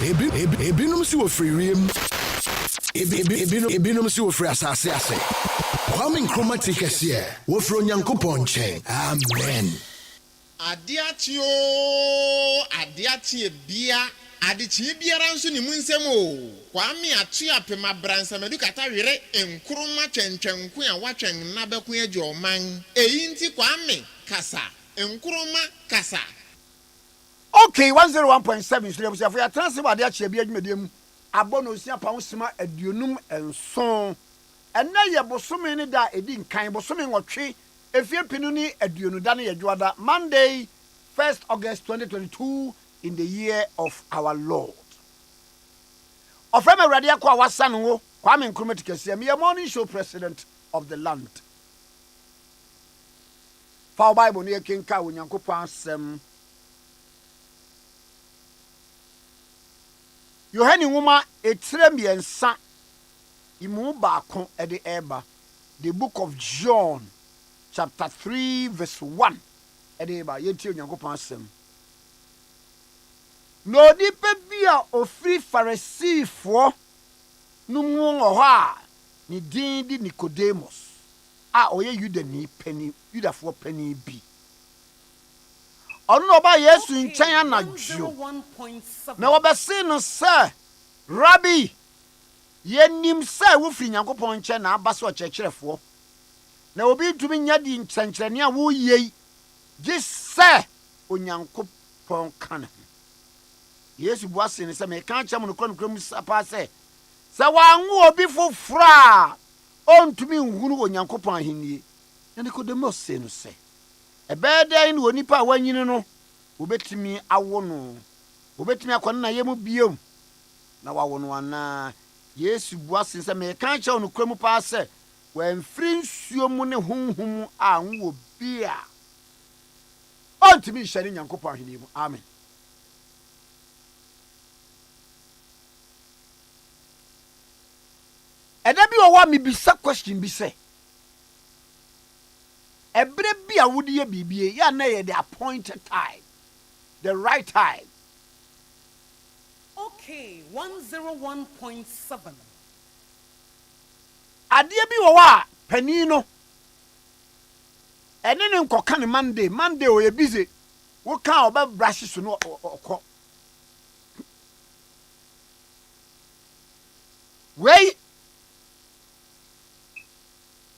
Ebinom si wo free riem. Ebinom si wo free asase ase. Kwame Nkrumah Tikese, wo free Onyankopɔn nkyɛn. Amen. Ade Akye Abia. Adichi biara nso ni munsem o. Kwame Akye Abia bransamadu kata were Nkrumah twentwenko a watwen na beko agye oman. Eyi nti Kwame kasa. Nkrumah kasa. Okay, 101.7 so for your transfer Ade Akye Abia dwumadiem. Abono osia pawo sima aduonum enson. Ena ye bosome ne da edi nkan bosome nwotwe efie pinu ni aduonu da ne yedwoada Monday 1st August 2022 in the year of our Lord. Ofema Ade Akye Awasa no Kwame Nkrumah Tikese me morning show president of the land. For Bible ne kenka Onyankopɔn asɛm. Yohane nwoma etremiensa imu baako ede eba the book of John chapter 3 verse 1 ede eba yenti Onyankopɔn asɛm. No nipa bia ofri Pharisee-fo no mu ho a ni din di Nicodemus a oye Yudafo pani bi. Ono ba Yesu nkyɛn anadwo na wobɛse no sɛ Rabbi yenim sɛ wofri Nyankopɔn nkyɛn na aba so ɔkyerɛkyerɛfo na obi tumi nya di nkyɛnkyerɛne a wo yei gye sɛ Onyankopɔn kana. Yesu buase ne sɛ me ka kyɛm no kronkrem sapa sɛ wanwo obi fofora ontumi nhunu Onyankopɔn ahennie. Na Nicodemus se no sɛ ebeden no nipa a wanyini no obetimi awo no obetimi akɔne na yemu biom na wawo no ana. Yesu buase sɛ me ka kyɛw no kremu pa sɛ wamfiri nsuo mu ne honhom a nwo bia ontimi hyɛne Nyankopɔn ahennie mu. Amen. Eda bi owa mi bisa question bi sɛ ebre bi a wodi ye bibie ya na ye the appointed time, the right time. Okay, 101.7. Ade bi wo wa pani no ene ne nkoka ne Monday o ye busy wo ka oba brush so no okɔ wei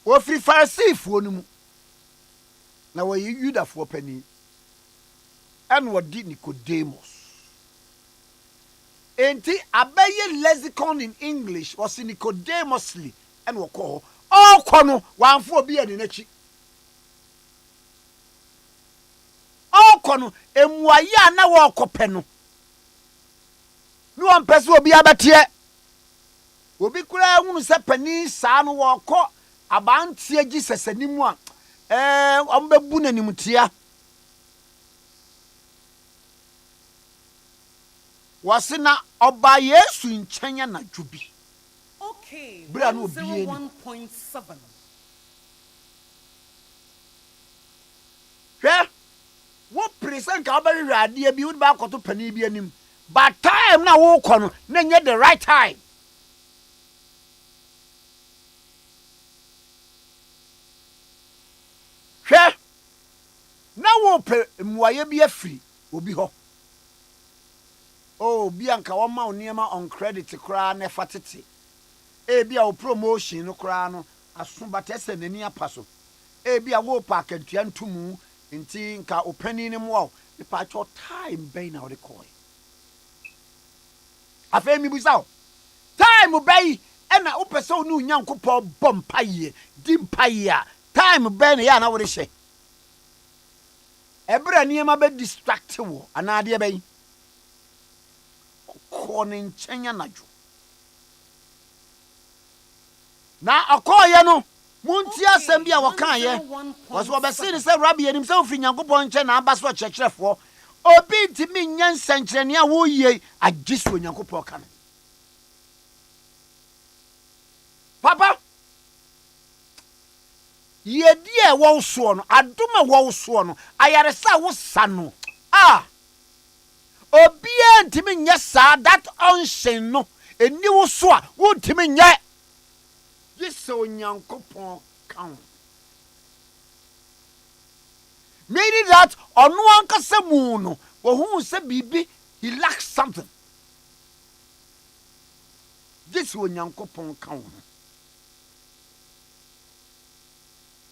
wo free Pharisee-fo no mu na wo ye Yudafo pani and wo di Nicodemus. Enti abaye lexicon in English was Nicodemusly and wo call all kono wanfo obi ade nachi all kono emuaye na wo kope no no ampese obi abetie obi kura hunu se pani saa no wo kɔ abantie Jesus animu a ombebu nanimtia wasina oba Yesu nkyɛn na dwubi. Okay, 101.7. Hwɛ wo present ka obɛhwɛ ade bi wo ba akoto pani bi anim but time na wo kɔ no na nye the right time. Hwɛ na wo pe muaye bi afiri obi ho. Oh, bi anka wo ma oniema on credit kra na fatete. Bi a wo promotion no kra no aso batese nani apaso. Bi a wo pa akantua ntumu nti nka opani ne mo wo pa cho time bɛn na wo de koi. Afa mi busaw. Time bɛn ɛna wo pese wo nu Nyankopɔn bɔ mpaye, di mpaye. Time bɛn na ya na wo de hye. Ebra niema be distract wo anade bɛn. Konin chenya naju na akoye no munti asem bia wokan ye was obese ni say Rabbi enim say ofri Nyankopɔn nche na aba so kyerɛkyerɛfo obi ntimi nya nsankyerɛne a wo yie agiso Nyankopɔn kan. Papa yedi e wo so no adoma wo so no ayaresa wo sa no obia wontimi nyɛ saa that unction no eni wo so a wontimi nyɛ yesɛ onyankopɔn ka wo meaning that ɔno ankasa mu no wɔhu sɛ biribi he lacks something yesɛ onyankopɔn ka wo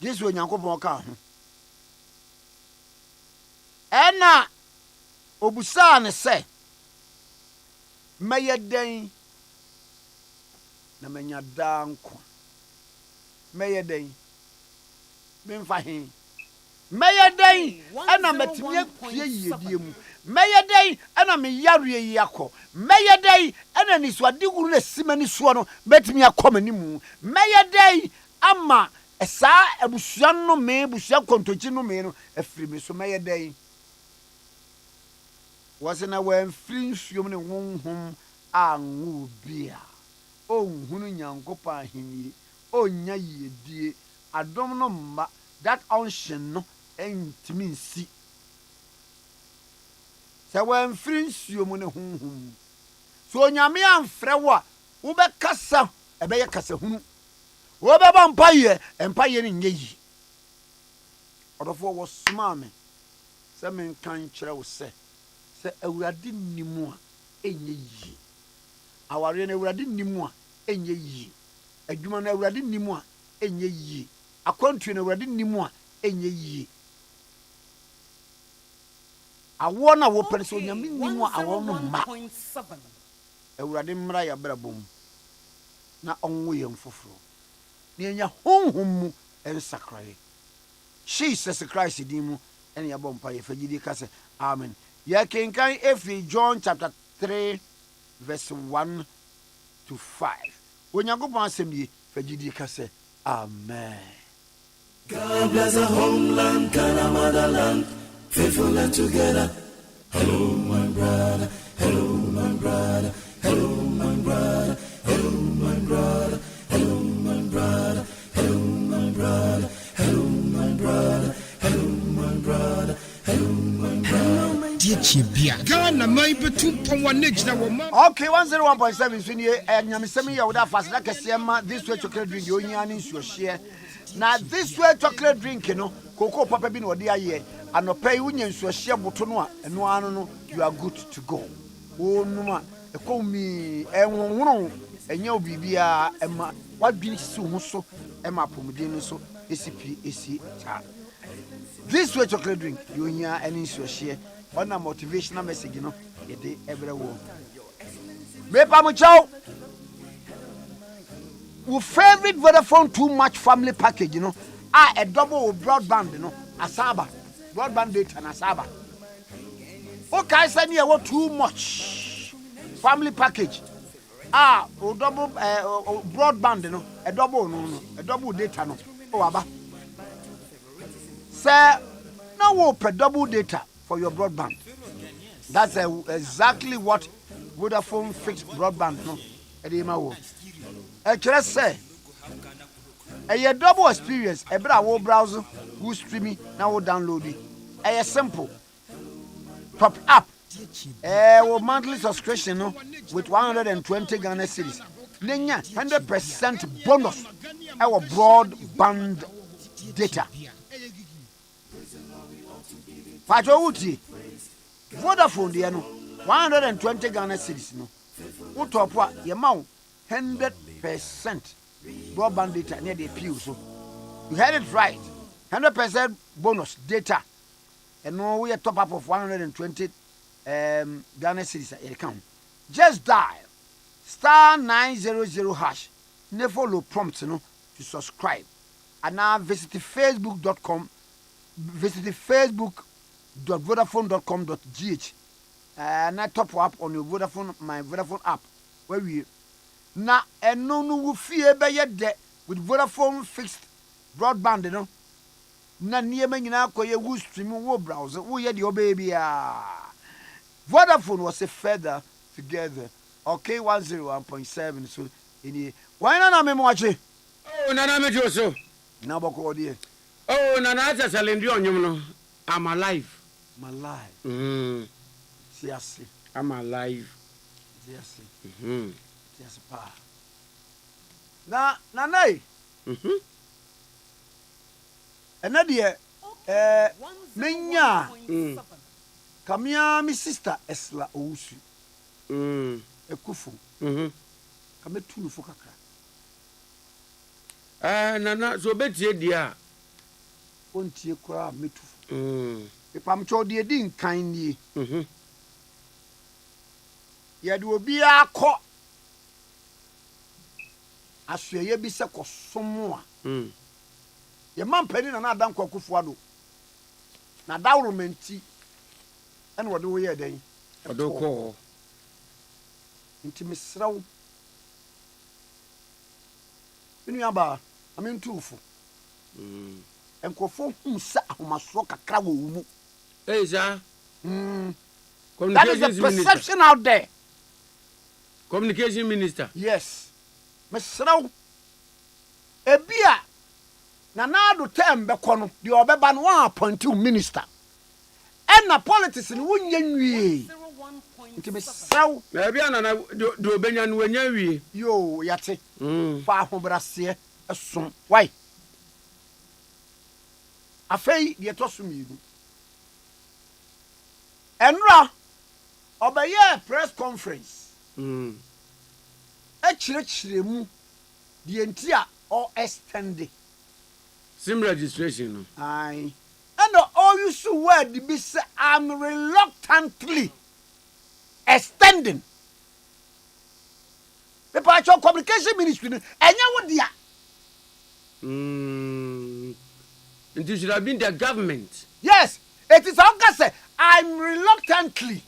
yesɛ onyankopɔn ka ho ɛna obusaa ne sɛ mɛyɛ dɛn na manya daa nkwa mɛyɛ dɛn memfa he mɛyɛ dɛn ɛna matumi apue yiedie mu mɛyɛ dɛn ɛna meyareɛ yi akɔ mɛyɛ dɛn ɛna nisuade wuru na simani soɔ no bɛtumi akɔ m'animu mɛyɛ dɛn ama saa abusua no me busua kontokyi no me no afiri me so mɛyɛ dɛn wɔse na wɔamfiri nsuom ne honhom anwo bi a ɔnhunu nyankopɔn ahennie ɔnnya yiedie adom no mma that unction no ɛntimi nsi sɛ wɔamfiri nsuom ne honhom so onyame amfrɛ wo a wobɛkasa ɛbɛyɛ kasahunu wobɛbɔ mpayɛ mpayɛ no nyɛ yi ɔdɔfoɔ wɔsomaa me sɛ menka nkyerɛ wo sɛ awurade nnimu a ɛnyɛ yie awareɛ no awurade nnimu a ɛnyɛ yie adwuma no awurade nnimu a ɛnyɛ yie akwantuo no awurade nnimu a ɛnyɛ yie awoɔ no a wopɛ no sɛ onyame nnimu a awoɔ no mma awurade mmra yɛ abrabɔ mu na ɔnwo yɛn foforɔ na yɛnya honhom mu ɛnsakraeɛ Jesus Christ din mu ɛne yɛbɔ mpa yɛfa gyidi ka sɛ amen yɛkenkan ɛfiri John chapter 3 verse 1 to 5 onyankopɔn asɛm yi fa gyidi ka sɛ amen. God bless our homeland, Ghana motherland, faithful and together. Hello my brother, hello my brother, hello my brother, hello my brother, hello my brother, hello my brother, hello my brother, hello my brother, hello my brother. Ghana mai betu pon negyina wo ma. Okay, 101.7 so nie nyamesɛm yɛ wo da fast na kɛseɛ ma this way chocolate drink yɛ onya ne nsuo hye na this way chocolate drink no koko papa bi na ɔde ayɛ anɔpɛ yi wonya nsuo hye boto no a ɛno ano no you are good to go onuma ekomi enwonwono enya obibia ema wadwini si ho so ema pomuden no so esipi esi ta this way chocolate drink yɛ onya ne nsuo hye on a motivational message no yede everywhere me pa mo chow wo favorite Vodafone too much family package you know a double broadband no asaba broadband data na asaba okay say near what too much family package o double broadband no a double data no o aba say now wo per double data for your broadband. That's exactly what Vodafone fixed broadband no. Edema wo. Actually say a double experience. Ebra wo browser, wo streaming, now wo download it. A simple top up. Wo monthly subscription no with 120 Ghana cedis. Nenya 100% bonus. Our broadband data. Pacho uti Vodafone de no 120 Ghana cedis no utopwa ye ma 100% broadband data near the pew so you had it right 100% bonus data and no we top up of 120 Ghana cedis at account just dial *900# ne follow prompts no to subscribe and now visit facebook.vodafone.com.gh and I top up on your Vodafone my Vodafone app where we na eno no wo fie be ye de with Vodafone fixed broadband no na niema nyina akoye wo stream wo browser wo ye de obebia Vodafone was a feather together okay 101.7 so any why na me moache oh nana me joso na boko odie oh nana ata salendri onyum no I'm alive my life. mm Siasi. I'm alive. Yes. Mhm. Yes, pa. Na nay. Mhm. Ena de menya 101.7. kamia mi sister Esla Owusu Mm. ekufu. Mhm. Kame tunu fo kakra. Nana so betie dia. Ontie kura metufu. Mm. Cho de di nkan nie. Mhm. Ye de obi akọ asuyeye bi se kosomo a. Mm. Ye mampani na adan kwakufu ado. Na dawro menti ene wode wo ye den. Odoko. Nti mesraw. Inu aba amentufu. Mm. Enkofo hum sa ahomaso kakra wo mu. Hey, sir. That is the perception out there. Communication minister. Yes. Mesraw. Ebia na do term be kono de obeba no one appoint minister. Na politics ni wonye nwie. Nti 101.7. mesraw Na bia nana do benya no wanya wie. yo yate. Mm. Fa ahobrase esom. Why? Afei de toso miru. Enra obeye press conference. Mm. Chire mu de ntia or extend. Sim registration no. Aye. And all you so word be say I'm reluctantly extending. The part of communication ministry enya wo dia. It should have been the government. Yes, it is all say I'm reluctantly.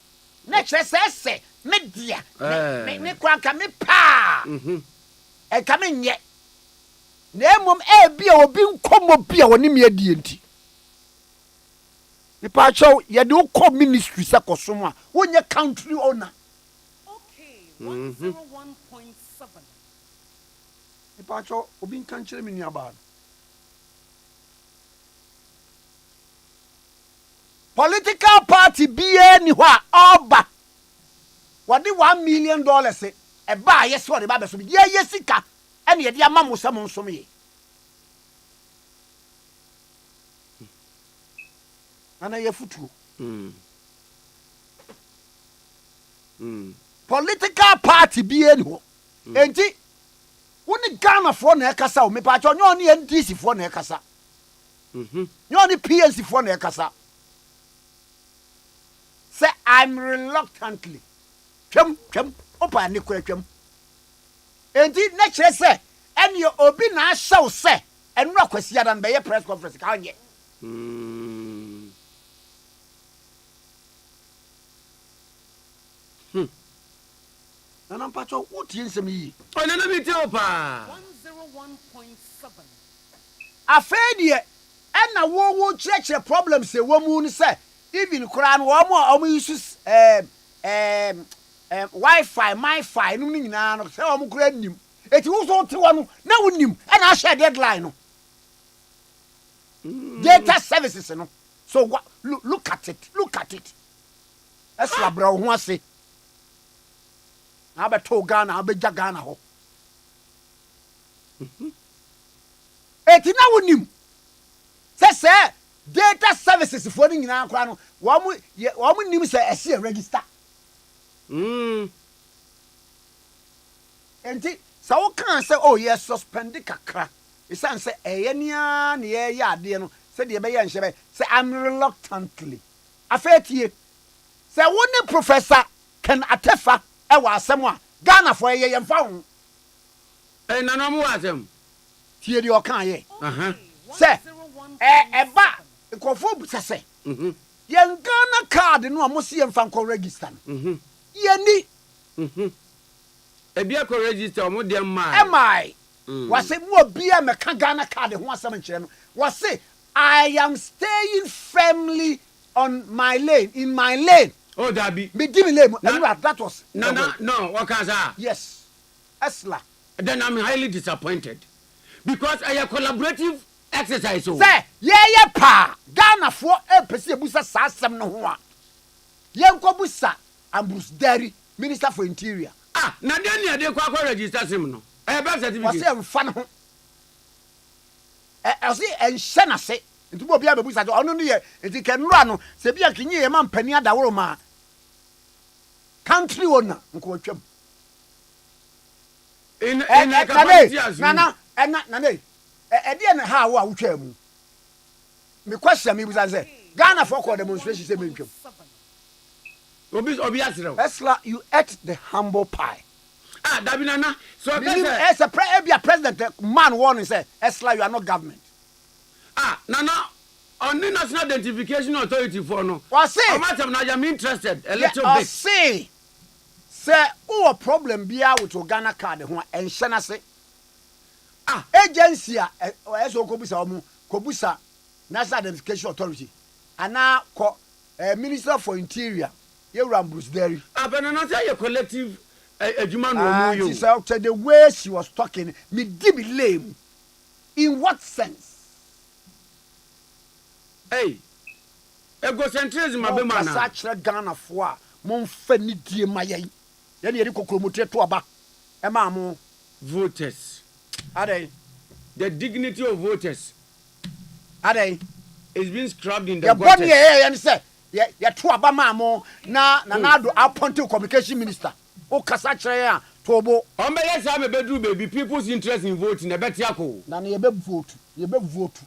Next say media. Me kwanka me pa. E ka me nye. Na emom e bia obi nkomo bia woni me adie nti. Nipa chow ye de ko ministry se kosom a wonye country owner. Okay, 101.7. Nipa chow obi nkan kire me nuaba. Political party bia ni ho a oba. Wadi $1 million e ba yes what ba be so ye sika ene ye de amamo se mo nsom ye. Ana ye futu. Political party bia ni ho. Enti woni Ghana fo na ekasa o me pa cho nyo ni NDC fo na ekasa. Nyo ni PNC fo na ekasa. Say I'm reluctantly. Twem opa ni kwa twem. Enti na kire se ene obi na ahyew se enura kwasi adan be ye press conference ka onye. Nana mpacho wotie nsem yi. Oh, nana mi te opa. 101.7. Afedie ena wo church problems e wo mu ni se even kura no wo use Wi-Fi, my-fi no nyina no se wo kura nim. Eti wo so te wo no na wo nim ena share deadline no. Data services no. So look at it. Esla bra ho ase. Na be to Ghana, abeja Ghana ho. Eti na wo nim. Se data services for ni nyina akwa no wo mu nim se ese register. Enti sa wo kan se oh yes suspend kakra. Isan se eye nia na ye ya ade no se de be ye nhye se I'm reluctantly. Afetie. Se wo ne professor Ken Atefa e wa asem a Ghana for ye yemfa ho. Nana mo asem. Tie de o kan ye. Okay, Se eba nkofo busa se. Yen Ghana card no amosi yemfa nko register. Yeni. Ebia ko register mo dem ma. Am I? Was it more beer me ka Ghana card ho asem nkyere no. Was it I am staying firmly on my lane, in my lane. Oh, Dabi. Me give me lane. That was No, what can I? yes. Esla. Then I'm highly disappointed because I a collaborative exercise. Say, yeah, pa. Ghana for a pesi busa sa asem no ho a. Yenko busa. Ambrose Derry, Minister for Interior. Ah, na dey near dey kwa register sim no. Birth certificate. Was say mfa ne ho. I say enhye na se. Nti bo bia bebu sa ono no ye nti kenura no se bia kinyi ye man pani adaworo ma. Country owner nko atwam. In a capacity as Nana e na ha wo a wotwa mu. Me question me bu say Ghana for call demonstration say me ntwam. Obi asrew. Esla, you ate the humble pie. Ah, Dabi Nana. So as a president man warning say Esla, you are not government. Ah, Nana, on the National Identification Authority for no. Was say I'm interested a little bit. Say a problem bia with Ghana card ho enhye say. Ah, agency eso kobusa National Identification Authority. Ana ko Minister for Interior, you Ambrose Derry. Ah, but not say a collective adjuma no you. She said the way she was talking, me give me lame. In what sense? Hey, egocentrism abema na. Such Ghana for mon fa ni die mayen. Then you kokromotre to aba. E ma mo Voters. Ade. The dignity of voters Ade. is being scrubbed in the Ya gutters. boni ye say ya to aba ma mo na do appointed communication minister. O kasa kire ya tobo. Ombele say me bedru baby people's interest in voting na betiako. Na ye be vote. Ye be vote.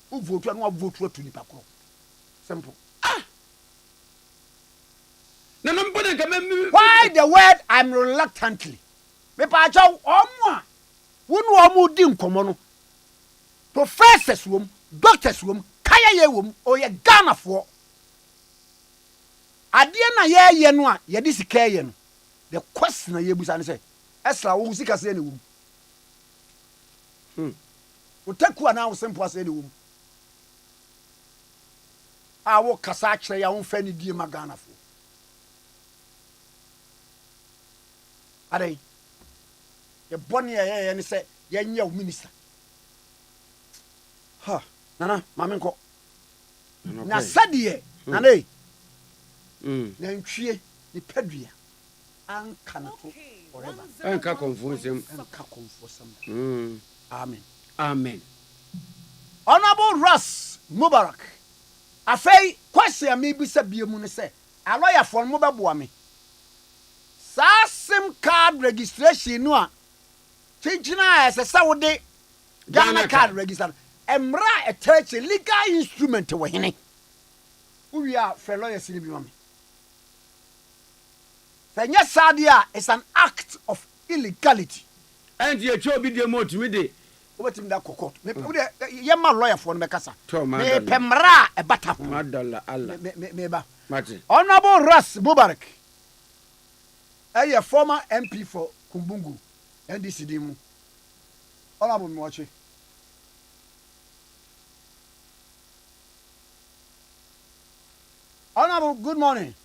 Who vote and what vote to nipa ko. Simple. Why the word I'm reluctantly? Me pa cha omo a wonu omo di nkomo no. Professors wom, doctors wom, kaya ye wom, o ye Ghana for. Ade na ye no a ye di sika ye no. The question ye busa ne say, Esra wo sika se ne wom. Otaku ana wo simple se ne wom. A wo kasa kire ya wo fa ni die ma Ghana for. Ade ye boni ye ne say ye nya minister. Ha, nana mame nko. Na sadie, nana e. Na ntwie ni padua. Anka na to forever. Anka confusem. Anka confusem. Amen. Amen. Honorable Russ Mubarak. Afei question me bi se biemu ne se. A lawyer for mo beboa me. Sa sim card registration no a. Chinchina ese sa wo de Ghana card register. Emra attach legal instrument we hene. We are for lawyers ni bi ma me. Fanya sadia is an act of illegality. And ye cho bi de mo tumi de. Obetim da kokot. Me ye ma lawyer for me kasa. Me Me pemra e bata ho. $1 Allah. Me ba. Mati. Honorable Russ Mubarak. A former MP for Kumbungu, NDC Dimu. Honorable Mwachi. Honorable, good morning.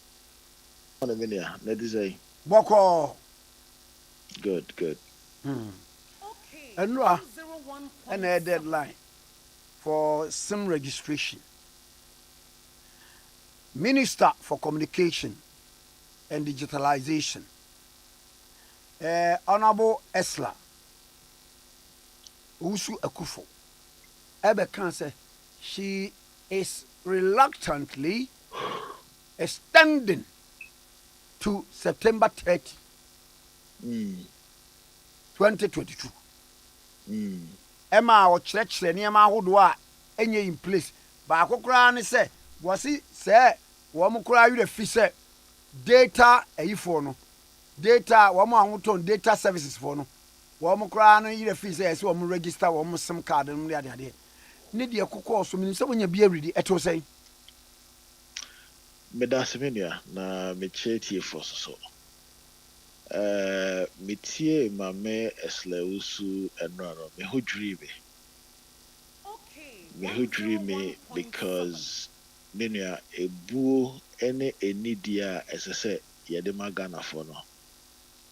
Boko. Good. Okay. And a deadline for SIM registration. Minister for Communication and Digitalization. Honorable Esla Usu Akufo. Ebe can say she is reluctantly extending to September 30, 2022. Emma or church near my hoodwa any in place. But I could say, was it say, one cry you the fish data a phone. Data, one more on data services for no. One more crown, you the fish as one register one some card and the other day. Need your cook so means when you be ready at all say. Medasemenia na mechetie for so. Metie mame esleusu enrano me ho dwiri me because nenia ebuo ene enidia esese yede magana for no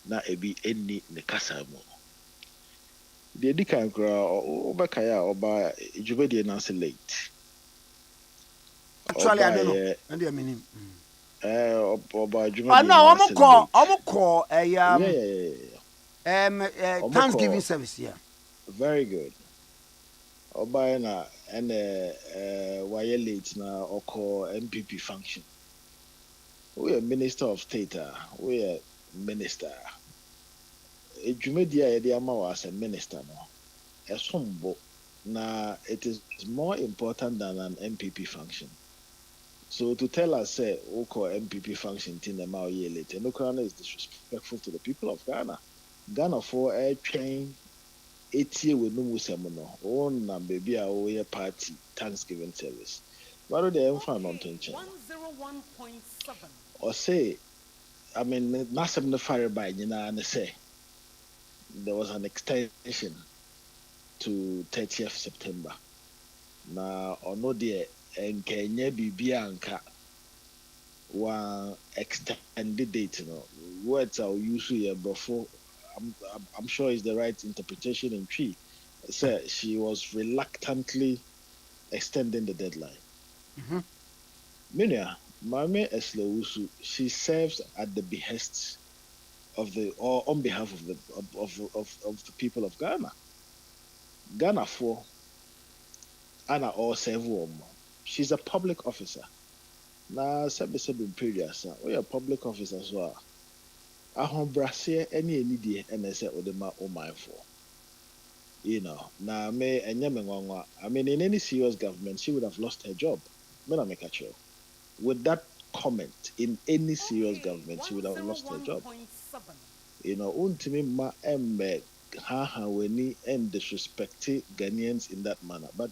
na ebi eni ne kasa mu de dikan kra obekaya oba ejubedie na se late Actually I don't know and they mean Oba Ah Jumadi no, na celebrate. omo call Omo Thanksgiving call. service, yeah. Very good. Oba na and why late na oko MPP function. We are Minister of State. We are Minister. Jumadi a yɛde ama wo as a minister no. Esombo. Na it is more important than an MPP function. So to tell us, say, oko MPP function in the Mao year later, no crown is disrespectful to the people of Ghana. Ghana for a train 8 year with no musemono, own and baby our party Thanksgiving service. What do they find on tension? 101.7. Or say, I mean, not some the fire by and say there was an extension to 30th September. Now, or no dear, and can ye be anka one extended date, words are usually before. I'm sure is the right interpretation in tree. So she was reluctantly extending the deadline. Minia, Mame Eslewusu, she serves at the behest of or on behalf of the people of Ghana. Ghana for Anna or Sevuom. She's a public officer. Na sebe period, we are public officer as well. Ahobrase any die NSA odema o mindful. Now me and I mean, in any serious government, she would have lost her job. With that comment, in any serious government, she would have lost her job. Untimi ma embe ha weni and disrespecting Ghanaians in that manner. But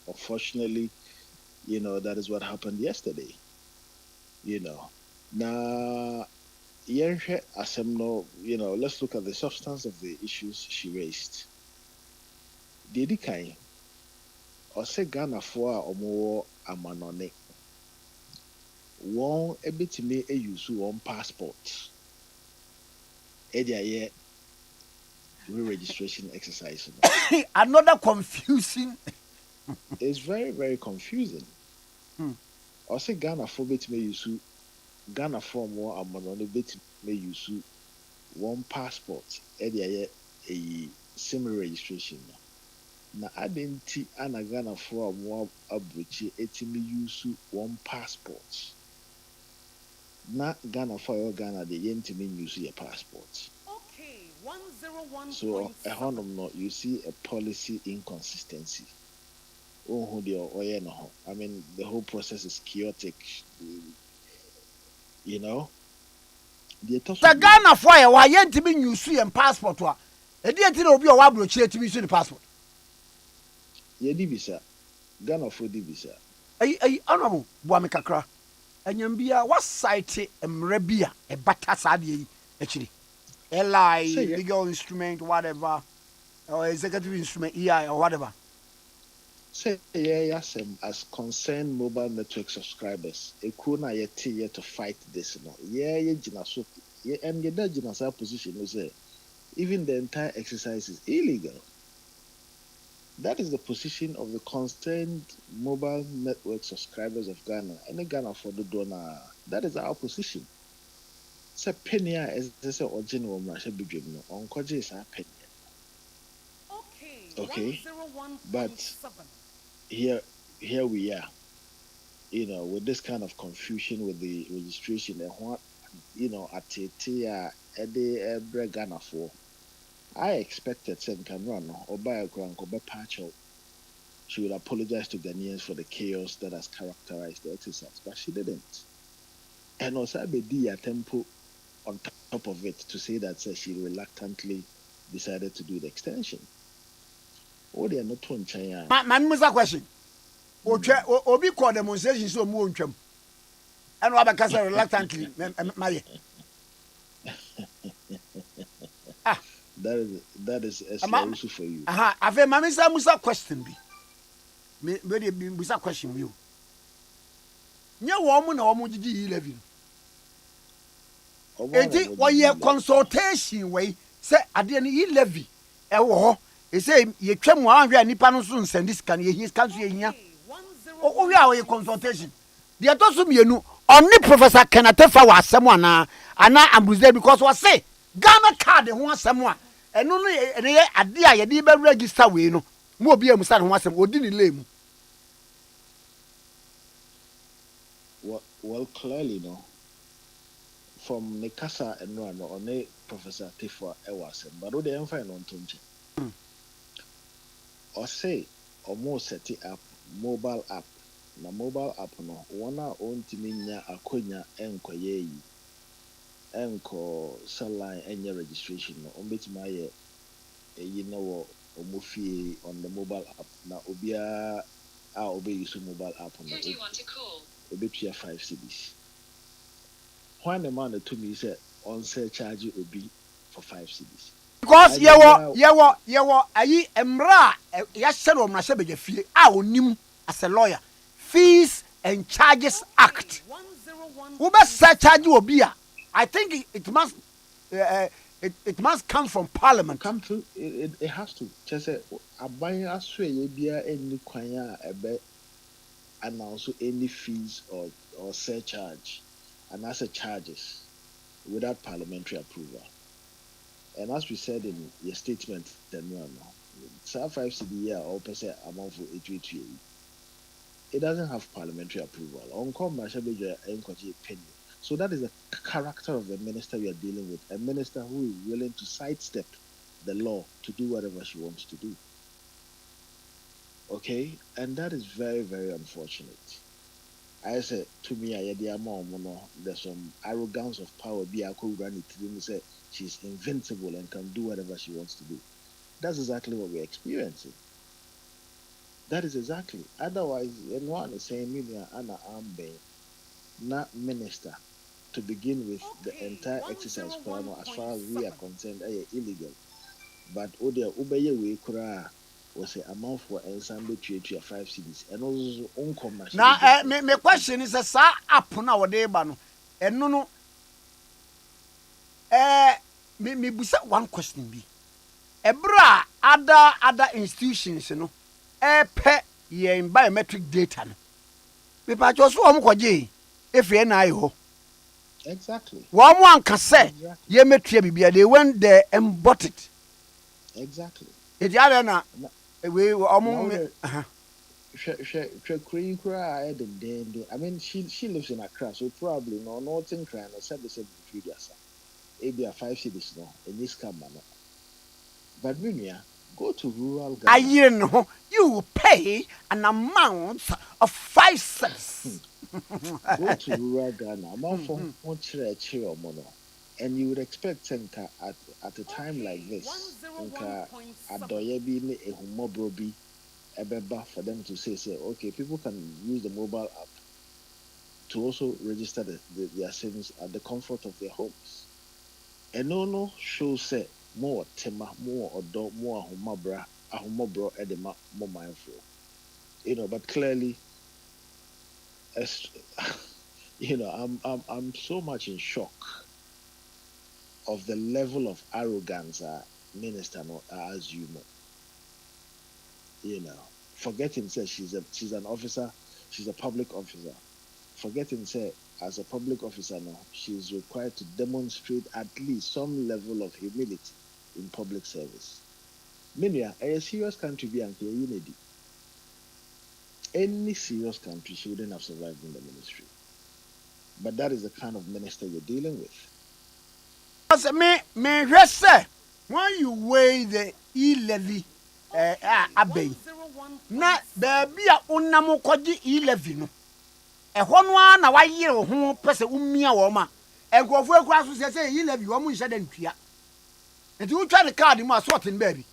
unfortunately, that is what happened yesterday. Now let's look at the substance of the issues she raised. Didi Kai, or say Ghana for omo amanone. One a bit me a use one passport. Edia re-registration exercise. Another confusing. It's very, very confusing. Or say Ghana for bit me use Ghana for more amanone bit me use one passport. Edia a SIM registration. Na adenti ana Ghana for more abuchi etimi use one passport. Na Ghana for your Ghana the yentimi use your passport. Okay, 101. So no, you see a policy inconsistency. I mean the whole process is chaotic. The Ghana for a why yentimi use your passport wa. E di enti na obi o wa abrochi etimi use the passport. Yedibisa. Ghana for dibisa. Honorable Kwame kakra. Anyambia what site emrebia e bata sade yi akiri. LI legal instrument whatever or executive instrument EI or whatever. Say yes as concerned mobile network subscribers. E kuna yet to fight this jina so and get that jina position we say even the entire exercise is illegal. That is the position of the concerned mobile network subscribers of Ghana. And Ghana for the donor. That is our position. Say penny as they say original Masha Bidrim on Koji is our penny. Okay. But here we are. With this kind of confusion with the registration and what at Ade Ghana for. I expected Sen can run or buy a grand patch. She would apologize to Ghanaians for the chaos that has characterized the exercise, but she didn't. And also, a tempo on top of it to say that she reluctantly decided to do the extension. Oh, they are not to China. My question. Obi called demonstration so mu ontwam. And what because reluctantly my That is a issue for you. I've a Musa question be. Me Musa question you. Nya woman na woman gigi 11. Enti wo ye consultation way say ade ne 11 e wo ho. E say ye twam anhwe nipa no so nsende sika ne ye sika so ye hia. O wi a wo ye consultation. De to so mienu ɔne Professor Kenatefa wɔ asɛm ana ambusde because wɔ se Ghana card ho asɛm a ɛno no ɛyɛ ade a yɛde bɛ register wei no mo obi amu sa ne ho asɛm odi ne lay mu. Well, clearly, no. From Nekasa and no, or ne Professor Tifa Ewasem, but what they am fine on Tunche. Or say, or more set it up, mobile app. Na mobile app no, wana own timinya akonya enko yeyi. Enko cell line enya registration no, bit my you know omufi on the mobile app. Na obia obey use mobile app on the. Who do you want to call? Obetria 5 CDs. When the man to me said on sale charge obi for 5 CDs. Because yewo ayi emra ya sero na se beje fie a onim as a lawyer Fees and Charges Act. Who best charge obi a I think it must it must come from parliament. Come to it has to just say aban aswe ye bia any kwan a ebe announce any fees or surcharge and as a charges without parliamentary approval. And as we said in your statement, then no, 5 CDA or percent amount for HVT, it doesn't have parliamentary approval. On commercial penny. So that is the character of the minister we are dealing with. A minister who is willing to sidestep the law to do whatever she wants to do. Okay, and that is very, very unfortunate. I said to me, there's some arrogance of power. Be a say she's invincible and can do whatever she wants to do. That's exactly what we're experiencing. That is exactly. Otherwise, anyone is saying, Anna Ambe, not minister, to begin with the entire exercise plan, as far as we are concerned, illegal. But Odia Ubeye we kura was a amount for ensemble to 5 CDs and also uncommercial. Now, my question is a sa up now day bano. And no, me busa one question be. Ebra other institutions, you know, pe ye in biometric data. Me pa just one kwaje if you na ho. Exactly. One can say ye metria bibia they went there and bought it. Exactly. It yada na we I mean, she lives in Accra, so probably no nothing crying or 7 years. Maybe a 5 cities no in this camera. But Minia, go to rural Ghana. I know you will pay an amount of 5 cents. Go to rural Ghana, amount for one chair or mono. And you would expect Senka at a time like this, Adoyebi a humobrobi ebeba for them to say, okay, people can use the mobile app to also register their savings at the comfort of their homes. And no shows say more tema, more or more ahumobro edema more mindful. But clearly, as I'm so much in shock of the level of arrogance minister as you know. Forgetting say she's an officer, she's a public officer. Forgetting say as a public officer now, she's required to demonstrate at least some level of humility in public service. Meaning, a serious country be unclear unity. Any serious country, she wouldn't have survived in the ministry. But that is the kind of minister you're dealing with. Because me just say when you weigh the e-levy abay na baby a unamo kwaji e-levy no ehɔ no a na wayere ho pese umia wo ma enkofo ekura so say e-levy wo mu nhye da ntua enti utwa ne card mu asort ne baby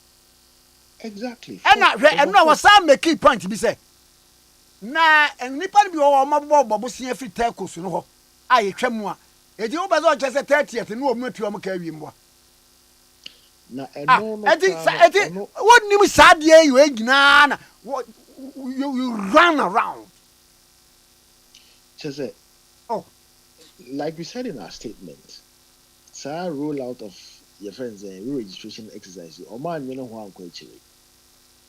exactly and no was some make key point be say na nipa bi wo ma bobo sia fi telcos no ho a yetwa mu a edi wo bezo che say 30th no wo matu am ka wi mbo na eno no edi what nim sad ye you egina na you run around say like we said in our statement sa roll out of your friends re-registration exercise omo anwe no ho anko achire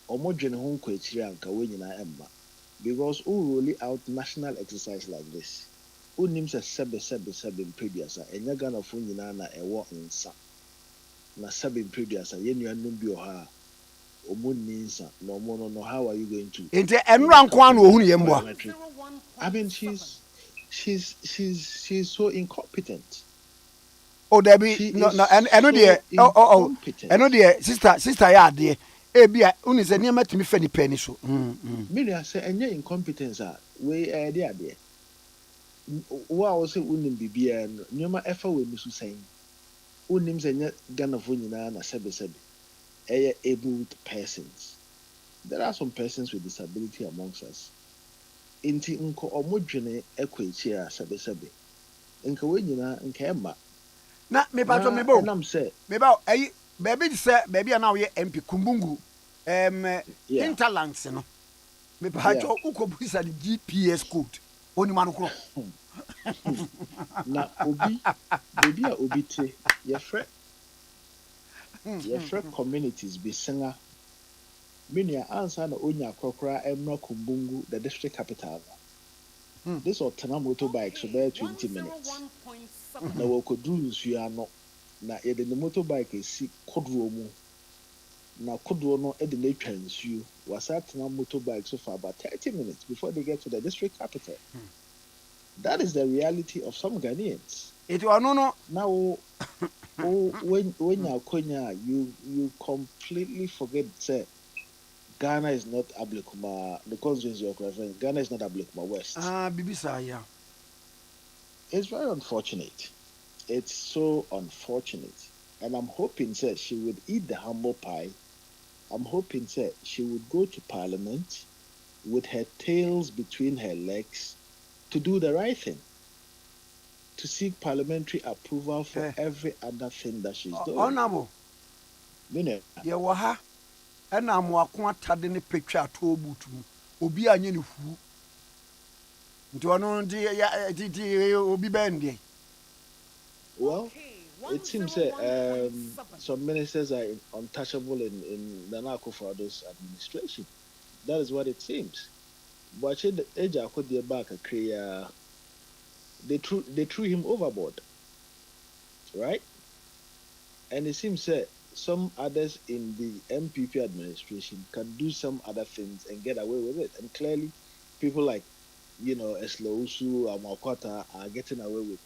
omo dwene ho anko achire anka we nyina emma because who roll out national exercise like this unim sɛ sɛbe mpreduasa ɛnyɛ Ghanafo nyinaa na ɛwɔ nsa na sɛbe mpreduasa yɛn nuanom bi wɔ ha a ɔmo nni nsa na ɔmo no how are you going to Enti enura nko anu ohunu ye mboa. I mean she's so incompetent. O Debbie no eno de eno de sister ya ade e bia uni se niam atimi fa ni pani so. Media say enye incompetence a we de ade. Wa wo say unim bibia no nyoma efa we ni so sen. Unim se nye Ghanafo nyina na sebe able persons. There are some persons with disability amongst us. Inti nko omodwene ekwechi a sebe. Nka we nyina nka ema. Na me pato me bo. Nam say me ba ayi baby say baby na wo ye MP Kumbungu interlands no. Me pato ukobusa the GPS code. Oni manu kro. Na obi baby a obi te your friend communities be singer. Many answer na onya krokra emra Kumbungu, the district capital. This or Tana motorbike so about 20 minutes. Na wo kodu nsu ano na ye de motorbike esi kodro mu. Na kodro no e de na twa nsu. Wasa Tana motorbike so for about 30 minutes before they get to the district capital. That is the reality of some Ghanaians. It was no. Now, when you konya, you completely forget say Ghana is not Ablekuma. The constituency of reference, Ghana is not Ablekuma West. Bibisa, yeah. It's very unfortunate. It's so unfortunate, and I'm hoping that she would eat the humble pie. I'm hoping that she would go to Parliament with her tails between her legs to do the right thing, to seek parliamentary approval for every other thing that she's doing. Honorable. You know, ha. And I'm walking at the picture to Obi anye ni fu. Nti ono di obi bendi. Well, it seems that some ministers are untouchable in the Nana Akufo-Addo's administration. That is what it seems. But they threw him overboard, right? And it seems that some others in the MPP administration can do some other things and get away with it. And clearly, people like, Eslausu and Makwata are getting away with,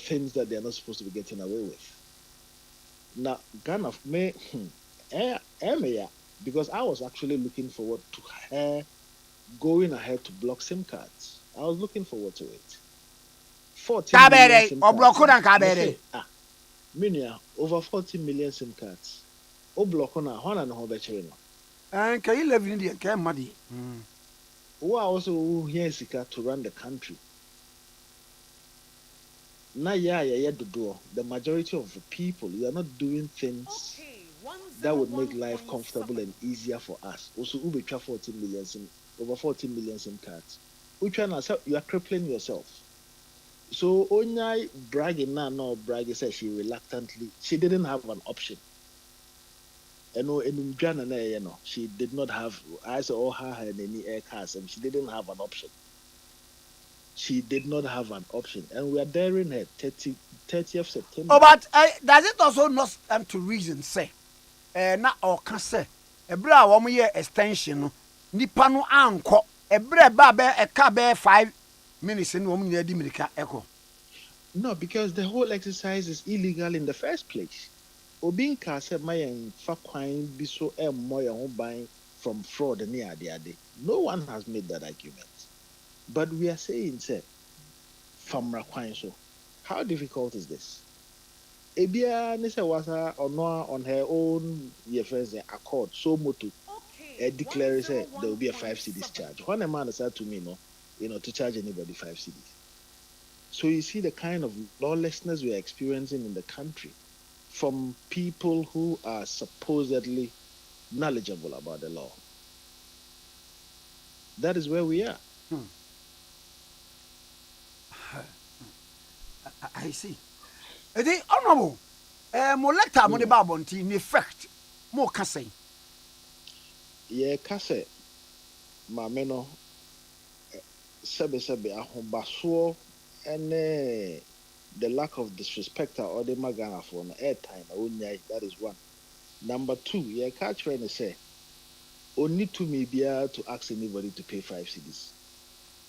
things that they're not supposed to be getting away with. Now, Ghana may, because I was actually looking forward to her going ahead to block SIM cards. I was looking forward to it. 14 million SIM cards. Minia, over 40 million SIM cards. O block on a one and a whole battery. And can you live in India? Can money? Who are also here to run the country. Now, the majority of the people, you are not doing things that would make life comfortable and easier for us. Also, over 14 million SIM cards. Which one you are crippling yourself. So Onya bragging now, no bragging says she didn't have an option. She did not have eyes or her and any air cars, and she didn't have an option. She did not have an option, and we are daring her 30th September. Oh, but does it also not stand to reason say, na or can say, a bra 1 year extension, Nipano anko, a bre babe, a cabe 5 minutes in woman near Dimirica echo. No, because the whole exercise is illegal in the first place. Obin said my and Fakwine be so more buying from fraud and near the day. No one has made that argument. But we are saying, sir, from Rakwine so. How difficult is this? Abia Nisa was on her own accord so motu declares there will be a 5 cedis charge. When a man said to me, to charge anybody 5 cedis. So you see the kind of lawlessness we are experiencing in the country from people who are supposedly knowledgeable about the law. That is where we are. I see. The honorable, Moleta Monibabonti, in effect, more Cassay. Ye Cassay, Mameno, Sebe Ahombaso, and the lack of disrespect or the magana for an airtime. That is one. Number two, yeah, catch when they say, only to me be able to ask anybody to pay 5 cedis.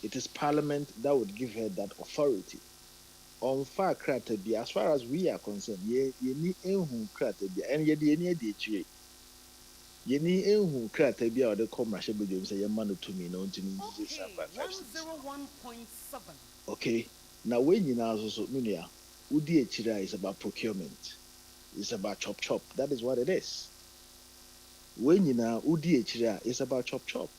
It is Parliament that would give her that authority. On far be as far as we are concerned, ye ni enhu be and ye de any de ye ni enhu be or the commercial medium say your man to me no to me Okay, 101.7. okay. Now when you now so minia, udi echira is about procurement. It's about chop chop. That is what it is. When you now udi echira is about chop chop.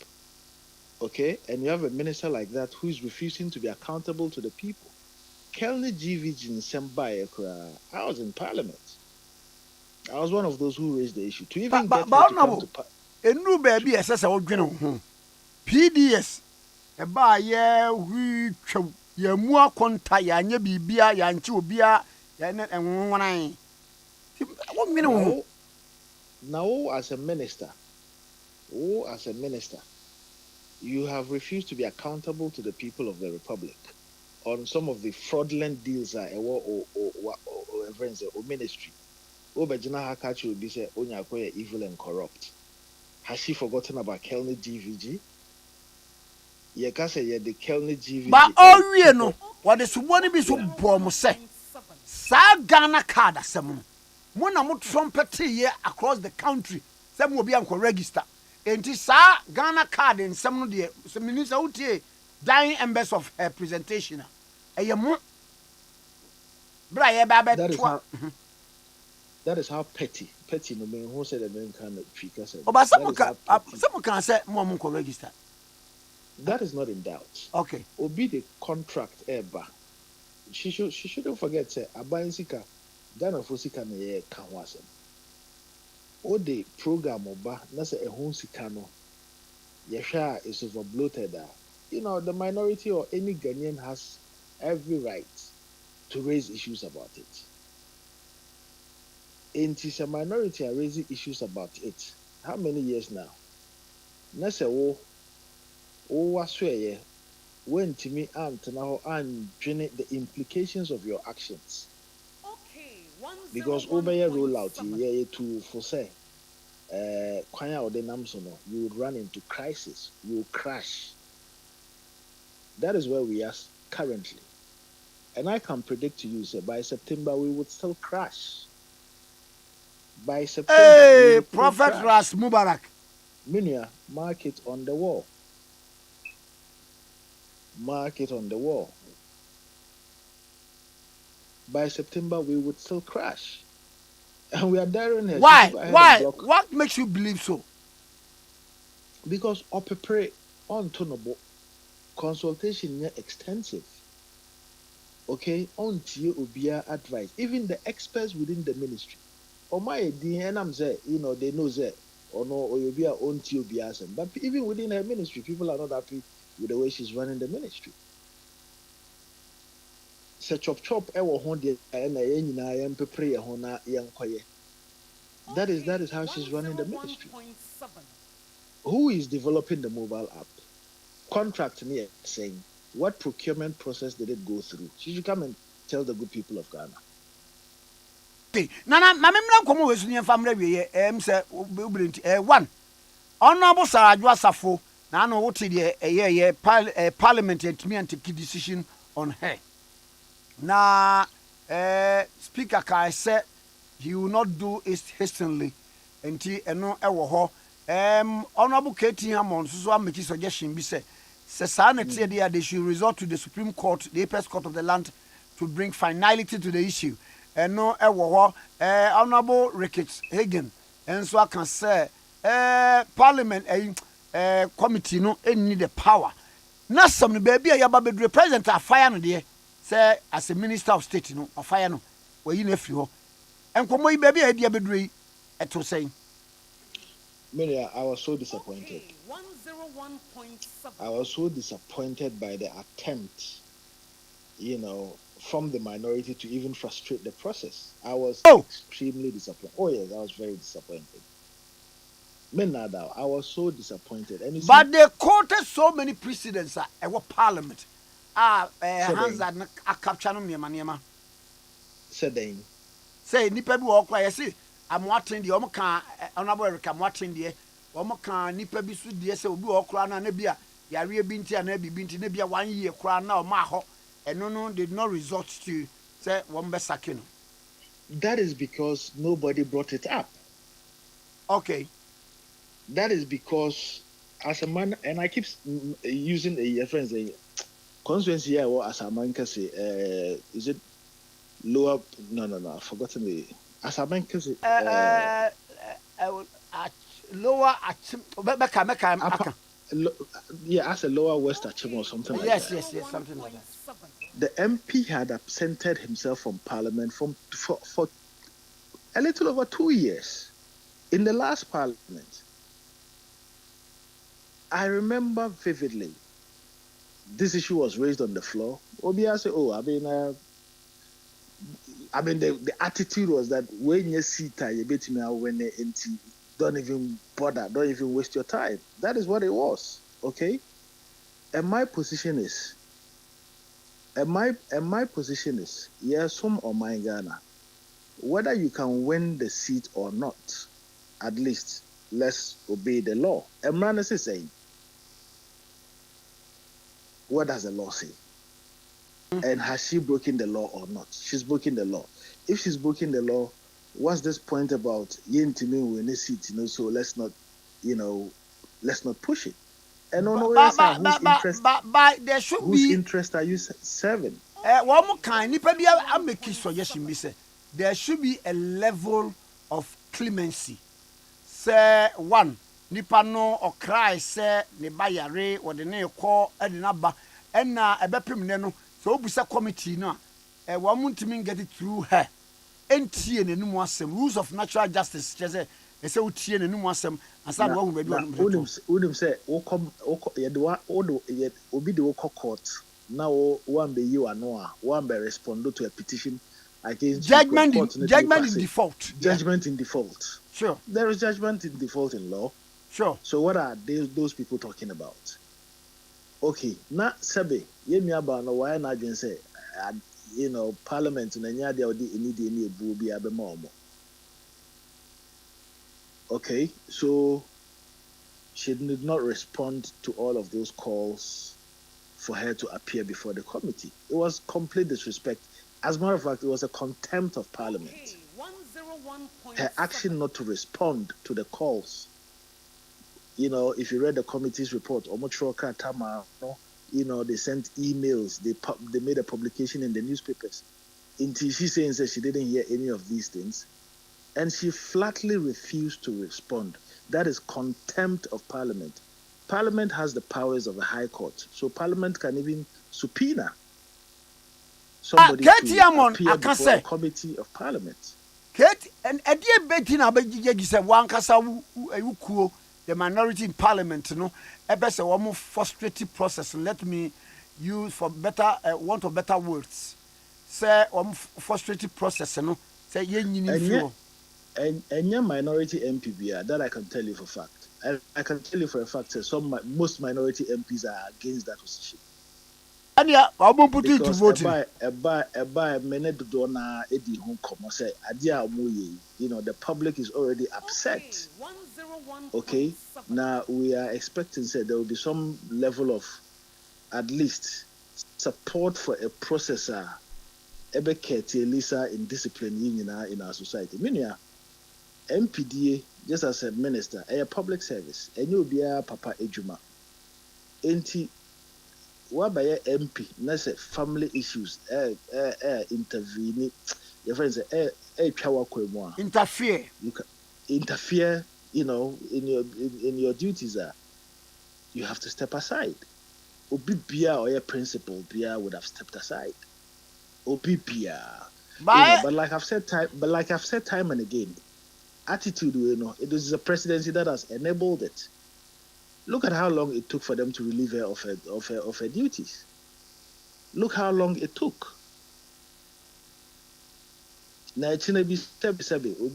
Okay, and you have a minister like that who is refusing to be accountable to the people. Kelly GVG in Sembai, I was in Parliament. I was one of those who raised the issue to even get her to come to Enu baby SS odwene PDS eba ye wi twam ye mu akonta ya anya bibia ya nche obia ya ne enwonan. Wo nwene ho. Now as a minister, you have refused to be accountable to the people of the Republic on some of the fraudulent deals or ministry. Obejina Hakachi will be say Onyakoye evil and corrupt. Has she forgotten about Kelny GVG? Ye ka say ye the Kelny GVG. Ba owie no, what is one be so bom say. Sa Ghana card asem. Mo na mo trumpet ye across the country. Say mo obi anko register. Enti sa Ghana card nsem no de so minister utie dying embers of her presentation. Eye mo bra ye ba be to. That is how petty no mean who said the name kind of figure said. But someone can say more can register. That is not in doubt. Okay. Obi the contract eba. She shouldn't forget say Abansika Ghana for sika na ye kan wasem. O the program oba na say ehun sika no. Yesha is over bloated. You know, the minority or any Ghanaian has every right to raise issues about it. It is a minority are raising issues about it. How many years now? Nese wasweye when to me now and the implications of your actions. Okay, Because over your rollout yeah to for say kwanya or the namsono, you would run into crisis, you will crash. That is where we are currently. And I can predict to you, say by September we would still crash. By September, hey, Prophet Ras Mubarak. Minia, mark it on the wall. Mark it on the wall. By September, we would still crash. And we are daring her. Why? What makes you believe so? Because Opepre on Tonobo consultation is extensive. Okay, on Tio Ubia advice, even the experts within the ministry. Or my DNM say, you know, they know that or no, or you'll be our own TOBS. But even within her ministry, people are not happy with the way she's running the ministry. Say chop ewo honde na nyina yam pepre ho na yenkoye. That is how she's running the ministry. Who is developing the mobile app? Contract me saying, what procurement process did it go through? She should come and tell the good people of Ghana. Nana mamemra komo wesu ni famra wiye say one honorable Sarajwa Safo na no wote de parliament entimi take decision on her na speaker kai say he will not do it hastily enti eno ewo ho honorable KT Hammond so make suggestion bi say sa na tie dey they should resort to the Supreme Court, the apex court of the land, to bring finality to the issue. And no honorable Ricketts Hagen and so I can say parliament committee no need the power. Not some baby the president a fire no there say as a minister of state no a fire no where you nephew and come baby idea bedre eto saying. Maria, I was so disappointed. Okay, 101.7. I was so disappointed by the attempt, you know, from the minority to even frustrate the process. I was extremely disappointed. Oh yes, I was very disappointed. I was so disappointed. And but they quoted so many precedents at our parliament. hands that a capture no niema. Said then. Say nipa bi wo kwa yesi amoaten de omo kan honorable Erica amoaten de omo kan nipa bi su de se obi wo kra na bia yare bi nti na bi nti na bia 1 year kra na o ma ho eno no did not resort to say one be sake no. That is because nobody brought it up. Okay. That is because as a man, and I keep using a reference, a constituency here, or as a man can say, is it lower? No, I've forgotten the. As a man can say, lower Meka. Yeah, as a lower West Achim or something like that. Yes, something like that. The MP had absented himself from Parliament for a little over 2 years. In the last Parliament, I remember vividly, this issue was raised on the floor. Obia said, the attitude was that when you see you bet me when don't even bother, don't even waste your time. That is what it was, okay? And my position is, yes, some or my Ghana, whether you can win the seat or not, at least let's obey the law. Emranes is saying, what does the law say? And has she broken the law or not? She's broken the law. If she's broken the law, what's this point about yentimi win a seat? So let's not push it. And there should whose be interest are you serving? One more kind, I make a suggestion, Mister. There should be a level of clemency. Say one, nipa no or cry say ne bayare or the name call and number and a bepim neno. So busa committee no. One month to get it through her. NT and no some rules of natural justice. Just say uti and no some and some one will do. Udum say obi the court. Now one be you and one be respond to a petition against judgment in default. Judgment in default. Sure. There is judgment in default in law. Sure. So what are those people talking about? Okay, na sebe yemi aba no why na dwen say parliament na nya dia odi any ebu bi abema omo. Okay, so she did not respond to all of those calls for her to appear before the committee. It was complete disrespect. As a matter of fact, it was a contempt of Parliament. Okay, Her action not to respond to the calls. If you read the committee's report, Omotroka Tama, they sent emails, they made a publication in the newspapers. Until she saying that she didn't hear any of these things. And she flatly refused to respond. That is contempt of Parliament. Parliament has the powers of a high court. So Parliament can even subpoena somebody to appear before a committee of Parliament. Kate, and a dear Betty Nabajig said one casa the minority in Parliament, a better or more frustrated process. Let me use for better want of better words. Say frustrated process, say and your minority MP that I can tell you for fact. I can tell you for a fact that most minority MPs are against that position. And yeah, I won't put it to vote. The public is already upset. Okay, now we are expecting that there will be some level of at least support for a processor. Lisa in discipline in our society. Meaning, MPDA, just as a minister, a public service, and you'll be a papa ejuma. Enti, what by a MP, that's family issues, intervene. Your friends say, interfere. You can interfere, in your duties. You have to step aside. Obi Bia or your principal Bia would have stepped aside. Obibia. But like I've said time and again, attitude, it is a presidency that has enabled it. Look at how long it took for them to relieve her of her duties. Look how long it took. Na chinabi step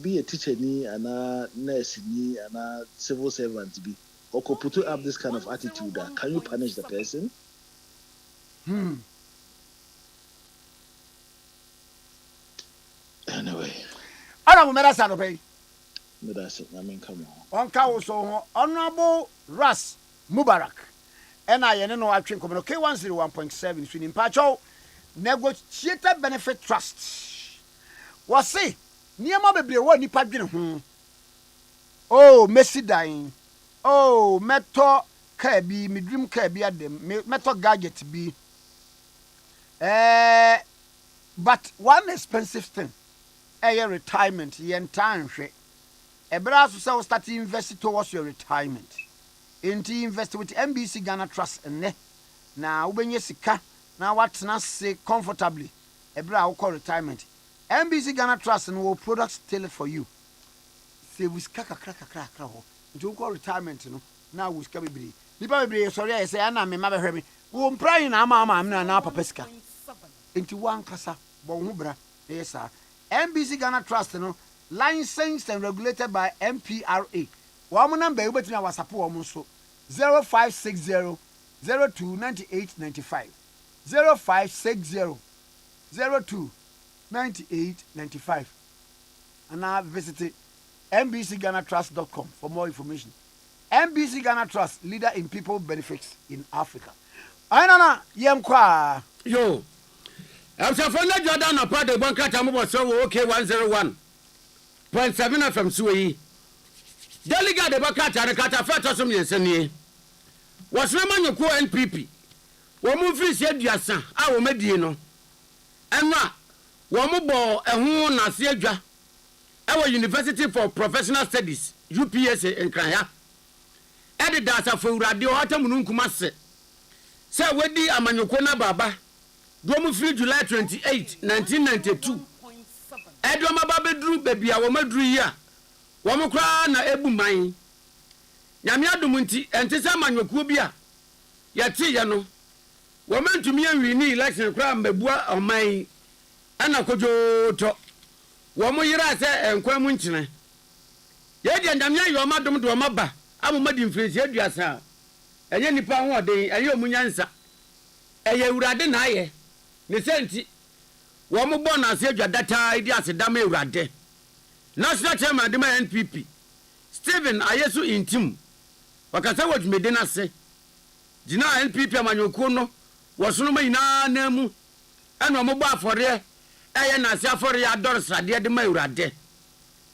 be a teacher ni and a nurse ni and a civil servant be or put up this kind of attitude. Can you punish the person? Anyway, ana mo mera sa no pay that's it. I mean, come on ka wo so ho honorable Ras Mubarak ena ye ne no atwe nkomo no K101.7 so ni mpacho negotiated benefit trust was say niema bebre wo nipa dwene ho oh mesidan oh meto ka bi me dream ka bi adem meto gadget bi but one expensive thing retirement yen time hwe ebra so say start invest towards your retirement into invest with MBC Ghana Trust enne na ubenye sika na watena say comfortably ebra wo call retirement MBC Ghana Trust and will products tailored for you say we skaka kra ho into call retirement no na we ska bebre nipa bebre sorry I say ana me ma be hwe me wo mpran na ama na papa sika into one kasa bon hu bra yes MBC Ghana Trust no licensed and regulated by MPRA. One number you between our support so 0560 02 98 95 0560 02 98 95 and now visit mbcghanatrust.com for more information. MBC Ghana Trust, leader in people benefits in Africa. Ainana yemkwa yo I'm saying Jordan a part of Banka Tamu so okay 101.7 FM Sui. Delegate the Bakata and Kata Fatasum Yeseni. Was Raman Yoko NPP. Womu free said Yasa, our Medino. And na Womubo and who Nasieja. Our University for Professional Studies, UPSA in Kraya. Added data for Radio Hatamunum Kumase. Say, Wedi Amanyokona Baba. Domu free July 28, 1992. Edwama babedru baby a womadru ya. Womo kra na ebu man. Nyame adum nti ente se manyokuo bia. Yati ye no. Womantumi anwini election kra mbabua oman. Ana kojo to. Womo yira se enkwa mu nkyene. Ye dia nyame ayo omadum do omaba. Amomadi mfresi aduasa. Enye nipa ho oden, eye omunyansa. Eye urade na aye. Ne senti wo mo bon ase adwa data idi ase dama ewurade national chairman de ma NPP Stephen Ayesu intim wakasa wodwumede na se gina NPP amanyokuo no wosono mayina na mu eno mo bo afore eye na ase afore ya dor srade de ma ewurade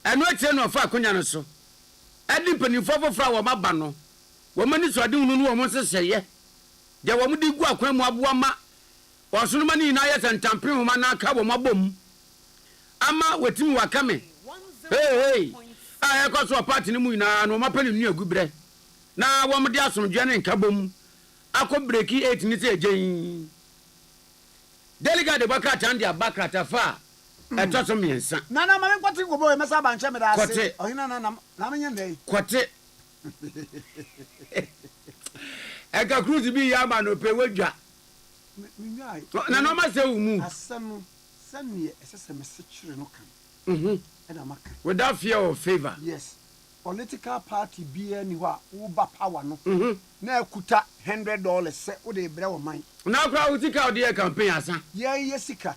eno ache no fa akonya no so edi panifo fofra wo maba no wo mani so ade hunu no wo mo seseye de wo mo di gu akwan mu aboa ma Wasunu mani na yesa ntampe homa na aka bo mabom ama wetimi wakame hey aye kwaso party ni mu ina no mapani nu agubre na wo mde asomdwe ne nkabom akọ breki 8 ni se ejen delegate bakata ndi abakata fa etoso miensa na mame kwati gobo e mesa ba nche me da ase ohina na menye ndey kwate eka cruise bi ya ma no pe wadwa na no ma se umu asem sane esese mesechire no kan eda maka without fear or favor. Yes, political party be any wa uba power no na ekuta $100 se wo de bre wo man na kra utika ode campaign asa ye sika.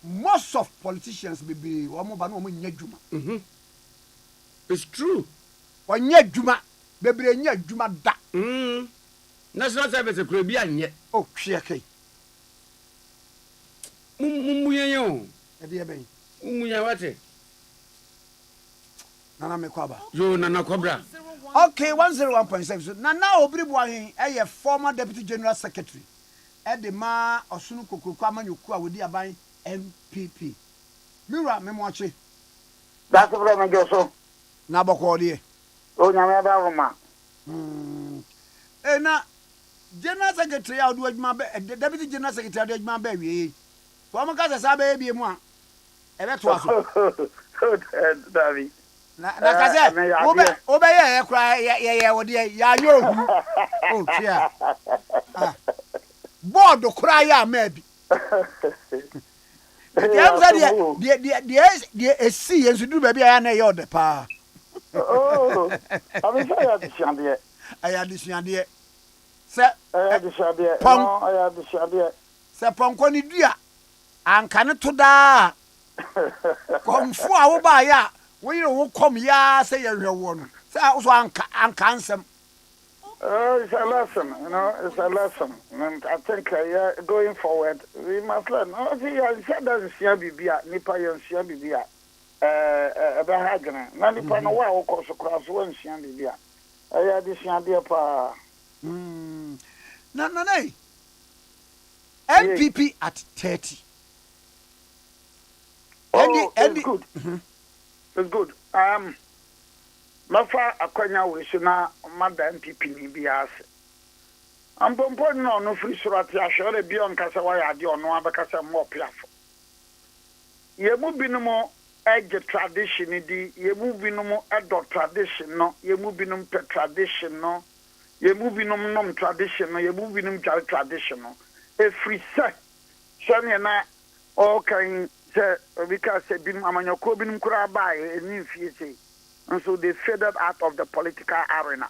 Most of politicians be wo mo ba no mo nya dwuma it's true wo nya dwuma bebre nya dwuma da national service kro bi anye o hwe kai mumuye yo e de ben mumuya wate nana me kwaba yo nana kobra okay 101.7 so nana obribu ahen eye former deputy general secretary e de ma osunu kokoko amanyoku a wodi aban MPP mira me moache that's what I'm joso na boko de o nyame ba wo ma na general secretary a do adwuma be deputy general secretary do adwuma be wie to am ka sa ba bie mu a e be to aso David na kaze obe ye kra ye wo de ya yohu o tia board kra ya ma bi de esi yensu du ba bia ya na ye ode pa oh I'm sure you understand. I understand. sɛ No, I had the Shabia. sɛ pɔnkɔ ne dua anka ne to daa kɔmfo a wobaeɛ a woyere wo kɔm yaa sɛ yɛhwɛ wo no sɛ so anka nsɛm. It's a lesson, you know, it's a lesson. And I think going forward, we must learn. No, see, I said that Siabibia, Nipa and Siabibia, Bahagana. Nanipa no wa oko so cross one Siabibia. I had this Siabia pa. No. MPP at 30. Oh, it's good. It's good. Mafa akwanya we so na mada MPP ni bia ase. Ampompo no free surati ahwere bi on kasa wa yade ono abakasa mo piafo. Yemu binumo ege tradition di, yemu binumo edo tradition no, yemu binum pe tradition no, yemu binum nom tradition no, yemu binum jare tradition no. E free se shane na o kan se because binum amanyoko binum kura ba e ni fie sei. And so they faded out of the political arena.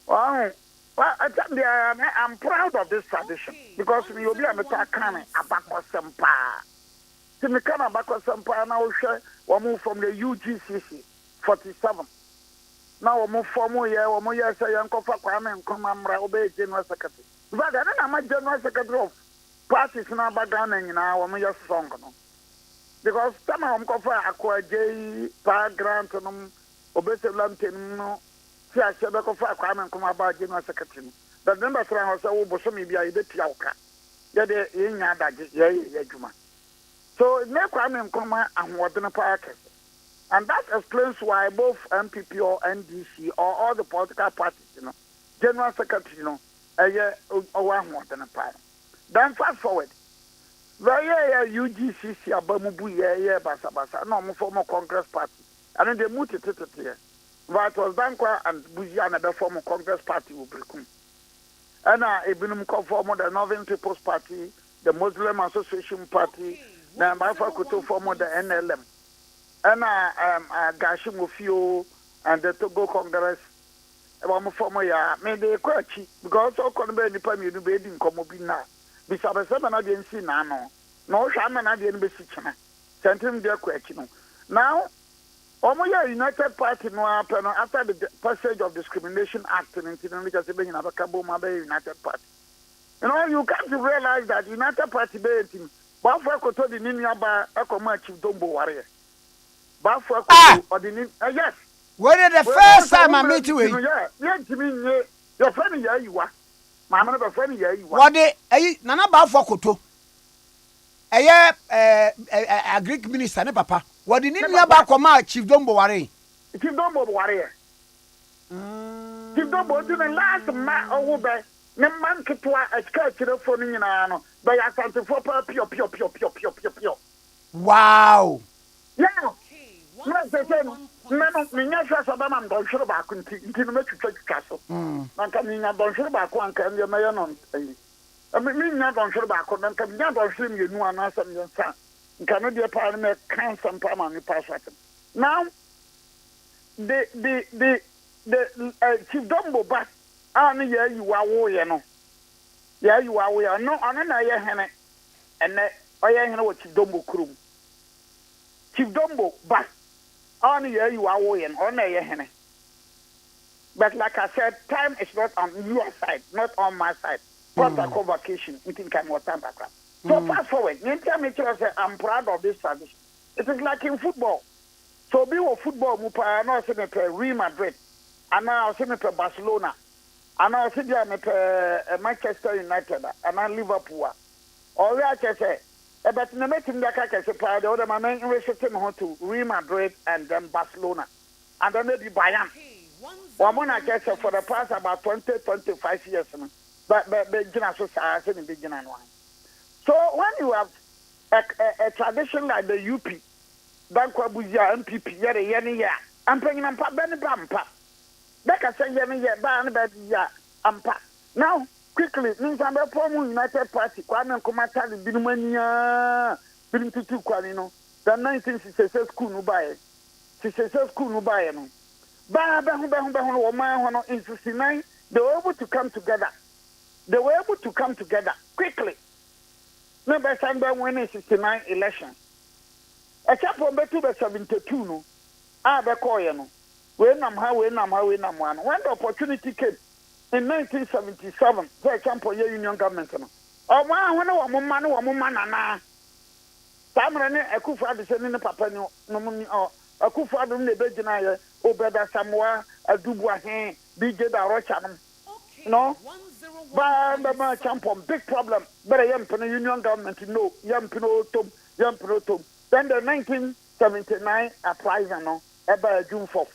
Well, I'm proud of this tradition because we will be able to come abako sempa. To me come abako sempa now we move from the UGCC 47. Now we move from here. We move say Yanko Kwame Nkrumah Tikese General Secretary. But then I'm a General Secretary of parties now background and now we move strong no. Because some of them go for Akwa Power Grant and Obeselantin, no, see, I said, go for Kwame Nkrumah General Secretary. But number 3 was a Bosomi be a bit yauka. Yet, in Yadajuma. So, no Kwame Nkrumah and Wadana Park. And that explains why both MPP or NDC or all the political parties, you know, General Secretary, you know, a year or one Wadana Park. Then fast forward. Where UGCC Abamubu yeah basa no former Congress party and then they moved it here. But was Dankwa and Buzia and the former Congress party will become. And Ibinum former the Northern People's Party, the Muslim Association Party, the Mafa Kuto former the NLM. And Gashim Mufio and the Togo Congress. One former ya made a quirky because all Congress independent debating Comobina. Bisa sema na de nsi na no no hwa ma na de nbesi chena sentim de kwachino now omo United Party no after the passage of Discrimination Act in 1997 in Abakabo Mabe United Party. You know, you come to realize that United Party be team ba for koto di ninia ba akoma Chief Dombo warrior ba for koto or the yes when the first time I met you yeah timi nye your friend ya you are Mama be friend ya you what they nana ba for koto a Greek minister ne papa what the ninia ba koma Chief Dombo warrior Chief Dombo warrior Chief Dombo do the last ma owo be ne man ketwa a church for no nyina no be ya santi for pio wow yeah no say no nya sha so ba man don hwere ba ko nti no metwitwa so na ka nya don hwere ba ko anka nde me no mi nya don hwere ba ko na ka nya don hwere mi enu ana asam nya sa nka no de pa me kan sam pa ma ni pa so atem now the Chief Dombo ba ani ya yi wa wo ye no ya yi wa wo ya no ana na ye hene ene oye hene wo Chief Dombo krum Chief Dombo ba ani ya yi wa wo ye no na ye hene but like I said time is not on your side not on my side protocol vacation meeting can what time back so fast forward I'm proud of this tradition. It is like in football. So be wo football mu pa na se me Real Madrid ana se me Barcelona ana se dia me Manchester United ana Liverpool or we are say but na meeting da ka se pa the other man resisting home to Real Madrid and then Barcelona and then maybe Bayern Wamona say for the past about 20-25 years but gina so say in beginning one. So when you have a tradition like the UP Dankwa Buzia MPP yene ya ampanyina mpa bene ba mpa beka say yene ya ba ne ba ya ampa now quickly ninja form United Party Kwame Nkrumah Tikese binumania bintutu kwani no the 1966 school no bae 66 school no bae no ba ho wo man ho no in 69 they were able to come together they were able to come together quickly. No better than winning 69 elections. Except for better 72 no. Be call no. We nam one. When the opportunity came in 1977, for example, your union government no. Oh man, woman na. Tamrane Akufo-Addo se ne papa no Akufo-Addo ne begina ye Obeda Samoa Adubuahen BJ da Rocha no ba champion big problem but yam union government no yam tom then the 1979 uprising no about June 4th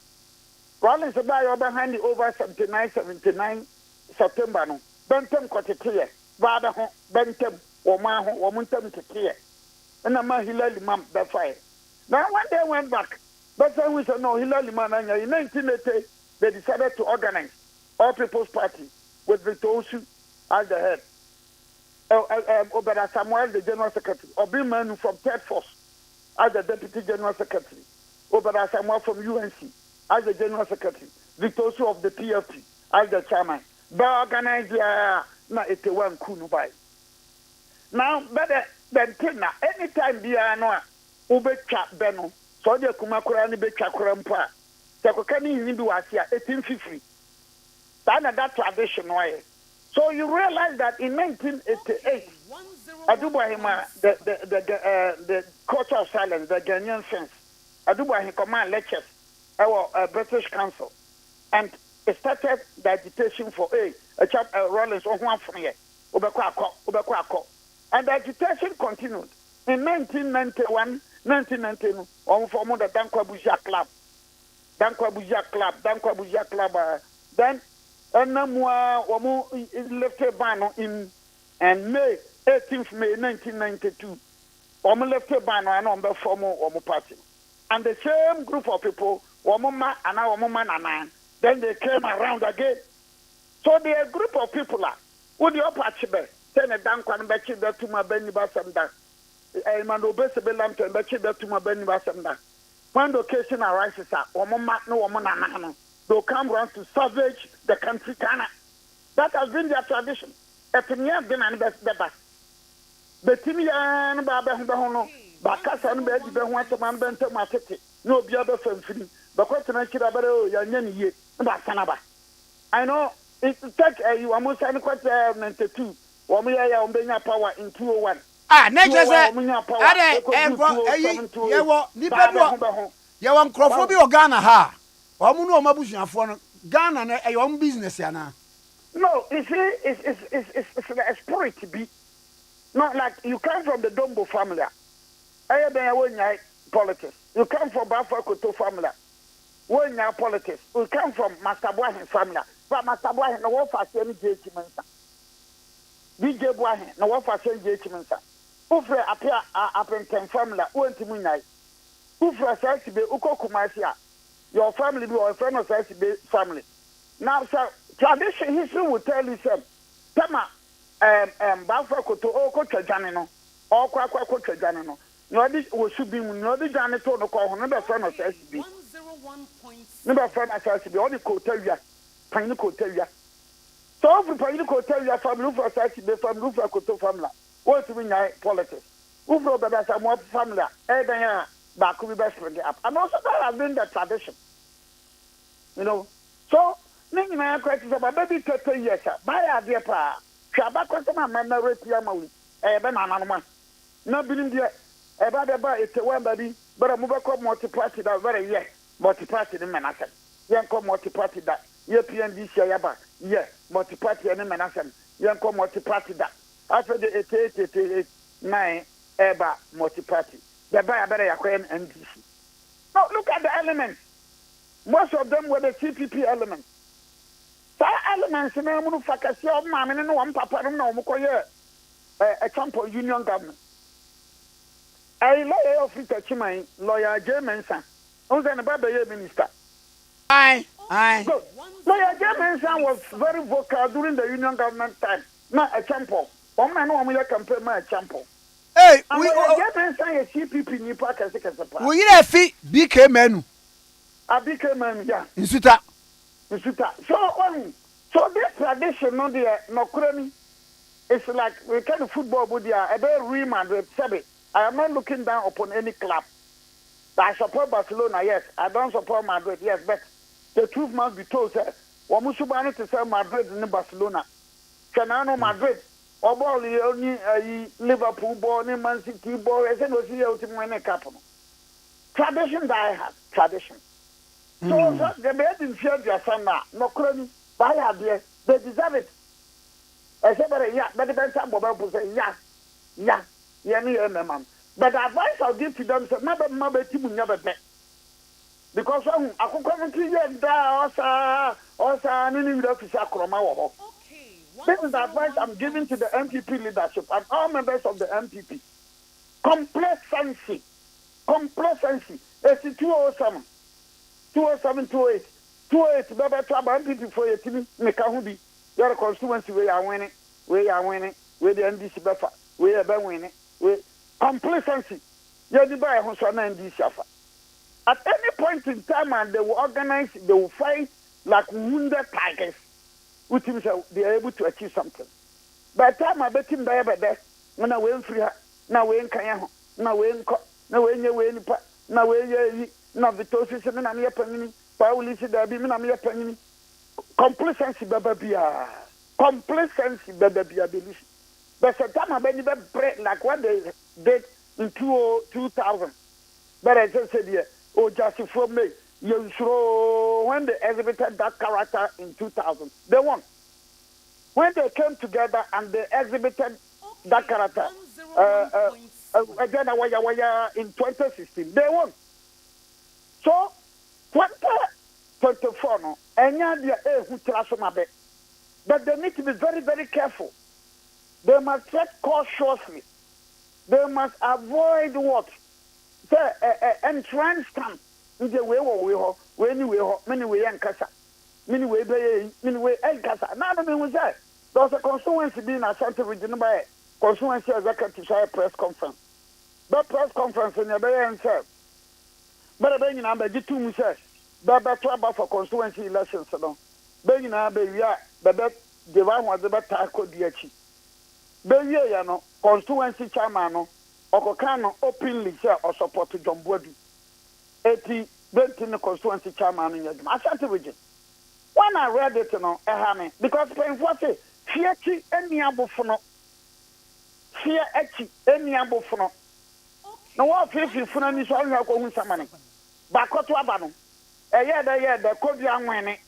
Rollins about behind the over 79 September no bentem kotetie ba da ho bentem wo ma ho wo muntem tete and I'm a Hillary Mam that fire. Now when they went back, but then we said no Hillary Man in 1980 they decided to organize All People's Party with Victor Osu as the head. Obeda Samuel the General Secretary, Obi Manu from Third Force as the Deputy General Secretary, Obeda Samuel from UNC as the General Secretary, Victor Osu of the PFP as the chairman. But organize na one kunu by. Now better then tina anytime bia no a ubetwa beno so de kumakura ni betwa kura mpa se kokani ni bi wase a 1850 that tradition why so you realize that in 1988 Adubuahima the culture of silence the Ghanaian sense Adubuahima command lectures our British Council and it started the agitation for a chap Rollins on one from here obekwa and the agitation continued. In 1991, 1992, we formed the Dankwa Bujia Club. Then, we left a ban in May 18th May 1992. We left a ban on the former party. And the same group of people, then they came around again. So the group of people are, who the upper Then a dankwan betchi that to my Benny Bassam. Man obese belam to betchi that to my Benny Bassam. When the occasion arises, no woman, they'll come round to savage the country. That has been their tradition. Epimia been an best better. Betimian Babahono, Bakasan bed, the one to man bent my city. No be other from free. But what can I say about Yan Basanaba? I know it take you almost 92. Women power in 201. Nature say, Yewo, Nipa, Yawan Crawford or Ghana ha. Omuno Mabushia for Ghana, a young business, Yana. No, you see, it's a spirit to be. Not like you come from the Dombo family. I have politics. You come from Bafa Koto family. When you politics, you come from Master Boahin family. But Master Boahin, no one for any judgment. DJ Boahin, no one for any judgment. Ufre appear Apenton family, went to Munai. Ufre says to be Uko Kumasia. Your family be or a friend of says to be family. Now, sir, tradition history will tell you some. Tama, Bafa Koto, Oko Janino, or Quaco Janino. No, this should be no the janitor no call another friend of says to be. Never friend of says to be all the Cotelia, Pine Cotelia. So, if Pine Cotelia family for says to be from Lufa Koto family. What's in politics? Who brought that some more family? Back to be best friend up. And also that has been the tradition. You know. So, many my questions about maybe 30 years. My idea, Shabaka, man, rate Yamawi, banana. No being there, about it's a one body, but a mobile multi-party that very yes, multi-party in Manhattan. Yanko multi-party that, European DC Yaba, yes, multi-party in Manhattan, Yanko multi-party that. After the 88 ever multi-party, the buyer better acquire NDC. Now look at the elements. Most of them were the CPP elements. Some elements in the Munufakasi of Mamma and one papa no Mukoye, a champion union government. A lawyer of Chimay, lawyer J. Mensa, who's an Ababa minister. Aye. Lawyer J. Mensa was very vocal during the union government time, not a champion. One man who will compare my champion. Hey, we say a CPP ni pa kase kase pa. We na fi BK menu. A BK menu ya. Insuta. So this tradition no there no kurani it's like we kind of football body. I be Real Madrid. I am not looking down upon any club. I support Barcelona, yes. I don't support Madrid, yes. But the truth must be told, sir. Wamusubani to say Madrid in Barcelona. Canano Madrid. Or ball only Liverpool ball, Man City ball. I said, was here to win a couple. Tradition that I have, tradition. So the bed in fear their son now. No crony. By idea, they deserve it. I said, but yeah, but the best time Bob say, yeah, man. But the advice I'll give to them is never team never bet. Because I could come to you and also, any officer Kroma. This is the advice I'm giving to the MPP leadership and all members of the MPP. Complacency. It's 207, 208, Baba Traba MPP for a team, Mekahubi. Your constituency we are winning, where the NDC Buffer, we are winning, complacency. You're the buyer who's on NDC. At any point in time, and they will organize, they will fight like wounded tigers, which means they are able to achieve something. By the time I bet him there, when I went free, now we ain't Kayaho, now we ain't now we now the toast and I'm your penny, Pauli said, there be me, penny. Complacency, bababia. Complacency, bababia, delicious. But the time I bet you bread like what they did in 2000. But I just said, yeah. Oh, just for me, you show when they exhibited that character in 2000, they won. When they came together and they exhibited that character again in 2016, they won. So, 2024, no, but they need to be very, very careful. They must tread cautiously. They must avoid what? Entrance camp in the way many way and casa, many way and casa. Now, I mean, there was a constituency being a center region by constituency executive press conference. That press conference in the bay and said, but a baby number, the two says, Baba trouble for constituency elections. Baby now, baby, but that the one was about Taco Diachi. Baby, constituency chairman. Okokano openly say or support to John Boadu. 80 in the constituency chairman in the Ashanti region. When I read it, because what say, fear any abufono. Fear any abufono. No one feels you for any song of Samani. Bakoto Abano. A year, the Kodia winning.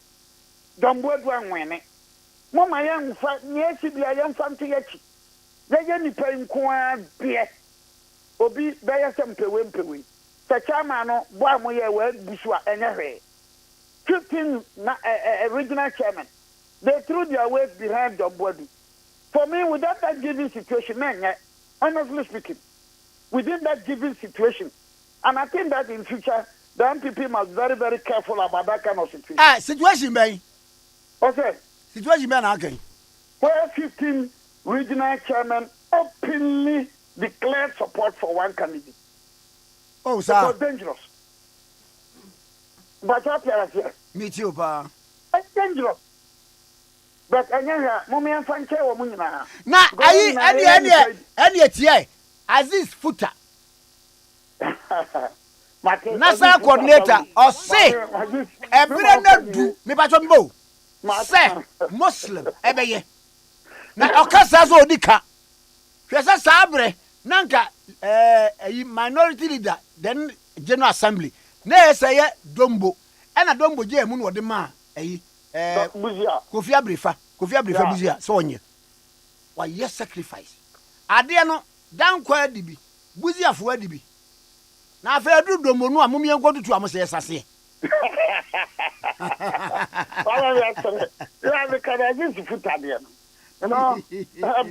John Boadu winning. Mama young, yes, be a young family. They any paying quite beer. Obi baya sempewe Sachama no boy mo ye we busua enye 15 regional chairman. They threw their weight behind the body. For me, without that given situation, honestly speaking, within that given situation, and I think that in future the MPP must be very, very careful about that kind of situation. Situation bay. Okay. Situation bay okay. Where 15 regional chairman openly declared support for one candidate. Oh, sir. It was dangerous. But what here? Me too, pa. It's dangerous. But mommy and Fanche or Munina. Na, any tie. Aziz Futa. National coordinator or say, every do me batombo. Say, Muslim, ebeye. Na okasazo odika. Hwesa sabre. Nanka minority leader then general assembly na say dombo na dombo je mu no de ma Kofi Abrifa buzia so onye wa yes sacrifice ade no dan kwa dibi buzia fo adibi na afa du dombo no amomie nkotutu amse yesase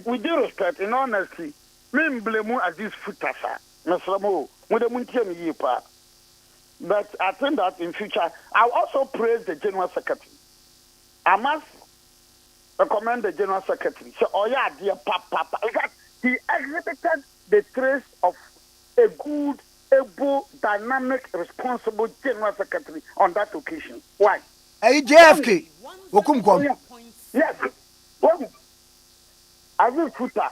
with due respect and honesty, me blame at this footasa. But I think that in future, I'll also praise the General Secretary. I must recommend the General Secretary. So, oh yeah, dear Papa. In fact, he exhibited the trace of a good, able, dynamic, responsible General Secretary on that occasion. Why? JFK. Yes. Azu futa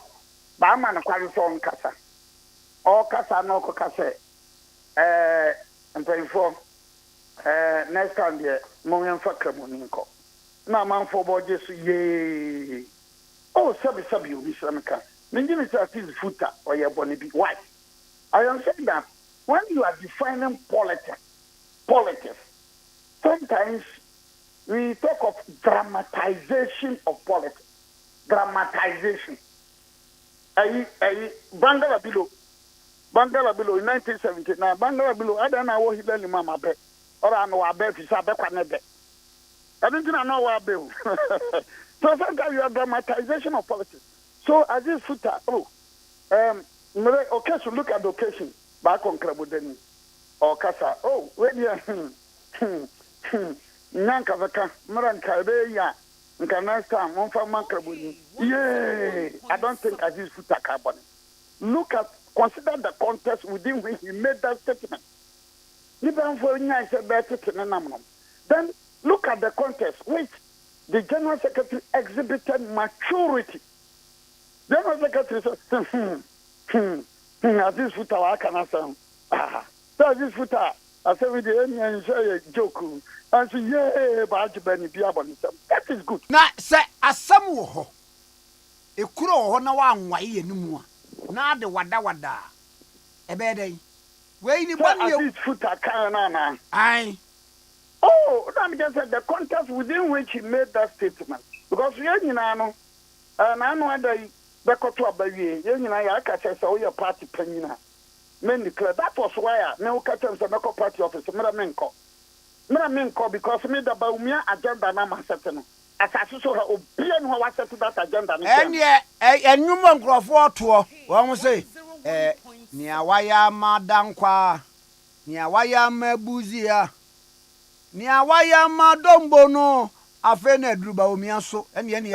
ba ma na kwari so nkasa o kasa na o kasa mpanyfo next time there mo yɛn fa kramoni nko na manfo bo jesu ye oh sabi obi sramka ningini say is futa or ye boni bi why I am saying that when you are defining politics sometimes we talk of dramatization of politics. Dramatization. Bangala Bilo in 1979. Bangala Bilo, I don't know what he did in Mama Beck. Or I know I bet he's a beck. I didn't know what I do. So sometimes you have dramatization of politics. So as this footer, okay, so look at the occasion back on Krabudeni or Kasa. Oh, wait here. Nyanka vaka Maranka ya Nkanasta Monfa Makrabuni. Yeah, I don't think Aziz Futa carbon. Consider the context within which he made that statement. Even for I said that then look at the context which the General Secretary exhibited maturity. General Secretary said, Aziz Futa Wakana. Aziz Futa. I said, with the enemy say a joke. And say, yeah, but that is good. Na say asam wo ho. Ekuro ho na wa anwaye enimu a. Na de wada. Ebe den. We ni bani you futa kana. Aye. Oh, let me just say the context within which he made that statement. Because we nyina no na no adai bekoto abawie. Ye nyina ya aka say o your party panyina. Men declare that was why me o catch am say me party office me menko because me da ba umia agenda na ma set no asase so ha obia no wa set that agenda no enwum nkrofo to won say nia waya madankwa nia waya mabuzia nia waya madombo no afe na adruba umia so ene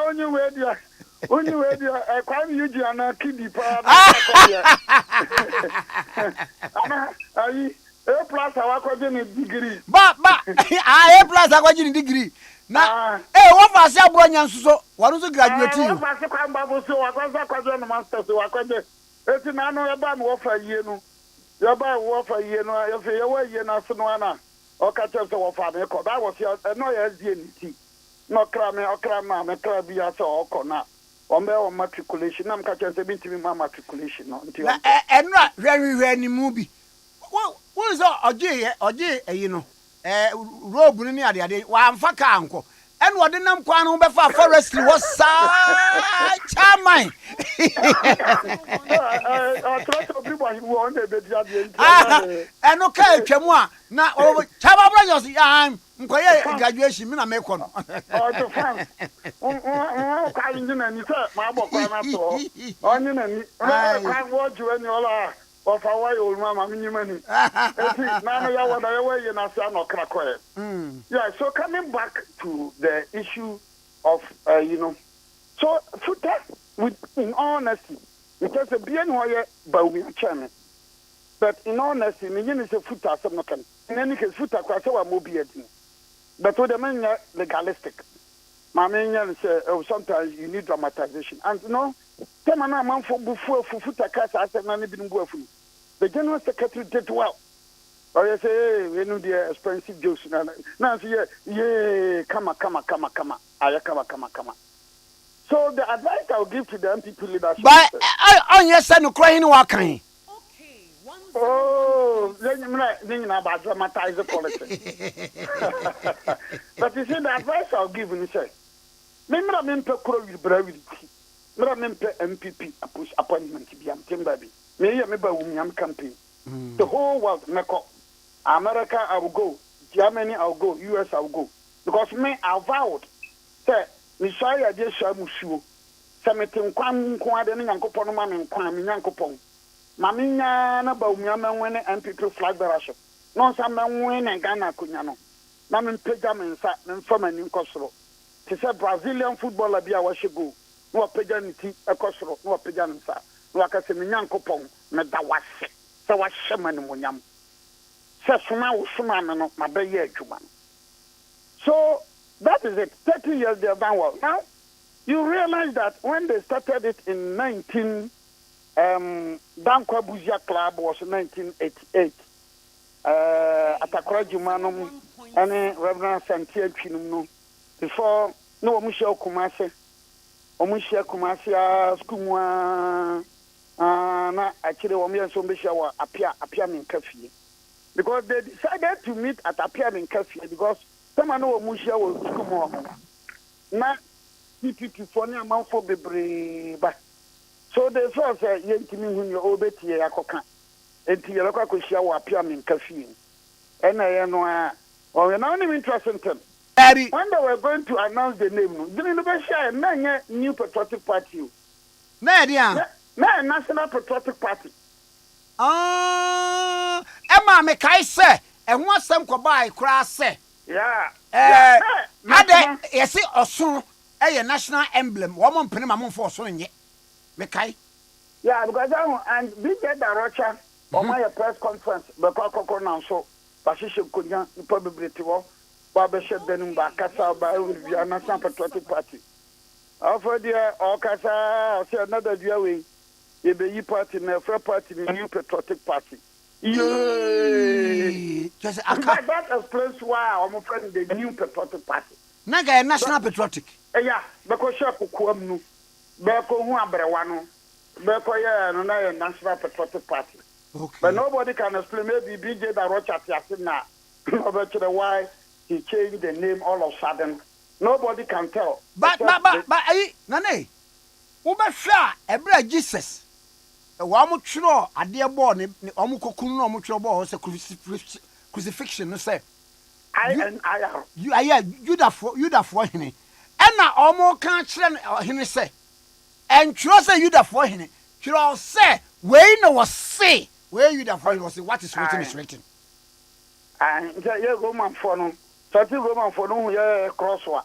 onye we dia Kwame Yuji ana kidi pa ana ayi A+ awakwaje ni degree ba A+ akwaje ni degree na wo fa se abro nyansuso wanu so graduate wo fa se kwamba bo so wakwaje no masters wakwaje eti na no eba no wo fa yie no ye fe ye wa yie na so no ana o ka che so wo fa me ko that was no ye die ni ti no kra ma me kra bi ya so o ko na on matriculation na mka say binti ma matriculation no nti enra hwehwe ni mu bi wo so oje eyi no robe ni ade wa amfa ka anko ene wode nam kwa no be fa forestry wo sa chairman eno ka atwamu a na chaba brothers nkoye graduation mi na me ko no to fan ka injina ni se ma bokwa na to onye na ni ka wo juwe ni ola of our old mama minimani. Yeah, so coming back to the issue of so futa with in honesty, because a bien hoye baumi chairman. But in honesty, me yin is a futa some no can. In any case, futa kwa sawa mobi edin. But with the men legalistic. My man say sometimes you need dramatization. And Temana man for before futa kasa asa na ni bingu afu. The General Secretary did well. Or you say, hey, we know the expensive jokes. Now say, yeah, come. So the advice I'll give to the MPP leadership. But on your son who crying wakan. Oh, then you about dramatize the politics. But you see, the advice I'll give you, say, remember MPP appointment to be baby. Me campaign. The whole world, America, I will go. Germany, I will go. US, I will go. Because me, I vowed. Say, Messiah just shamushu. Sametin kwam kwade nyanko pono ma men kwam nyanko pon. Mami nya na ba umia men wene MPP flag bearership. No sa men wene Ghana kunya no. Na men pega men sa men fama ni nkosoro. Ti say Brazilian footballer bia wa shego. No pega ni ti ekosoro, no pega nsa. No akase me nyankopon me da wase. Se wa hyema ni monyam. Se soma wo soma no ma be ye adwuma no. So That is it. 30 years they have done well. Now, you realize that when they started it in Dankwa Buzia Club was 1988. Atakora Jumanum and Reverend Santia Chinum before no Omushia Kumase, Skumwa, na actually Omia Sombisha appear in Kafi. Because they decided to meet at appear in Kafi because someone know Omushia was Skumwa. Na PPP for near Mount for Bebre. So they saw say yentimi hu your obeti yakoka enti yelokwa koshia wo apia min kafi ena ye no a o we now even interested in when they were going to announce the name no didn't no be share na nye new patriotic party na dia na national patriotic party ema me kai se ehun asem ko bai kura se ade yesi osun eye national emblem wo mo mpene ma mo fo osun nye mekai yeah because and we get the rocha on my press conference because kokko now so pashishe konya ipobibility wo ba be she denum ba kasa ba we national patriotic party offer there or kasa say another dia we e be yi party na free party new patriotic party just that explains why I'm friend the new patriotic party naga national patriotic yeah because she kokuam no Beko who Abrewano, Beko no national patriotic party. Okay. But nobody can explain maybe BJ da Rocha Tiasina about why he changed the name all of a sudden. Nobody can tell. But Nane, Ubasha, Ebra Jesus. A wamu chro, a dear boy, Omukokun, Omutrobo, was a crucifixion, no say. I You da for him. And now almost can't him say. And trust you that for him. You say, where no was say, where you that for him was what is written is written. And yeah, Roman for no, 30 Roman for no, yeah, crossword.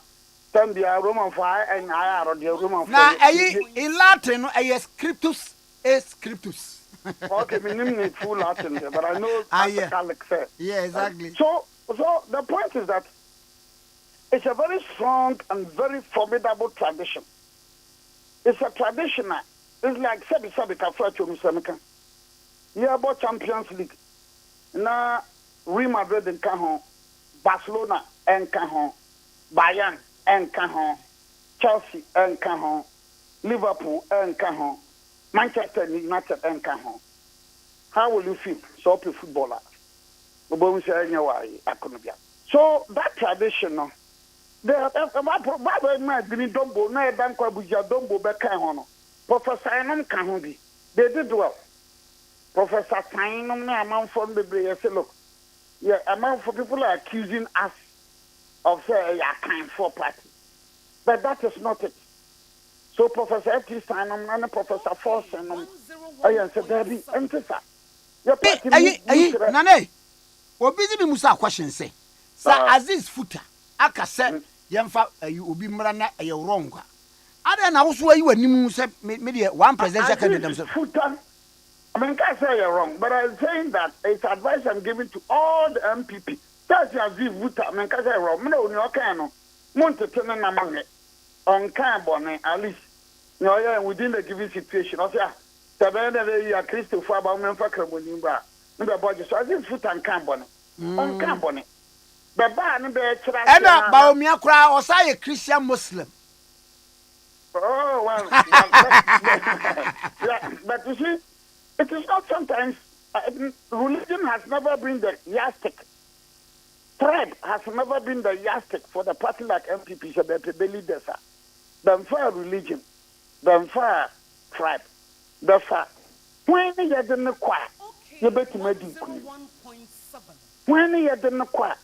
Then be a Roman fire and I are the Roman for. Now, in Latin, a scriptus is scriptus. Okay, my name is full Latin, but I know Catholic say. Yeah, exactly. So the point is that it's a very strong and very formidable tradition. It's a tradition. It's like Sabi Kafra Chomusamika. Yeah, about Champions League. Na Real Madrid and Cajon, Barcelona and Cajon, Bayern and Cajon, Chelsea and Cajon, Liverpool and Cajon, Manchester United and Cajon. How will you feel? So, footballer. So that tradition. Professor Simon Kahundi, they did well. Professor Simon, amount for the say, look, yeah, amount for people are accusing us of say a kind for party, but that is not it. So Professor T. Simon and Professor Force and I said, Daddy, enter sir. Your party, Nane, what busy Musa question say, Sir Aziz Futa, Akase. Yemfa obi mra na e wrong kwa ada na wo you animu say me one presidential candidate Futan I mean can't say you're wrong but I'm saying that it's advice I'm giving to all the MPP that's as if Futa I mean can't say wrong me no you can no monte tena na mange on can bone at least you know yeah within the given situation I say tabena you are Christopher ba me fa kraboni ba me be budget so as if Futan can bone on can bone and Baumia cry or say a Christian Muslim. Oh, well, yeah, but you see, it is not sometimes, religion has never been the yardstick. Tribe has never been the yardstick for the party like MPP, so the leaders are. Then for religion, then for tribe, the far. When you didn't acquire, you better make it. When you didn't acquire,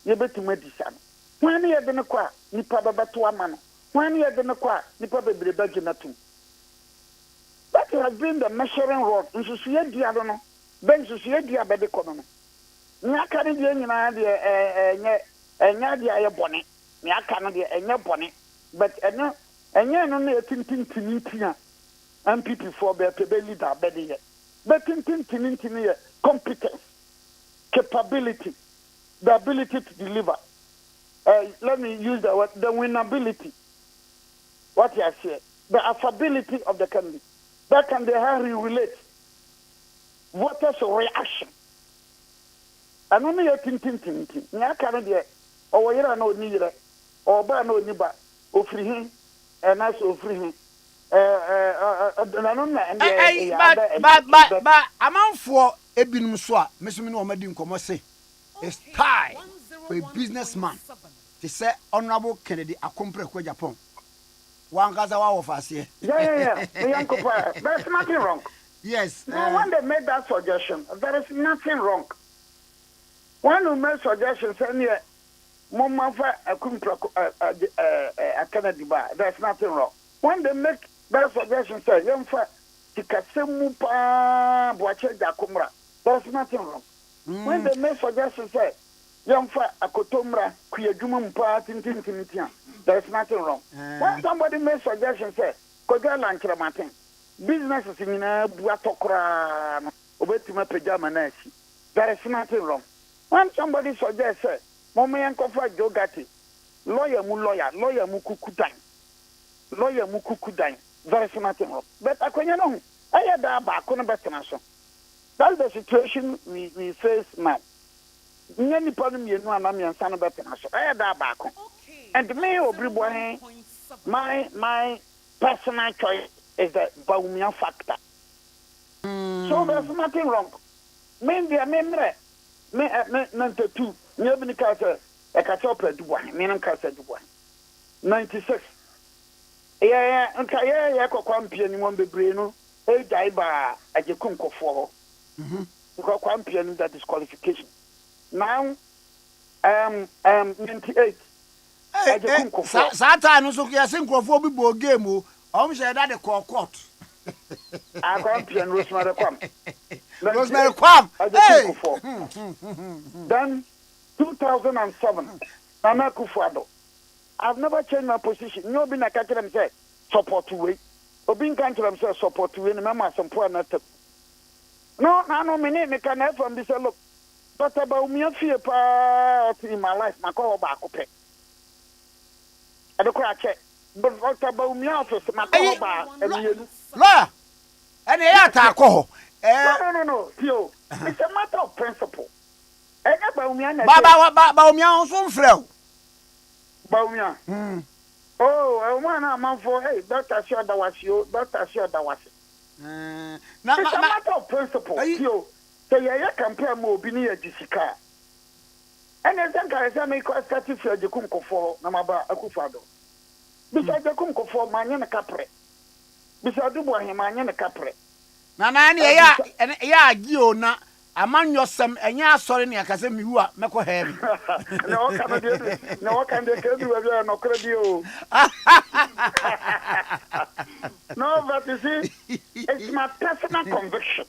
you better medicine. When you didn't acquire, you probably to a man. When you didn't acquire, you probably be the that has been the measuring rod. In society, I don't know. Ben society, I bet the economy. Nyakari di nyina de enya de aye bone nyaka no de enya bone but enya no na tintintintia MPP for be leader be de but competence capability the ability to deliver let me use the word, the winnability. What you say, the affability of the candidate. That can they how you relate. Voters' reaction. And only a tin. Nya can be or you no neither, or ba no niba, or free him, and as of free him. But amount for Ebinum Swa, Miss Mino Medim Comose, it's time for a businessman to say Honorable Kennedy Akompre Japan. One Gazawa of us here. Yeah. There's nothing wrong. Yes. No, when they made that suggestion, there is nothing wrong. When you make suggestions, and yeah, Mama a Kennedy bar, there's nothing wrong. When they make that suggestion, say, young fa, Tikase pa, Boache Jakumra, there's nothing wrong. When they make suggestions, say, young fa, Akotomra, Kuyajumum pa, Tintin, there's nothing wrong. When somebody makes suggestions, say, Koga Lanchra Martin, businesses in Buatokra, Obetima Pajama Nasi, there is nothing wrong. When somebody suggests, say, Momayan Kofa Jogati, lawyer mu kukudang, there is nothing wrong. But Akoyano, I had that back on a better. That's the situation we face now. Many problem you know, and son of better. I had that back. And me, my personal choice is the Baumia factor. So there's nothing wrong. Maybe a memory, me two, never cast a catopper Dubois, meaning cast a Dubois. 96. Yeah, and Kaya Kwampian won't be Breno, a diver at your Kunko for. Because Kwampian that is qualification. Now, 98. Satan so ya sinkofo bi bo game o om she da de court I Kwampian Rosemary Kwam. Rosemary Kwam. Then 2007 Nana Akufo-Addo. I've never changed my position. No been a catch them say support to way. Obin can't them say support to way. Remember some poor not. No, me can help from this look. But about me fear part in my life, my call back up. I don't crack check. But what about me office, my call back and Lawyer. And he attack ho. No. Yo, it's a matter of principle. Baumia so frel. Baumia. Oh, I want a man for hey, Dr. Sure that was you, Dr. Sure that was it. It's a matter of principle. Yo, so you compare more Bini and Jessica. And I think I make a status for the Kunko for Namaba Akufo-Addo. Besides the Kunko for Maniana Capre. Besides the boy, Maniana Capre. Nana, ya, Giona. Among your some and ya sorry near Casemi who are Mako Harry. No, can they tell you no credit? No, but you see, it's my personal conviction.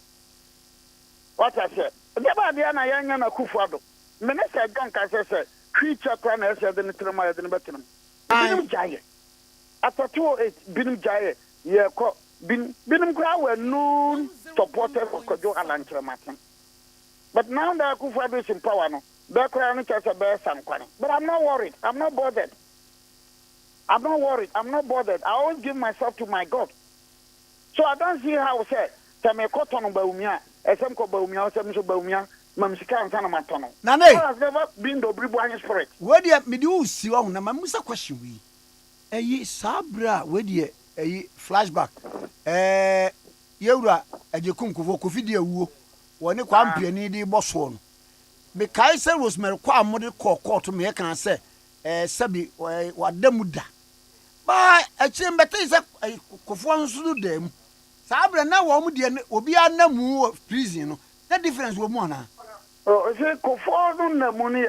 What I said. Never the Anna Young and Akufo-Addo. Minister Ganka said, creature planners have been to my Benetton. Binum Giant. After 208, Binum Giant, yeah, Binum Crow noon supporters of Kojo Alantra Martin. But now that Akufo-Addo is in power, no, they're crying just a bear some quantity. But I'm not worried. I'm not bothered. I always give myself to my God. So I don't see how say, Tame Koton Baumia, Esemko Baumia, Semso Baumia, Mamsika and Sana Matono. Nane has never been the Bribuan spirit. Where do me do see on na mamusa question we? Sabra, where do flashback? Yewra, Ejekunko, Kofidia Wu. Woni Kwampiani di boss one. Because say Rosemary Kwam mode court to me can say sabi wadamuda. Ba achembete is Kofo nsu dem. Sabra na wo mu de obi anamu prison no. The difference wo mu na. Oh, say Kofo no na mu ne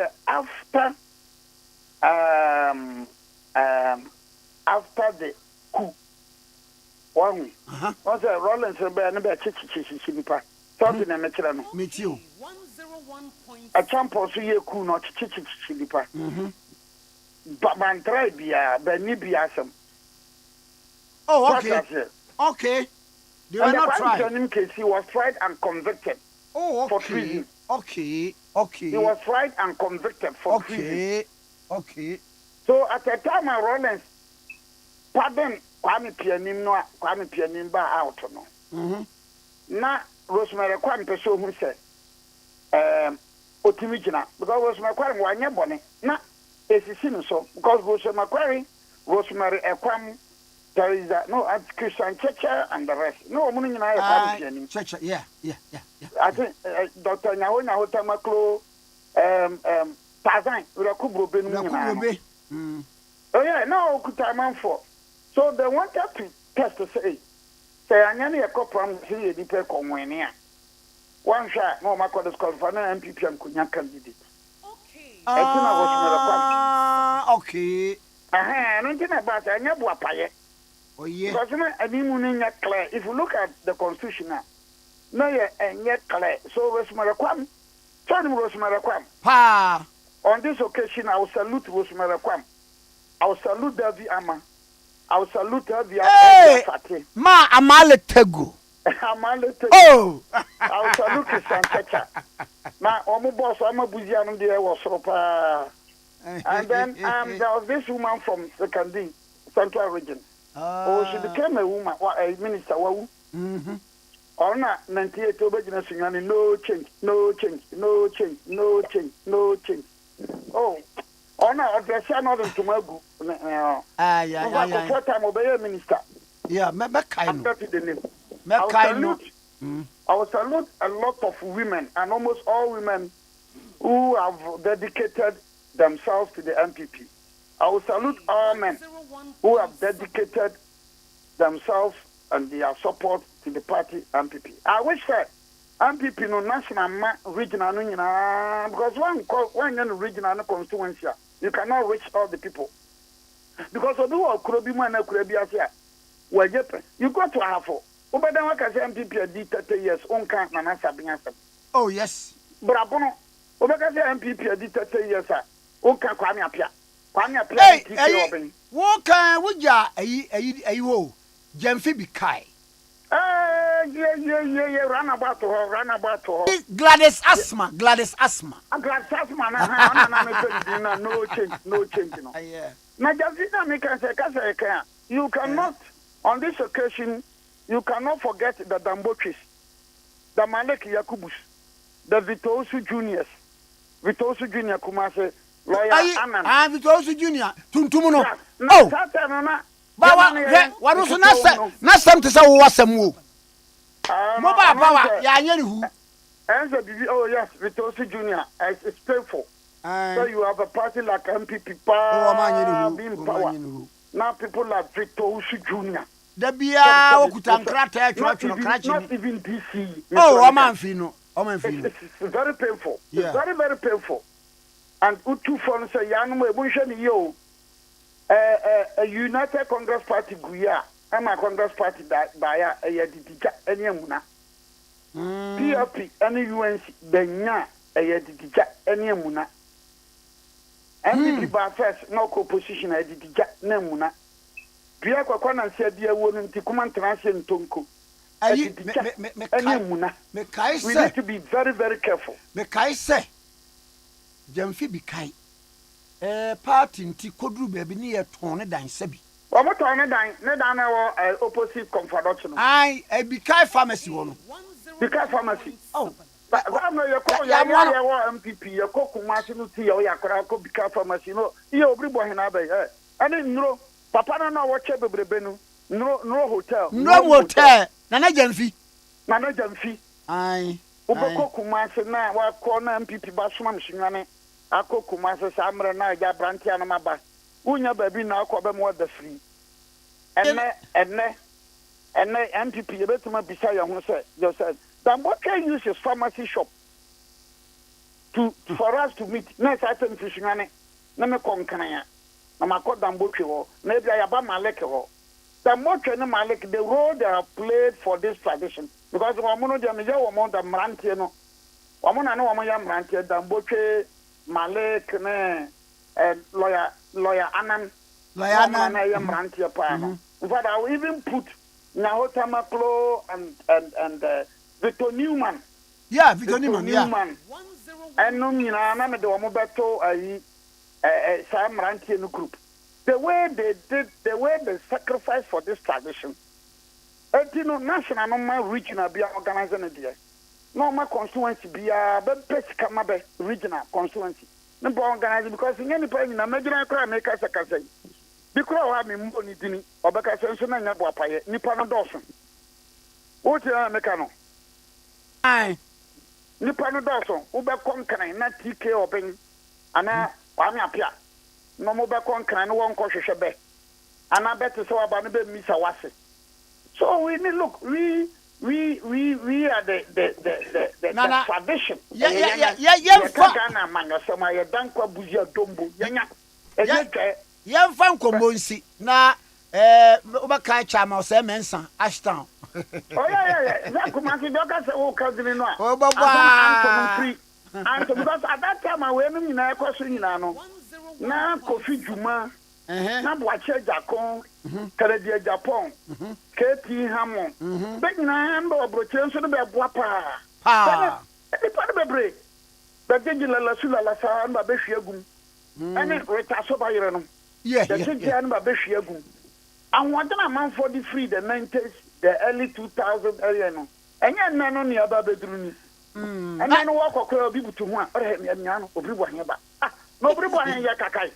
after the coup. One. What's that Rollins be na be chichi nipa. Something na metira no. Metio. A champion so ye coup no chichi nipa. But man try bia be bia some. Oh, okay. Okay. They were not tried. In case he was tried and convicted. Oh, okay. For treason. Okay. He was tried and convicted for treason. Okay. So at the time of Rollins, pardon Kwame Pianim ba out no. Na Rosemary Kwame person who said Otimijina because Rosemary Kwame wanya bone na esisi so because Rosemary Kwame there is no at Christian Church and the rest. No woman in I Pianim. Church, yeah. I think Dr. Nyahonya Hotamaklo Tazan Rakubro Benu. Oh yeah, no Kutaman for. So they wanted to test to say anyani a copram see a deeper comwania. One shot, no Macro disqualified MPP and Kunya candidate. Okay. I don't think about Anyabua Paye. Oh yeah. Because I didn't clear. If you look at the constitution now, no, and yet clear. So Rosemary Kwam, turn Rosemary Kwam. Pa. On this occasion, I will salute Rosemary Kwam. I will salute Davi Ama. I will salute Davi Fati. Ma Amale Tego. Amale Tego. Oh. I will salute Christian Checha. Now, Omo boss, I'm a Buzian there was so. And then there was this woman from Sekandi, Central Region. Oh, she became a woman, a minister. On 98 Obedience, no change, no change, no change, no change, no change. Oh, on address another to Magu. Yeah. First time obey minister. Yeah, I will salute a lot of women and almost all women who have dedicated themselves to the MPP. I will salute all men who have dedicated themselves and their support to the party MPP. I wish that MPP no national regional because one regional constituency you cannot reach all the people. Because of the could be man could be here. Well, you got to have for. But then, like I say, MPP did 30 years, on can't oh, yes. Brabono, Obaka MPP did 30 years, on can't Kwame Apia. Hey, what can we ya a wo? Jemfi be kai. Yeah, run about to her. Gladys Asthma. Gladys Asthma, no change. Yeah. Now, you cannot, on this occasion, you cannot forget the Dambochis, the Malek Yakubus, the Vitosu Juniors, Vitosu Junior Kumase, lawyer Annan. Vitosu Junior, Tuntumuno. Oh, Bawa, what was not something so was a move. Mobile power, Yanyu. Answer, oh yes, Vitosu Junior, it's painful. So you have a party like MPP being power. Now people like Vitosu Junior. The Bia Kutankrata, not even DC. Oh, Omanfino. It's very painful. Yeah. It's very, very painful. And Utu Fon say, Yanwe, Bushan, yo, a United Congress Party Guya, and my Congress Party by a Yadija, any Muna. PRP, any UNC, Benya, a Yadija, any Muna. MPP by first, no co-position, a Yadija, Nemuna. Pia kwa kwana nsia dia wo nti kuma ntanase ntonko me kai we need to be very, very careful. Me kai se Jamfi bi kai party nti koduru baby ni ye ton ne dan sabi o mo ton ne dan na wo opposite confederation ai bi kai pharmacy wo no bi kai pharmacy oh but no ye ko ya wo MPP ye ko kuma se no ti ye ya kora ko bi kai pharmacy no ye obri bo hena ba ani nro papa na watch bebrebe no hotel nana Jamfi ai ubeko kumase na wa ko na MPP ba soma mshinwane akokumase samre na ja brantia na maba unya baby na akobe mo da free enne MPP ye betuma bisa ya ho se you said Dambo can use his pharmacy shop for us to meet na certain mshinwane na me konkana ya na makoda mbotwe ho na bia ya ba malek ho the mbotwe ne malek the role they have played for this tradition because womono dia me wo mo da mrantie no womona ne womo ya mrantie da mbotwe malek ne lawyer Anan na ya mrantie pa no in fact I will even put Nyahota Maklo and Victor Newman yeah Victor Newman and no nyina na me de womo beto ayi Sam Rantian group. The way they did, the way they sacrificed for this tradition. National, no regional, be organizing it. No constituency, be a best regional constituency. No organizing because in any point in a major crime, make us a casay. Because I mean, money dini, or because I'm so many Wapaye, Nippon Dawson. What is a mechano? Aye. Nippon Dawson, Uber Concan, not TK open, and I'm apia. No more back on can one cautious a bet. And I bet so about the Miss Awase. So we look, we are the tradition. Yeah, Ghana man, so my Danko Buzia Dombo, Young fan Combonsi, na Ubakai Chama or Semensa, Ashtown. Oh, yeah, that could make Doctor oh, cousin in one. Oh, Baba, free. And because at that time I went in a question, na Kofi Juma, na Boache Jacon, Canada Japan, Katie Hammond, but now Brochen should be a guapa. Ah, any part of a break. But then you la Sula La San, Babeshiagum, and it retasso by your yeah, the Jinjan Babeshiagum. And what a man 43, the 90s, the early 2000 area. And yet, none on the other bedroom. And then walk or people to one, or everyone here. Nobody want to kakai.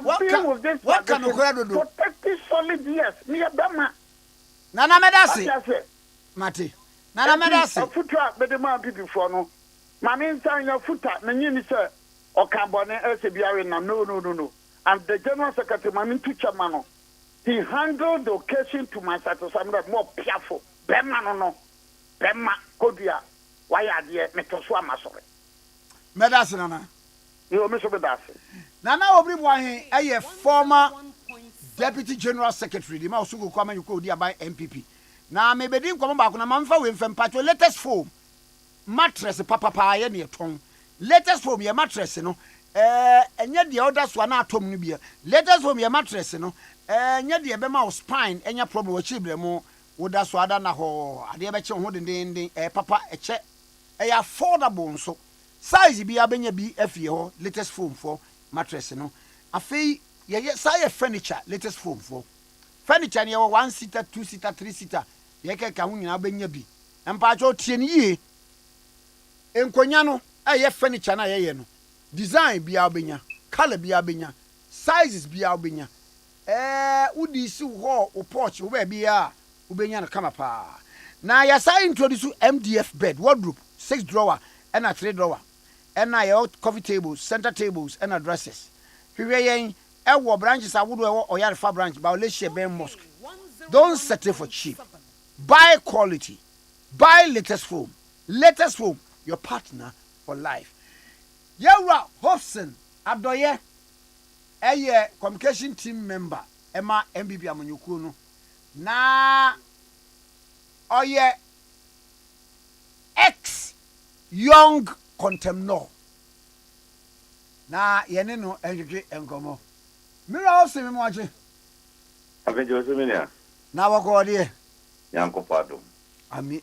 What can you do? For 30 solid years, near Bama. Nana Medasi. Mati. Nana Medasi. A foot trap, but the man people for no. My name sign your foot trap, Nani, sir, or Carbone LCBR. No. And the General Secretary, Mamin Tuchamano, he handled the occasion to my satisfaction more careful. Bema no. Bema, Kodia, why are there, Metoswa Masore? Medasi, Nana. You miss Medasi. Nana Obriwahi, a former Deputy General Secretary, the Mausuku Kwame Nkrumah by MPP. Now, maybe didn't come back on a month with them, patch latest form. Mattress, papa pie, near tongue. Latest form, your mattress, and yet the others were not Tom Nubia. Latest form, your mattress, and yet the Bema spine, and your problem with Chiblemo, would that's what I know. I never check holding papa a check. A affordable so. Size be a benya be FEO, latest form for mattress, A fee, say furniture, latest form for furniture near 1-seater, 2-seater, 3-seater. Yaka can win a benya be. And Pacho Tien ye. Enkonyano, furniture na yeno. Design be albina, color be albina, sizes be albina. Udi su ho or porch where be a ubenya come up. Now, yes, I introduce you MDF bed, wardrobe, 6 drawer, and a 3 drawer. And I out coffee tables, center tables, and addresses. Here, branches I would or Yarfa branch, but let's share Ben Mosque. Don't settle for cheap. Buy quality. Buy latest foam. Latest foam, your partner for life. Yara Hobson, Abdoye, a communication team member, Emma MBB Amanyukuno. Na, oh yeah, ex young contemnor. Na yeneno enjuje enkomo. Mira ose me moaje. Abenjo semenia. Na wako die. Yanko pado. Ami.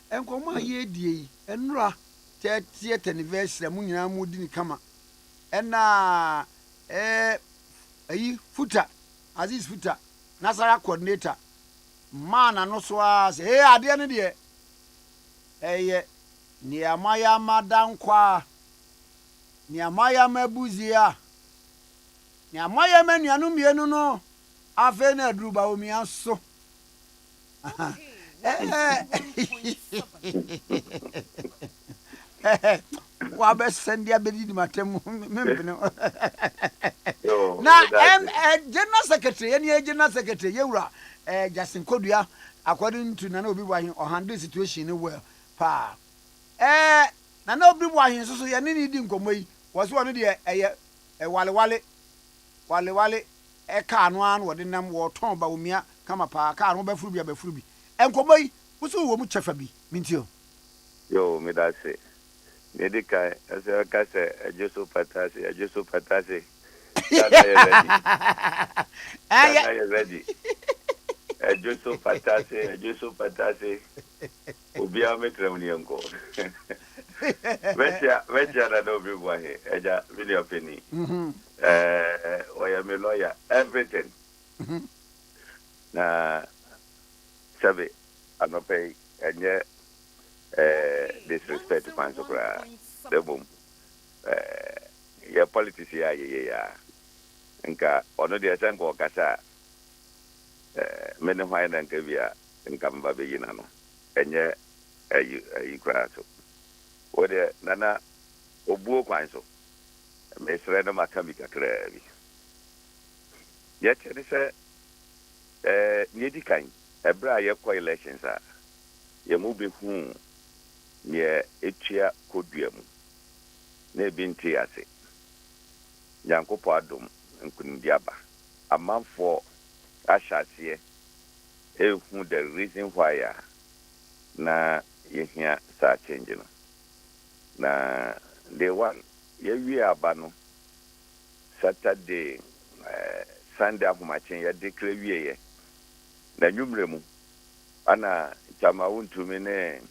Enkomo aye die enra 30th anniversary mu nyina mu di ni kama. Ena ayi futa Aziz futa Nasara coordinator. Man no so as ade ne de. Ni amaya madankwa. Ni amaya mabuzia. Ni amaya manuanu mienu no. Afe na druba omi aso. Wa be send dia bedi di matem mempene. Na general secretary any general secretary yewura Justin Kodua according to Nana Obi or handle situation well pa. Nana Obi so ye ni di nkomo yi was one de wale ka anu an wo de nam wo ton ba omia kama pa ka anu ba furu bi enkomo yi wusu wo mu chefa bi mintio yo me da se medical as I say Jesu patase ready Jesu patase obi a metrem ni enko Vecha na no be boy. Eja video penny. Oya me lawyer everything. Na sabe anope enye disrespect kwanso kra. Debum. Ya politics ya nka ono de san ko kasa mene hwan na nka bia nka mba be yina no enye ayi kra so wode nana obuo kwan so mesre no makami kakra bi ye tene se nyedi kan ebra ye ko elections a ye mu be hu ye etua kodua mu na binti ase Yankopo adom nkundiaba amanfo ahyasie who the reason why na yehia sa change no na the one ye aba no Saturday Sunday ahumachen ya declare wie na nwumre mu ana chama wuntumi ne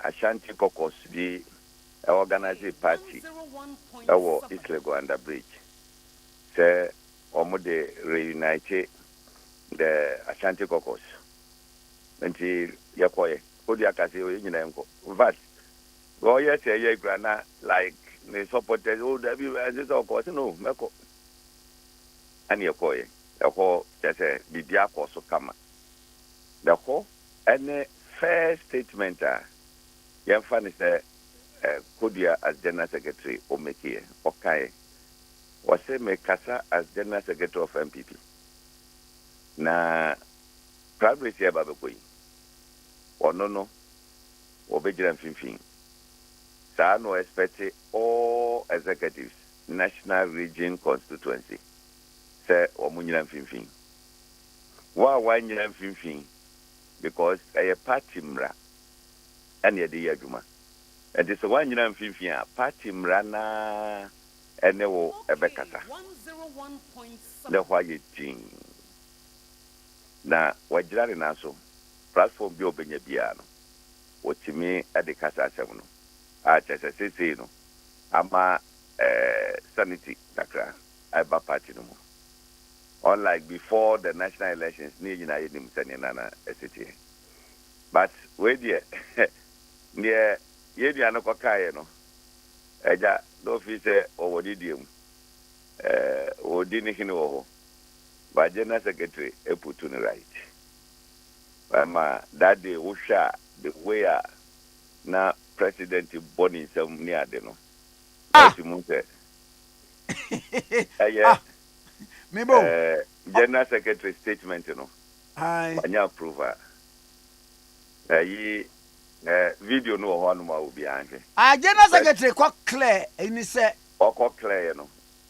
Ashanti Caucus bi organize a party our East Lego under bridge. Say Omode reunite the Ashanti Caucus. Until Yakoye, Kodiakasi, Yinenko. But go yes, a grana like the supporters, oh, WS of course, no, Meko. And Yakoye, the whole just a Bibiako so come. The whole any fair statement, Yanfan is a Kodia as General Secretary Omeke Okaye was say Mekasa as General Secretary of MPP. Na probably say Babakoi. Or no, Obejiran Finfin. Sa no expect all executives, national region constituency. Say Omunyan Finfin. Why Nyan Finfin? Because a party mra and ye de Yajuma. And this one year and 15 party mrana and no ebekata. The why you think. Na wajirani naso platform bi obenye biano. Otimi Ade Kasa semuno. Chese sisi no. Ama sanity nakra. Aba party no mo. Unlike before the national elections, ni yina yedim sani nana SCT. But wait there. Near Yedi Anokokaye no. Eja no fi se owodidium. Odini hini wo. But General Secretary put on the right. That day usha the way na President Boni some near the no. General Secretary statement no. Anya approval. Video no one will be angry. General Secretary quite clear in his say or clear no.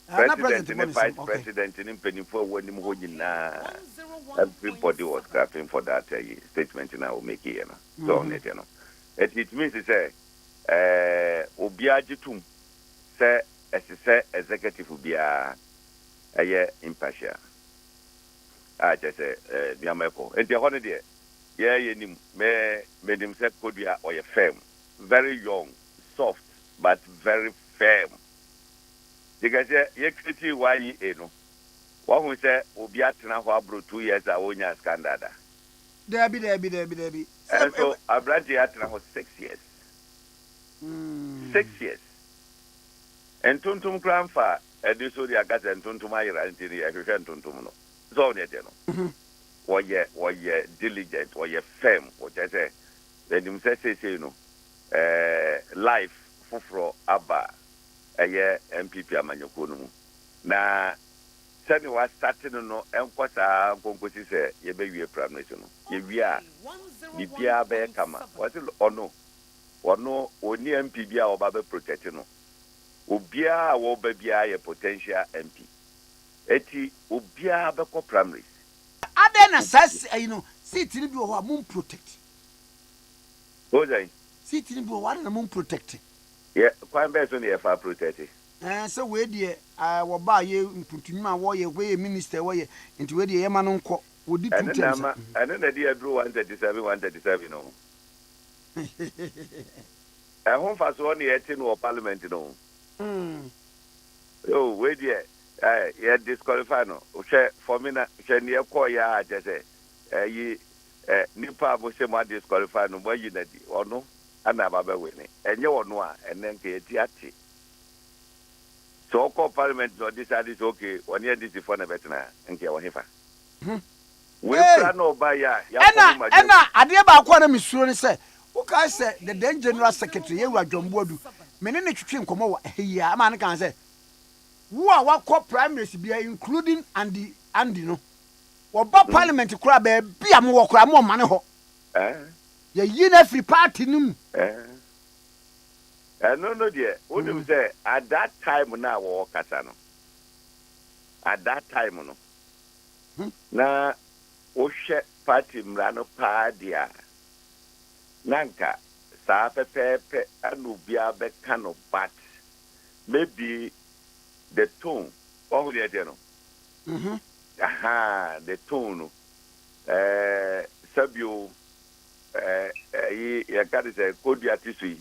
President and Vice President in Pennyfo when him holding everybody was clapping for that statement and I will make it so on it no. It means to say Obiajitum say as say executive will be a year impartial. I just say Biameko. And the holiday. Yeah, you made him say Kodia or a firm. Very young, soft, but very firm. Because you see why you know. What we say, Obiatina Wabro 2 years ago, Scandada. Debbie. And so, Abranti Atina was 6 years. 6 years. And Tuntum Grandfa, and this was the Agas and Tuntumai, and the Tuntum. So, you know. Or ye diligent, or ye firm, what I say. Then him say, you know, life, Fufro, Abba, a year MPP Amanyokunu. Na, send you was starting to know, and what I say, ye baby a prime nation. Ye we are, Bibia Bear Kama, what or no, only MPB or Baba protection. Ubia or baby a potential MP. Eti, Ubia Bako primaries. Adena says, see Tinibu or moon protect. Ozai. See Tinibu, what the moon protect. Yeah, quite better than the FR protected. And so where dear, I will buy you into my warrior way, minister way into where the Yamanon would be. And then the dear drew 137, 137, home for so on the 18 or parliament, no. Oh, wait, yeah, disqualify no. For me, share near Koya, just say, Nipa Mosema disqualify no, where you or no, and never winning. And you know, and then Katiati. So, call parliament or decided okay, 1 year this is for the veteran and Kiawahifa. We plan no buy ya. Ena ade ba kwa na misuro ne se wo ka se the then general secretary Yewa Jombodu me ne twetwe nkomo wa ehia ama ne kan se wo a wakọ primaries bia including Andy no wo ba parliament kura ba bia mo wo kura mo ma ne ho ye yi na free party nim no dear what do you say at that time na wo kasa no at that time no na Oshe party mrano padia nanka sa pepe anubia bekano but maybe the tone oh yeah no the tone sabio ya kadi se kodi atisui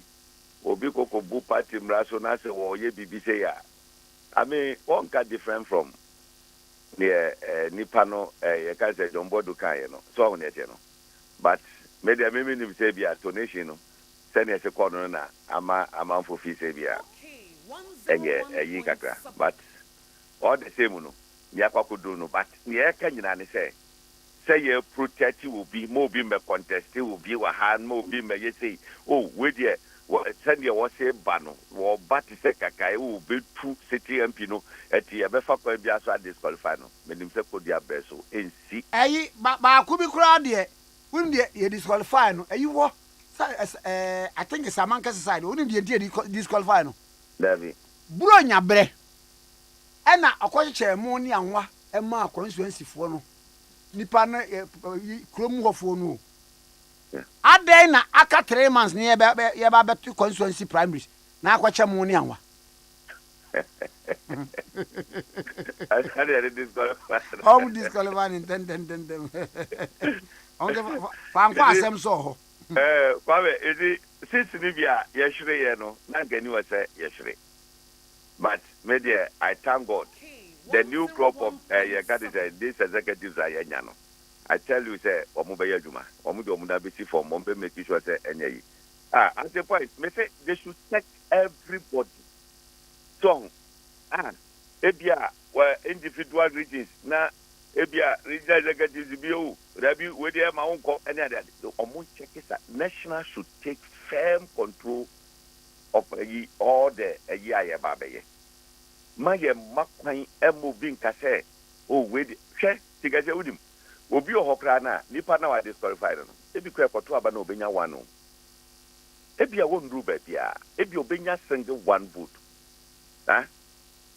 obi koko bu party mraso na se wo ye bibi se ya I mean one ka different from nipa no you can say John Bodu kan no so on no but maybe nim say bia donation no send us a corner na ama for fee say bia yi kakra but all the same no ya kwakudu no but ye ka nyina ne say you protect will be more be me contest will be wa hand more be me you say oh we there send you was say bano wo bat say kakai will be two city MP no eti e be fa kwa bia so disqualify no menim se ko dia be so ensi ayi ba ku bi kura de won de ye disqualify no ayi wo I think it's a manka side won de disqualify no David buro nya bre ena akwache mu ni anwa e ma constituency fo no nipa na krom hofo no Ade na aka 3 months ni ye ba betu constituency primaries na akwache mu ni anwa I started disqualify. Oh, disqualify and then. On the farm asem so. Kwame, it since Libya, yesterday, no, not getting was yesterday. But, media, I thank God. The new crop of these executives are Yano. I tell you, say, Omubaya Juma, Omudabisi for Mombe, making sure say, any. At the point, they should check everybody. So, ebia were individual regions na ebia regional executives bio rabi we dey ma won ko any other omo check it national should take firm control of all the ayeba beye ma ye makwan emo bi nka say oh we hwe Tikese udim obi ohokra na nipa na wa disqualify no ebi kra koto aba na obenya one no ebia won ru ba bia ebi obenya single one vote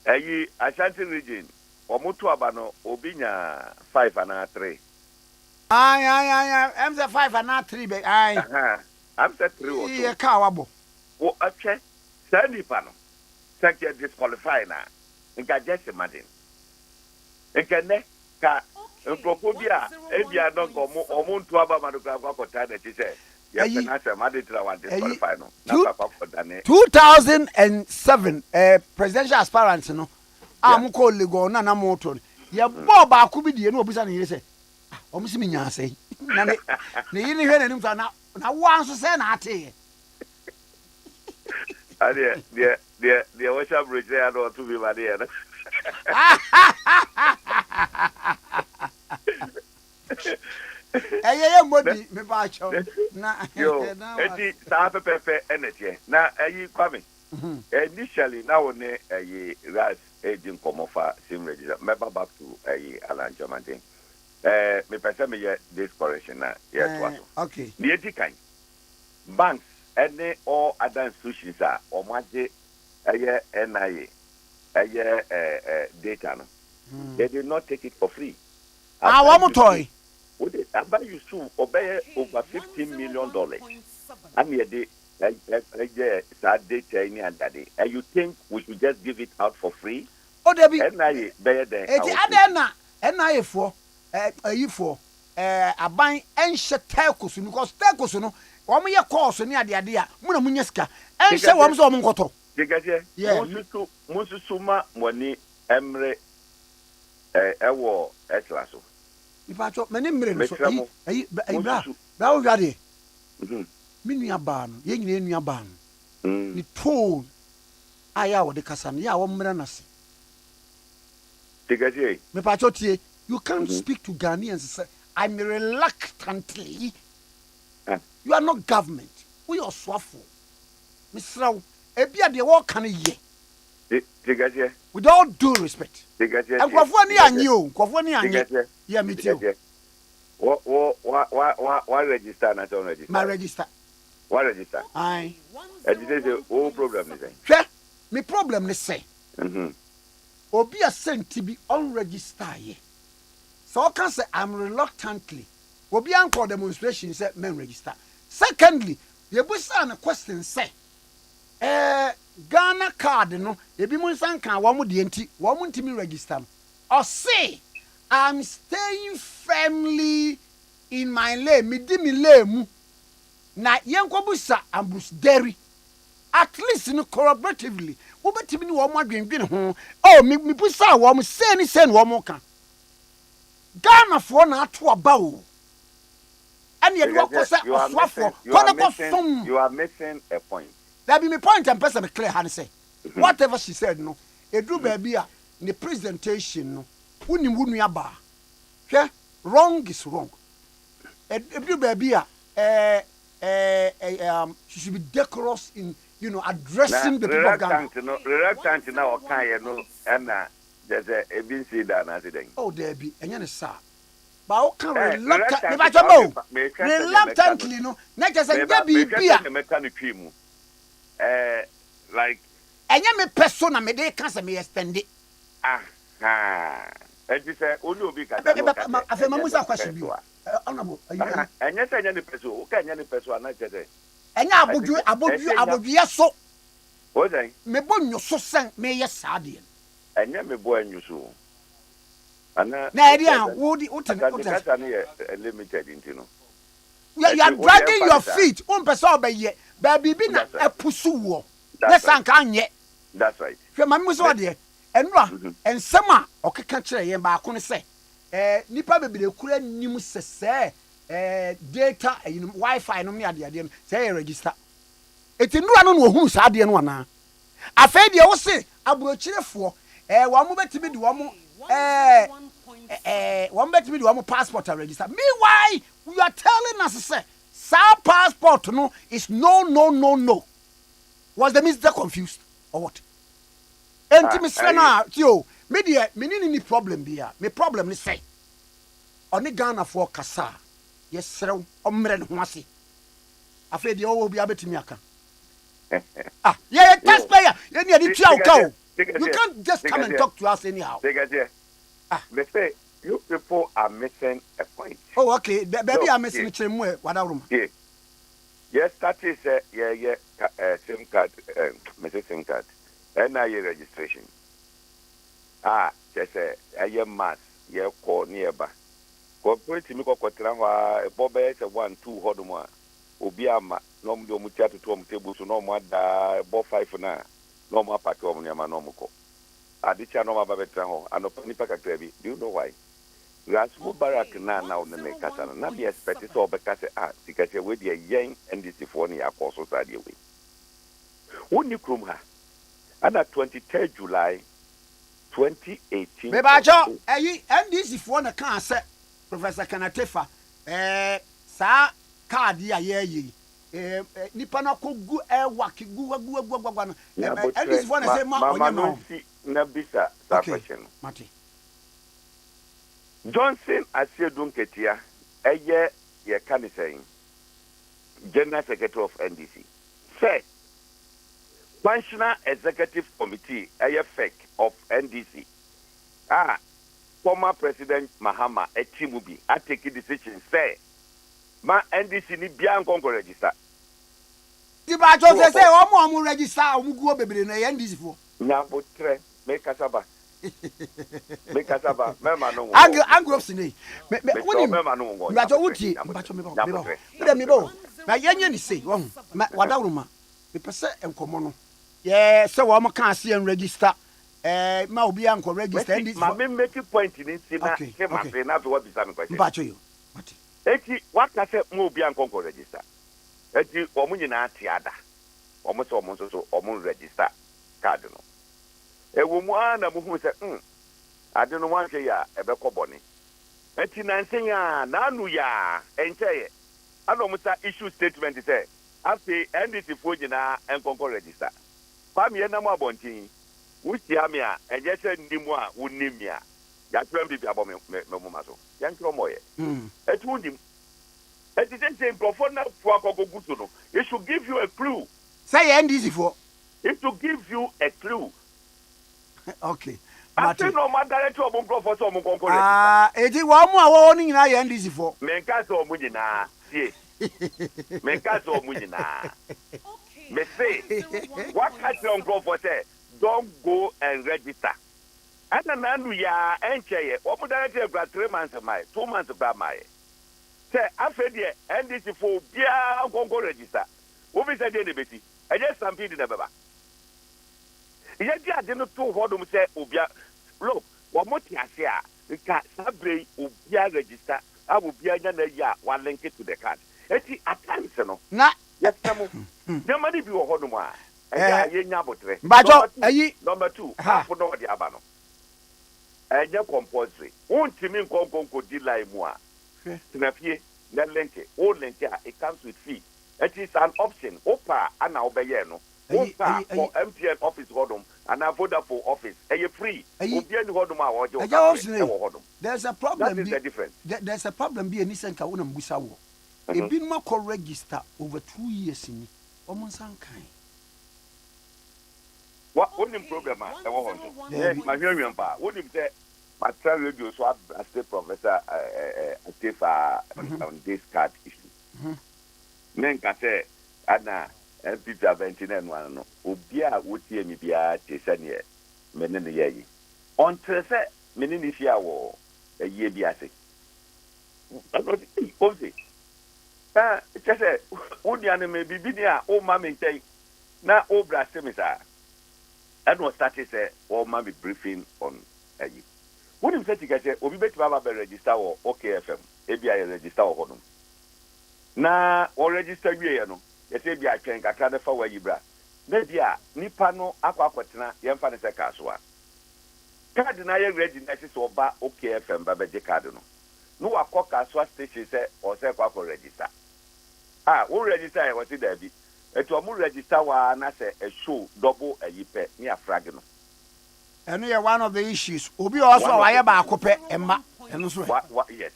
Ashanti region, Omutu Abano, Obinya 5 and 3. I'm the 5 and 3, but I'm the 3 or 2. Kawabo. Oh, okay. Sandy Pano. Thank you, disqualify now. And can just imagine. And can they? Propobia, Ebia don't go Omuntu Abamanu for time that she said. 2007 presidential aspirants no am ko lego na na motor ye bo ba ku bi die no obisa ne yese omo si minya asai na ne yini hwe nanim so na wanso se na ate the worship bridge there no to be bad here Eye modi me ba cho na eti sa pepe energy na Kwame initially now ne ras aging komofa sim register me back to Alan Jamante me pese me this correction na yes okay the etikan banks any all other institutions are o maje NIA data no they did not take it for free one more toy About you soon obey over $15 million. I'm here that data and daddy. And you think we should just give it out for free? Oh, Debbie, NIA better than NIA for a buy and shut telcos because telcos no wɔn yɛ kɔɔso ne ade a mo na mo nya sika ɛnhyɛ wɔn so wɔn nkɔtɔ. Tikese mususu ma mɔni ɛmre ɛwɔ ɛtla so. Nipa atwa mɛ ne mmiri no so ayi bra wo hwa deɛ. Me nua baa no yɛn nyina nua baa no. Ni tone a yɛ a wɔde kasa no yɛ a wɔn mmerɛ n'ase. Tikese. Me pa atwa tie you can't speak to Ghanaians say I'm reluctantly. You are not government. We are swafo. Mr. Ebia de wo kan ye. Tikese. With all due respect. Tikese. Nkwafo ni anyo, nkwafo ni anye. Yeah, me too. What register na don't register? My register. What register? Aye. Register o problem is say. Hwe, me problem ni say. Obi a sent be unregister ye. So I can say I'm reluctantly. Obi an call demonstration say men register. Secondly, you busa a question say Ghana card no ebi mo nsan kan wo mo de enti wo mo ntimi register no. Or say I'm staying firmly in my lane, me di me lane mu. Na yenko busa Ambrose Derry. At least no corroboratively. Wo betimi ni wo mo adwendwen ho. Oh me busa wo mo say ni wo mo kan. Ghana for na ato aba o. And you are missing a point. That be my point and person clear how to say. Whatever she said, no. A do baby in the presentation, no. Wouldn't aba. Okay? Wrong is wrong. A do baby she should be decorous in addressing the people of Ghana. Reluctant now no and there's a BC that oh there be and sir. But how can reluctantly no not just a baby like and me persona me they can't me extend it. And you say only be I feel my question you honorable and yes any person who can any person not today and abodu yes so what say me bon you so sen me yes sadie and me boy you so na area would limited into no you are dragging your feet on person be ye baby bi na epusu wo na sanka anye that's right hwe mamu so de enura ensema okeka kire ye ba ko ne se nipa bebere kura nim sese data wifi no me ade say register etinura no ohun sa ade no ana afei de wo se aburochirefo wo mo betimi de wo mo one bet me do one passport and register. Meanwhile, you are telling us say passport no is no. Was the minister confused or what? Enti na tio me dey me ni problem bia. Me problem ni say oni Ghana for kasa. Yesrew omre ne ho ase. Afa dey o bi abetimi aka. Yeah, taxpayer. You need to tell cow. You can't just come and talk to us anyhow. They say you people are missing a point. Oh, okay. Baby, I'm missing a chain. What room? Yes, that is SIM card, Mrs. SIM card, NIA registration. Just a year mass, year call nearby. Corporate me ko kwatira bobe se 1 2 hodoma obi ama no mo mu tia to mo table so no mo da bo 5 na no mo apake o mo nyama no mo ko adicha no ma ba betra ho anopa nipa kakra bi do you know why Rasmu barak na on me kasa na be expect so obeka se Tikese we de yen ndc for ne akoso sa de we woni krom ha ana 23 July 2018 me ba jo ndc for na kan se Professor Kanatefa sa card ya ye nipa na ko gu waki gu no and this one say ma onye na bisa sa question mate Johnson Asiedun Ketia eye ye kan say General Secretary of NDC say National Executive Committee eye fake of NDC former President Mahama Etimubi I take a decision say ma NDC ni bia nkonko register. Di ba jo say omo register omo guo bebere na NDC fo. Nya botre make kasaba. Make kasaba mema no. Angro sini. Me woni. Mema no ngo. Ba jo wuti ba jo me ba. Me ba. na yenye ni say wo wadawruma me pese enkomo no ye se wo mo kan se en register ma obi anko register and ma me make point ni si na ke ma pe na what be some question ba cho yo mati eti what ka se mo obi anko register eti o mo nyina atiada o mo so o mo register card no e wo mu ana mo hu se ade no wan hwe ya ebe koboni eti na nsenya na anu ya encheye ano mo sa issue statement say after NDC fo nyina enkonko register pam ye na mo abontin wuti amia enye se ndimu a wonimia ya tram bi abo me mo so yan kro moye eti wondim eti say profona fo akogo so no it should give you a clue say NDC for it to give you a clue okay after no matter to obo for so omo konko register eti wo mu a wo ni nyina ye NDC for me nka so omo nyina sie me nka so omo nyina me say what catch on go for say don't go and register. And then ya encheye. Omo director gra 3 months my 2 months ba my. Say after the NDC for bia go register. Obi say dey beti. E just stampede na baba. E dey ade no to hodom say obia look, wo moti ase a ka sabre obia register. Abu bia nya na ya wa link it to the card. Eti at times no. Na yes tamo. Jamani bi wo hodom a. Bajo ayi number 2 half no the abano enye compulsory untimi nkonkonko di line mu a tinafie na lente o lente a it comes with fee. It is an option opa ana obeye no opa for MTN office hodom and Vodafone office eye free obi ani hodom a wojo there's a problem. That is the difference. There's a problem be any senka wona mbusa wo ebi no ma register over 2 years ni omo san kan what only program I want to my hearing pa only say my radio so I stay professor on this card issue men ka say ana MPP aventina no obi a wotie mi bia te sane me ne ne yayi on tre say me ne ni fia wo ye bi ase ozi say wodi ane me bibi ni a o ma me ntai na o bra se me sa and was started say or maybe briefing on you. What you say to get obi bet baba be register or OKFM ABI register or hodum na or register we no you say bia twen kakra de fa wa yibra na dia nipa no akwakwetena ye mfa ne se kasoa card na ye ready na se oba OKFM baba je card no wakọ kasoa station say or say kwa register wo register e wati da bi eto omu register wa na say a show double a yipe ni afrag no eno ye one of the issues obi also wa ye ba akope emma eno so yes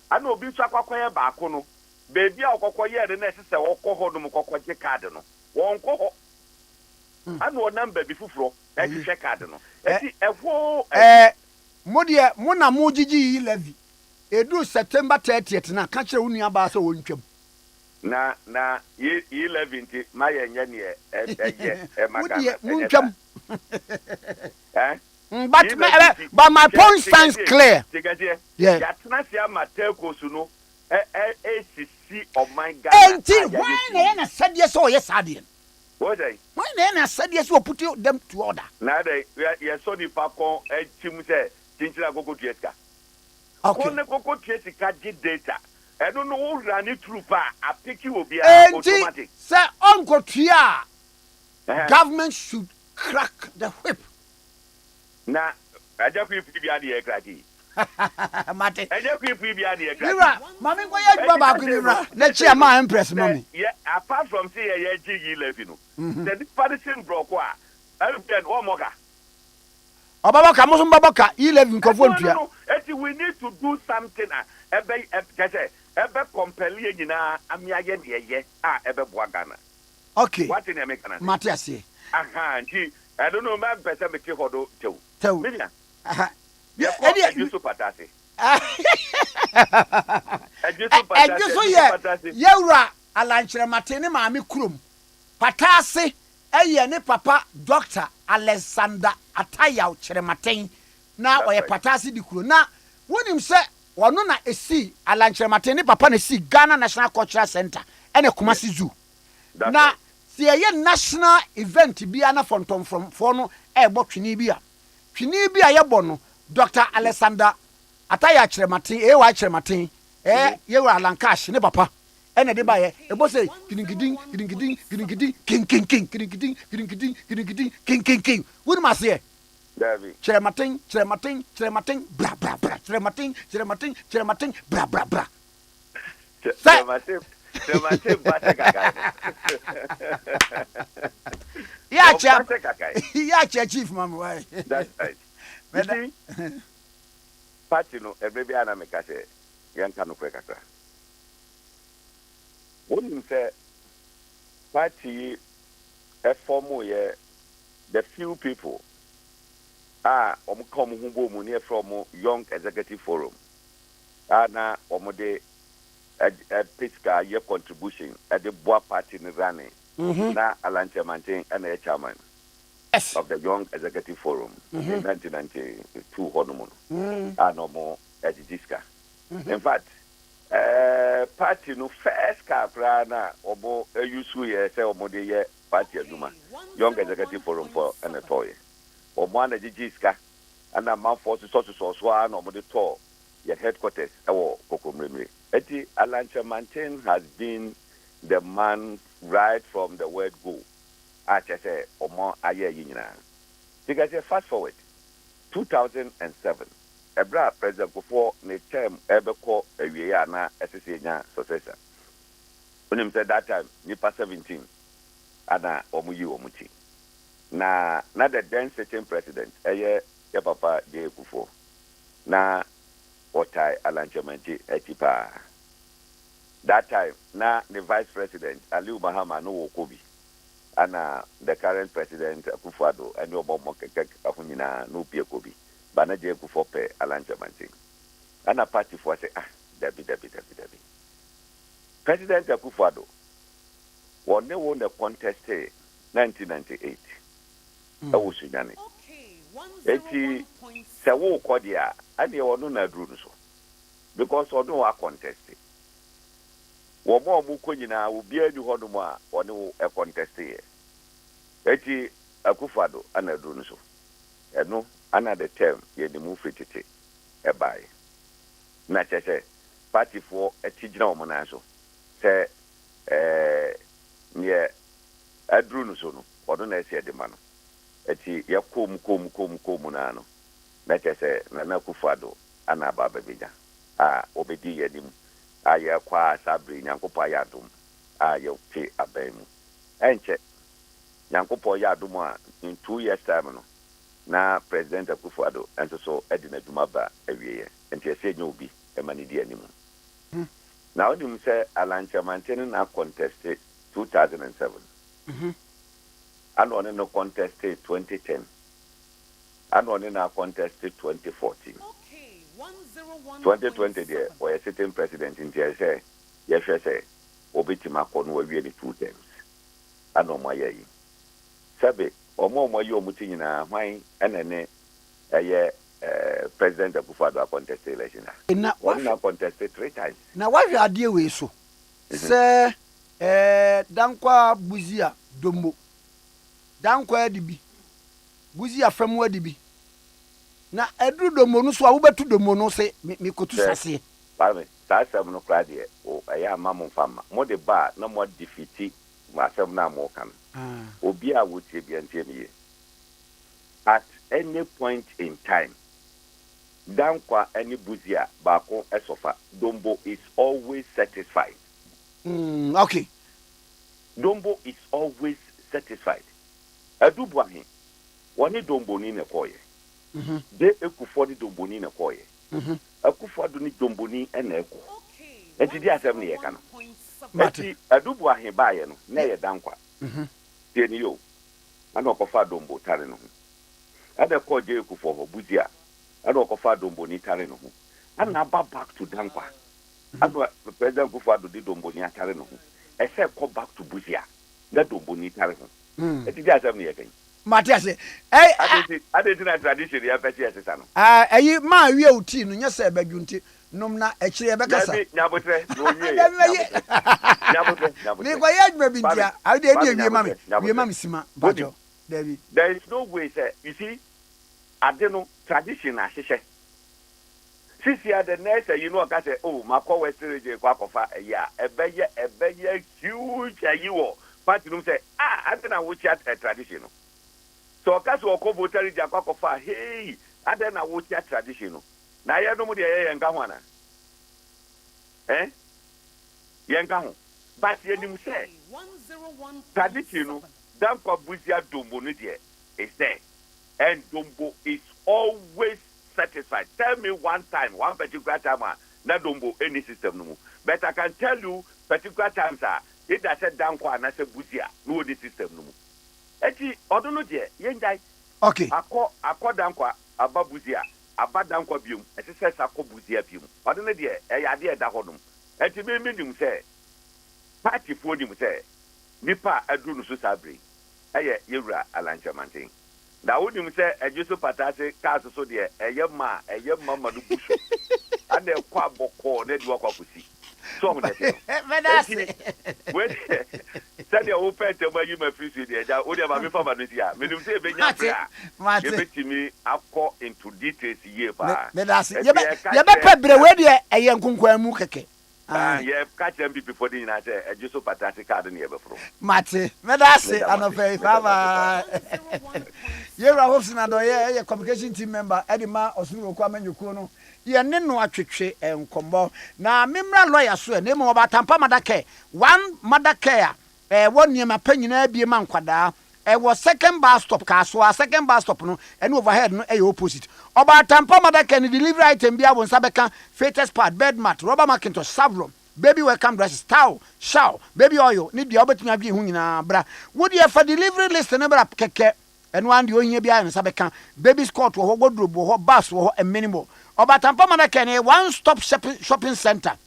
ana obi so akwakoye ba ako no bebi a okokoye de na sese wokoho no mkokoje card no wonko ho ana o number bi fufuro e hwe card no eti efo modie mo na mo gigi levy edu September 30th na ka kire wonu aba so wontwam na 11 ma yenye ne magana wontwam but my point stands clear. Yeah. Yatnasia mateko suno ACC of my God. And when I said yes or yes, Adian. What day? When I said yes, we'll put them to order. Now they are so the Paco and Timuse, Tinchila Coco Tietka. Okay, Coco Tietka data. I don't know who ran it through. I think you will be automatic. Sir, Uncle Tia, government should crack the whip. Na aja ku ipi ade e kraki mate aja ku ipi ade e kraki mira mami ko ye baba ku mira na chia ma impress mami yeah apart from say ye jigi lefi no the partition block a everything o moka obaba ka mo so baba ka 11 nkofo ntua we need to do something ebe compel ye nyina amiaye de ye ebe boa Ghana. Okay, what in America mate ase aha nti I don't know man better me take hodo tew Milia. Yeah, you so patasi. Yewra alanchire matene maami kurom. Patase eye ne papa Dr. Alexander Atayaw Chirematen na oye patase di kuro na wonim se wono na esi alanchire matene papa na esi Ghana National Cultural Center ene Kumasi Zoo na si eye national event bia na fontom from for no ebo twini bia yebo no Dr. Alexander Ataya Chirematin wa Chirematin ye wa Lancash ne papa ene de baye ebo say gidingiding king wonu mase Chirematin bra Chirematin bra Chirematin yeah, chief mama why that's right. Party no every ana make say yanka no kwekaka wonu say party form ye the few people come who go money from Young Executive Forum na de a fiscal year contribution at the Boa Party in running na Alanche Mantin and a chairman of the Young Executive Forum in 1992 honeymoon no more at Jiska. In fact, party no first car na obo yusu ye say omode ye party aduma Young Executive Forum for an toy omo na Jiska and a man for so na omode to your headquarters Kokomremre. Eti Alanche Mantin has been the man right from the word go. I say omo aye yinyina. Because fast forward 2007 Ebra President before ne term ebeko ewie na SSA nya successor. Unim said that time nipa 17 ana omuyi omuti. Na the then sitting president eye ya papa de Akufo. Na Otai Alanche Mantin etipa. That time na the vice president Aliu Mahama no wokobi. Ana the current president Akufo-Addo and Obomo keke afunyina no pie kobi. Bana je Akufo pe Alanche Mantin. Ana party for say Debbie. President Akufo-Addo won the contest 1998. Awusunyane. Eti se wo kodia ade wono na duru so because ono wa contest wo mo mu konyina obi adu hodo a one a contest here eti Akufo-Addo ana duru so eno ana the term ye the move fitete e bai na chese party for etijina o mo na so se nye aduru so no odo na ese de ma no eti ya kom na no na chese na Akufo-Addo ana baba bija obedi yedim ya kwa sabri nyankopo ya dum ya uti abemu enche nyankopo ya dum in 2 years time no na president Akufo-Addo enso so edina duma ba awiye enti ese nya obi emani di animu na odim se Alanche Mantin na contest 2007 and on no contest 2010 and on na contest 2014 2020 there or sitting president in say yes say obitima kon we ni 2 terms and on my yi sabe omo yi omuti nyina hwan enene president Akufo-Addo contest election na contest 3 times na wahwe ade we so se dankwa buzia dombo dankwa adibi buzia famu adibi na edru dombo no so a wo betu dombo no se me kotu sase parme tasem no kra de o aya mamu fama mo de ba na mo defeat masem na mo kan obi a wo tie bi antie mi at any point in time dankwa any buzia bako esofa dombo is always satisfied okay dombo is always satisfied adubu ahin woni dombo ni ne koye de Akufo ni dombo ni ne koye Akufo-Addo ni dombo ni ena eko enti di asem ne ye kana enti adubu ahin baaye no na ye dankwa tie ni yo ana okofa dombo tare no ada ko je Akufo ho buzia ana okofa dombo ni tare no ana ba back to dankwa ana president Akufo-Addo di dombo ni atare no ese ko back to buzia na dombo ni tare no enti di asem ne ye kan Matias ade na tradition ya pese esesa no ayi ma wi uti no nya se badwunti nom na akyire yɛbɛkasa nyabotrɛ na onye me kwa yɛ adwuma bi ntia awo de bi wie ma me sima bajo David. There is no way say you see ade no tradition ahyehyɛ sisi the next you know ka say oh makɔ western region kwa kofa ya ɛbɛyɛ huge ayiwo party no say ade na wo chat tradition no so ka so ɔkɔ voter region kwa kofa hey ade na wo chat tradition no na yɛ no mu de yɛ nka ho ana yɛ nka ho but yɛ nim say tradition no dan kwa buzia dombo no de is there and dombo is always satisfied. Tell me one particular time na dombo any system no. But I can tell you particular times it does said down kwa na se buzia no the system no. Eti odono de yenjai. Okay. Akọ down kwa ababuzia, abadan kwa bium. Ese se akọ buzia bium. Odono de ade da hodum. Eti me nim say party fo nim say nipa aduru no so sabre. Eye yewura alanchamantin. Da wodi mu se ejeso patase cars so de eye ma no busu ade kwa boko na di wakwa kusi so mu de medase we said you open to you my free de ja o de ba me fa ba no sia me nim se be nya bra e betimi akọ into details here pa medase ye be pebre we de eye nkonkwan mu keke yeah, catch them before the night. Just so fantastic card in here before. Mate, medase anofe baba. Yera hopes na do ye communication team member Edima Osuru Kwame Nkrumah no. Ye ne no atwetwe enkombo. Na memra lawyer so na mo ba tampa madake. One madake won niema panyina bie ma nkwada. Was second bus stop Kaswa, second bus stop no, and overhead no opposite. About Tampa Madaka and delivery item bia won Sabeka, fetus pad, bed mat, rubber Macintosh, Savlon, baby welcome dresses, towel, shower, baby oil, need the obet me hunina bra. Would you for delivery list and number up keke and one the only bia and Sabeka, baby scott or wardrobe or bus or a minimal. About Tampa Madaka, one stop shopping center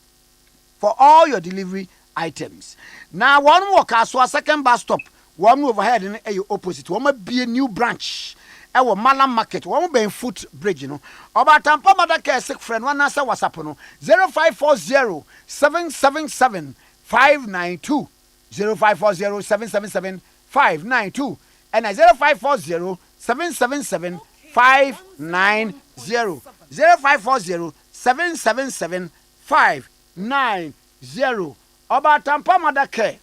for all your delivery items. Now one more Kaswa, second bus stop. One overhead in a opposite. One be a new branch. Our Malam Market. One be foot bridge, you know. About Tampa Madaka sick friend. One answer was up no 0540 777 592 0540 777 592 and 0540 777 590 0540 777 590 about Tampa Madaka.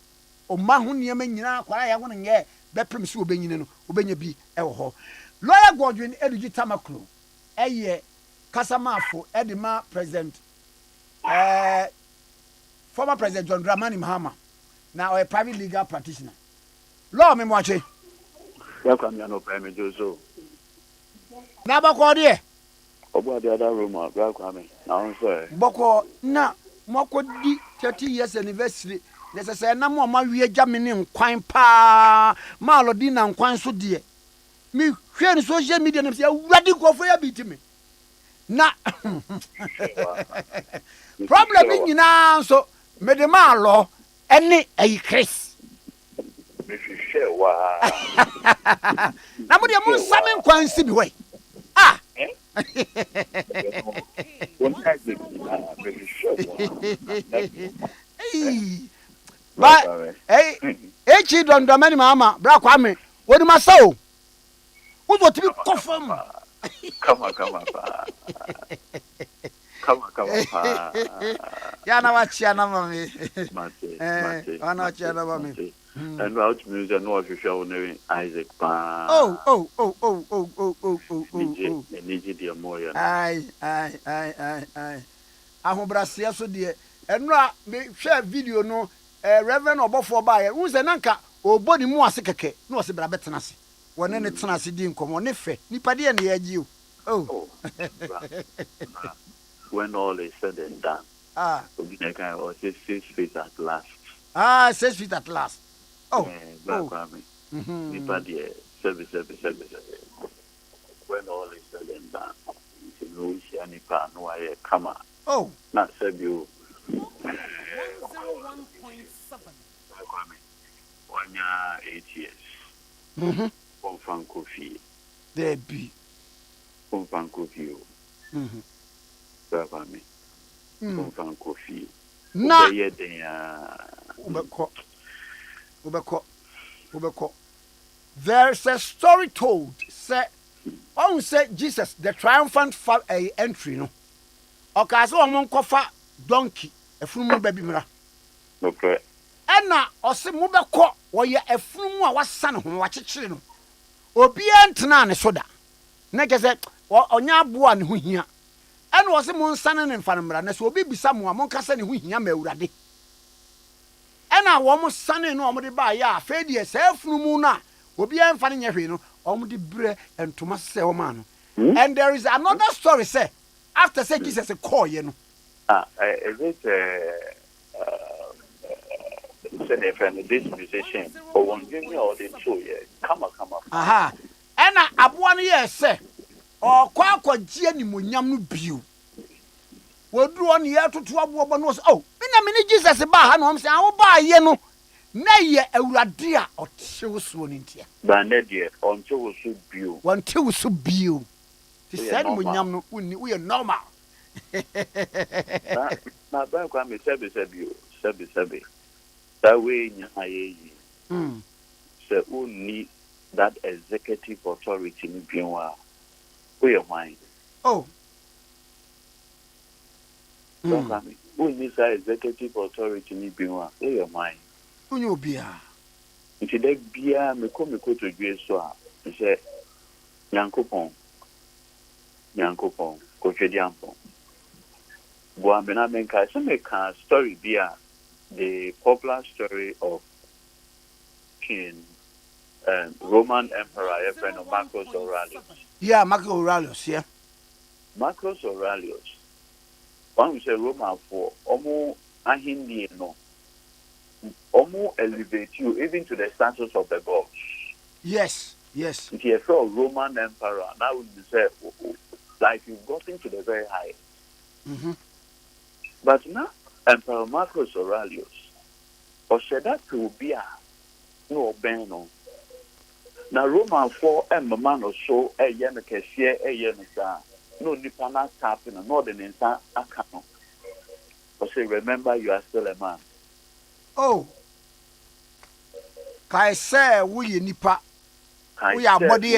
O ma hu niema nyina kwara ya wono nge bepem si obenyine no obenya bi ewo ho lawyer Godwin Eduji Tamakro eye kasamafo edima president former president John Dramani Mahama na a private legal practitioner law me moache ya kwa mi no prime jozo na bako de obo de other room bra kwa me na on so bako na mokodi 30 years anniversary necessary na mo ma wie gya me ne nkwan pa ma lodi na nkwan so de mi hwe ni social media na se awurade kofo ya bitimi na problem nyina so me de ma lo ene ayi Chris me hwe wa na mo de mo nsame nkwan si bi we But hey, don't many mama, Bra Kwame. What do my soul? What to be confirm? Come on. Yana wachana mami. Mate. Ana wachana mami. And out music no of show knowing Isaac Pa. Oh. Need the more. Aye. Aho brasia so de. Enra me share video no Reverend Obofo bae. Who say nanka obodi mu ase keke. No se bra betena se. Wone ne tena se di nkomo ne fe. Nipa de na yaji o. Oh. When all is said and done. Obi na kan o 6 feet at last. 6 feet at last. Oh. Kwame. Nipa de 7. When all is said and done. You know she nipa no aye kama. Oh. Not said you 101.7. 8 years. From Francophie. There be. From Francophie. Kwame. From coffee. Na ubeko. There's a story told. Say, on say Jesus, the triumphant entry, no. Okay, so I'm kofa donkey, a fumu baby mira. Okay. Ena ose mubeko, woye a fumu was son who watch it. Obia ntena ne soda. Na kese onya aboa ne ho hia. Ena ose mon sane ne mfanmra na so obi bisa mo amon kasa ne ho hia ma awurade. Ena wo mo sane no mo de ba ya fe die se afunu na obia mfa ne nyehwe no om de bre entoma se o ma no. And there is another story say after say Jesus call you no. Is it say this musician or one give me all the show come on. Aha. Ena aboa no ye say o kwa gie ni monyam no biu. Wodru on ye toto abobo no oh na me ni Jesus ba ha no say wo ba ye no na ye awurade a otewo so ni ntia ba na de onto so biu wonte so biu ti said monyam no unni we normal na ba kwa me sebe that way nya aye so unni that executive authority ni biwa we wine oh who needs executive authority ni biwa we wine unyo bia nti de bia me ko to dwe so a se nyankopon ko twedi ampo bo amena menka se me ka story bia the popular story of King Roman Emperor friend of Marcus Aurelius. Yeah, Marcus Aurelius, yeah. Marcus Aurelius. One say Roman for omo ahindi no. Omo elevate you even to the status of the gods. Yes. If you are a Roman emperor, now would say like you've gotten to the very high. But now Emperor Marcus Aurelius, or said that to be a no beno. Now Roman for a man or so a yemekesia a yemesa no nipana tapping and northern inside account. Or say remember you are still a man. Oh, Kai say we nipa. We are body.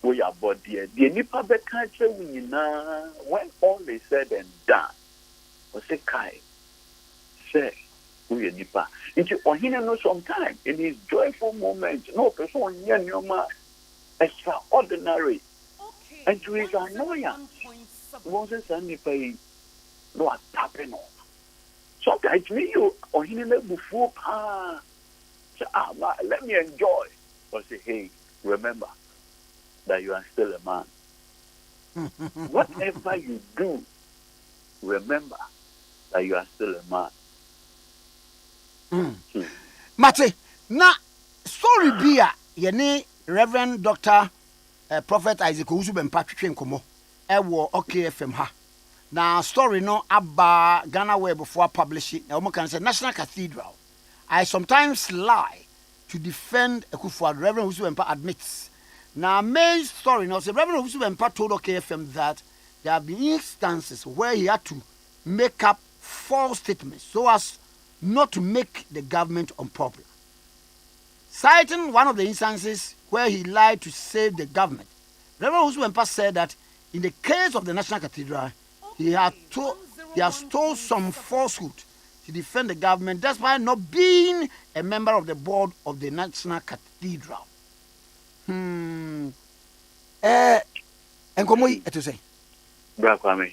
We are body. The nipa be country we na when all is said and done. Or say Kai say we nipa. Into ohina no sometime in his joyful moment. No person nyanyoma extraordinary. And to his annoyance, Moses and nipa no tapping on. Sometimes me you or he never before let me enjoy. But say, hey, remember that you are still a man. Whatever you do, remember that you are still a man. Mate, na sorry bia yene Reverend Dr. Prophet Isaac Owusu-Bempah twetwe nkomo ewo OKFM ha. Na story no aba Ghana web before publishing. Na omo kan say National Cathedral. I sometimes lie to defend Akufo-Addo. Reverend Owusu-Bempah admits. Now main story no say Reverend Owusu-Bempah told OKFM that there have been instances where he had to make up false statements so as not to make the government unpopular. Citing one of the instances where he lied to save the government, Reverend Owusu-Bempah said that in the case of the National Cathedral, he has told some falsehood to defend the government despite not being a member of the board of the National Cathedral. Enkomoyi eto say. Bra Kwame,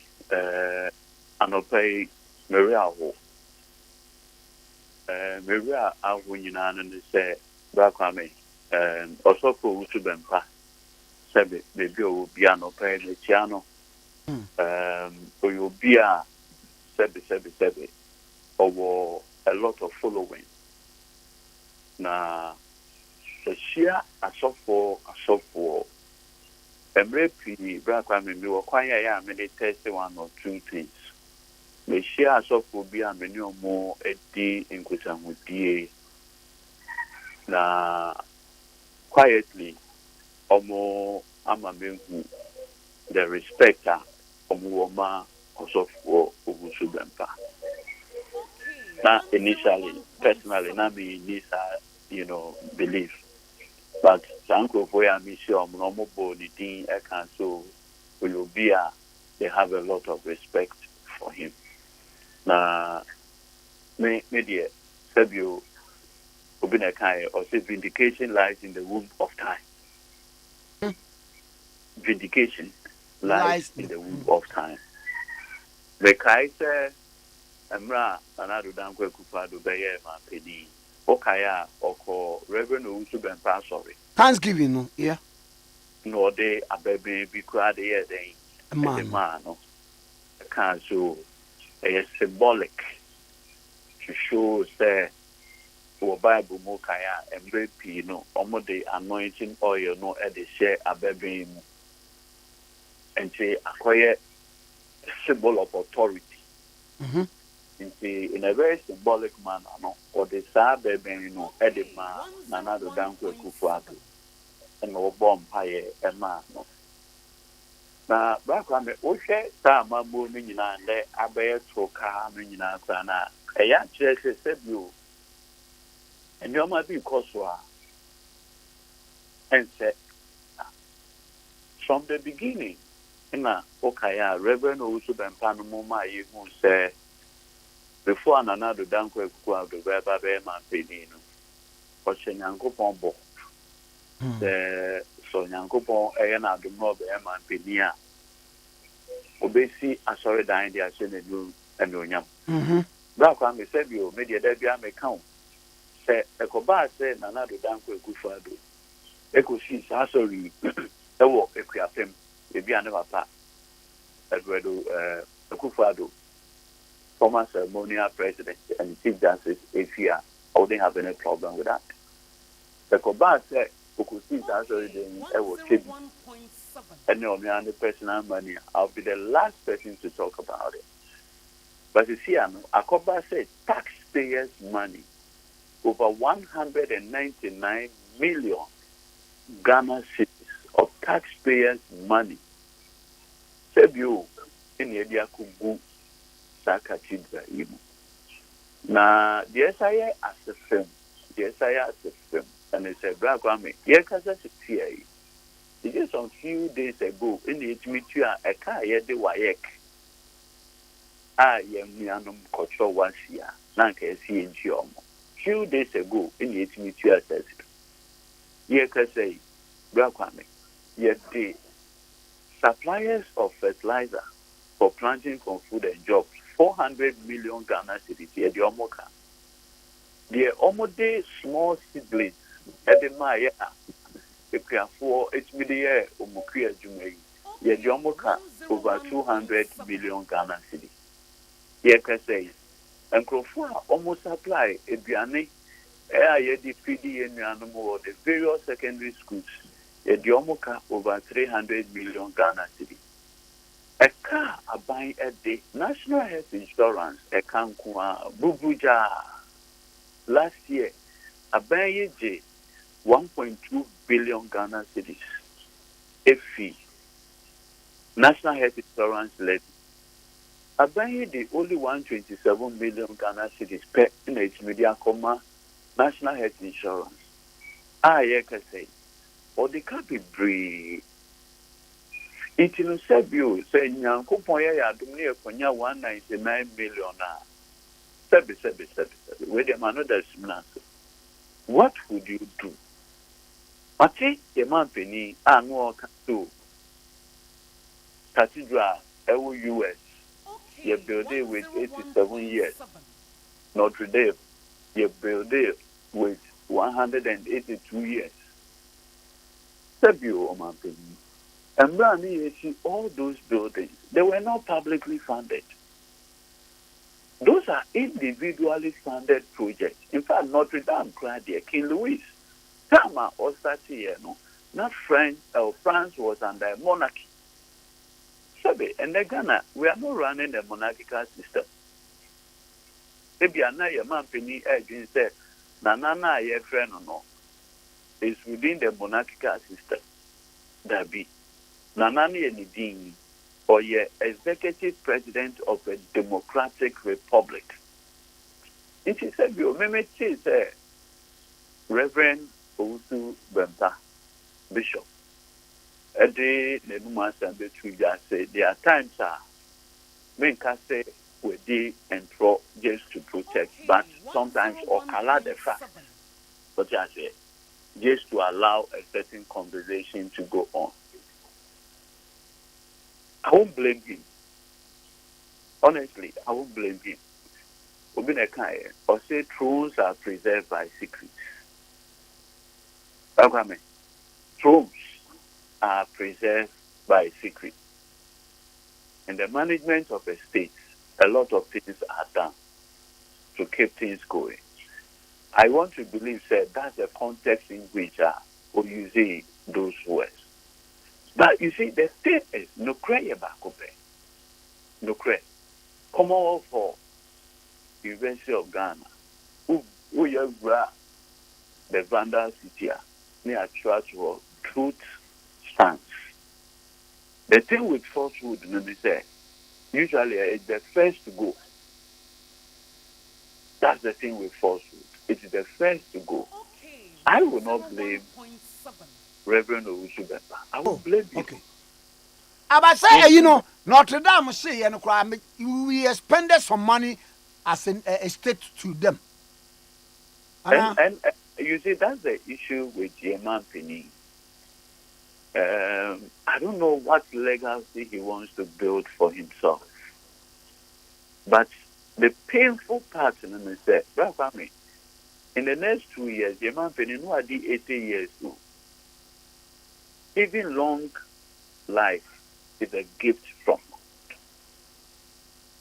anopai Maria ho. Maria aho nyina no say Bra Kwame, osofo Owusu-Bempah sebe bebi obi anopai ne tiano. Oyobia sebe or a lot of following. Na share asofo emrepi Bra Kwame mi wo kwan ya me test one or two things. Me share asofo bi a me ni omo edi nkusamudie na quietly omo amamehu the respecter omuwoma Osofo Ogusu Bempa. Now, initially, personally, not me, belief. But Sanko Foya Mission, normal body thing, I can so will be they have a lot of respect for him. Now, media, Sabio, Obinakai, or say vindication lies in the womb of time. Vindication lies in the womb of time. The Kaiser, Amra, another Dankwe Kupado, Bayer, Pedi, Okaya, Oko, Reverend Usu Bempa, sorry. Thanksgiving, yeah. No, they a baby because they are the man. Can so symbolic to show say or Bible Mokaya and BP no almost the anointing oil no at the share a baby and say acquire a symbol of authority. In a very symbolic manner, no, or the sad baby no at the man, another Danko Kufuatu, and no bomb higher a man. Na Kwame Oshe ta mambo ni nyina le abaye toka no nyina kra na eya kire se bio enoma bi koso a ense from the beginning na okaya Reverend Owusu Bempa no moma ye hu se before another danko ekuku ado baba be man pedi no o Nyankopon bo so Nyankopon eye na adom no be man pedi a obesi asori dan dia se na nu anyonyam bra kwa me se bio media da bia me kan se ekoba se na na do danko ekufu ado ekosi asori ewo ekuapem e bia ne papa edwedo ekufu ado former ceremonial president and chief justice Efia I wouldn't have any problem with that ekoba se okusi asori den ewo kebi and no, me and the personal money, I'll be the last person to talk about it. But you see, Akoba said taxpayers' money, over 199 million Ghana cedis of taxpayers' money. Sebio in the Kubu Cathedral. Now, the SIA as a film, and it's a black woman. Yes, as a TIA. Just some few days ago, in the Itimitria, a car yet the Wayek. I am Nianum Kocho once year, Nanka CNG. Few days ago, in the Itimitria says, Yeka say, Brakwame, yet the suppliers of fertilizer for planting from food and jobs, 400 million Ghana cedis, the Omoka. The Omode small seedlings, at the Maya. For it's media Umukia Jumei, Yajomoka over 200 million Ghana cedis. Yeka says, and Crofua almost supply a Biane, the PD and animal the various secondary schools, Yajomoka over 300 million Ghana cedis. A car a buying at the National Health Insurance, a Kankua, Bubuja. Last year, a buying 1.2 billion Ghana cedis. A fee. National Health Insurance levy. Abayi the only 127 million Ghana cedis per in its media comma National Health Insurance. I can say, or the can be brave. It in Sebio say Nyanko Poya Dumia Ponya 199 million. Sebi. Wait a minute, what would you do? Mati the man penny annual to cathedral US. You build it with 87 years. Notre Dame, you build it with 182 years. Sabio man penny. And Brani, you see all those buildings, they were not publicly funded. Those are individually funded projects. In fact, Notre Dame cried there, King Louis. Tama or Satie, no, not France was under a monarchy. Sabe, and the Ghana, we are not running the monarchical system. Maybe another man penny agent said, Nana, your friend or no, is within the monarchical system. That be Nanani and Ding, or yeah, executive president of a democratic republic. It is said, you remember, Reverend Owusu Bempa, Bishop. Ade say there are times men can say we did and pro just to protect, but sometimes or color the fact. But I say just to allow a certain conversation to go on. I won't blame him. Honestly, I won't blame him. Or say truths are preserved by secrets. Truths are preserved by secret. In the management of a state, a lot of things are done to keep things going. I want to believe that that's the context in which we use those words. But you see, the thing is, no cray bakope. No cray. Come over for University of Ghana. Who you the Vanda City near church for truth stands. The thing with falsehood, let me say, usually it's the first to go. That's the thing with falsehood. It's the first to go. I will not blame Reverend Owusu Bempa. I will blame him. Okay. But say, Notre Dame say, we expended some money as a state to them. And you see, that's the issue with Yeman Pini. I don't know what legacy he wants to build for himself. But the painful part in me say, in the next 2 years, Yeman Pini who are the 80 years old. Even long life is a gift from God.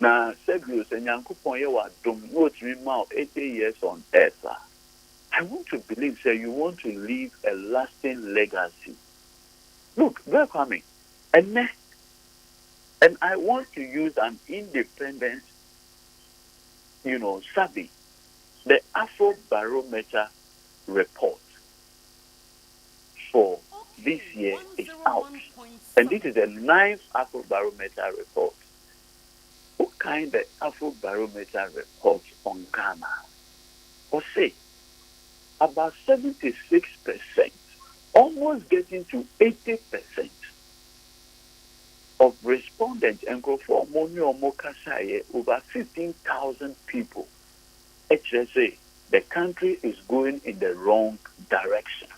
Now, Sebius and Yankupon Yewa don't know to 80 years on earth. I want to believe that you want to leave a lasting legacy. Look, very coming. And I want to use an independent, survey. The Afro Barometer report for this year is out. And this is the 9th Afro Barometer report. What kind of Afro Barometer report on Ghana? Or say, about 76%, almost getting to 80% of respondents and go for over 15,000 people. HSA, the country is going in the wrong direction.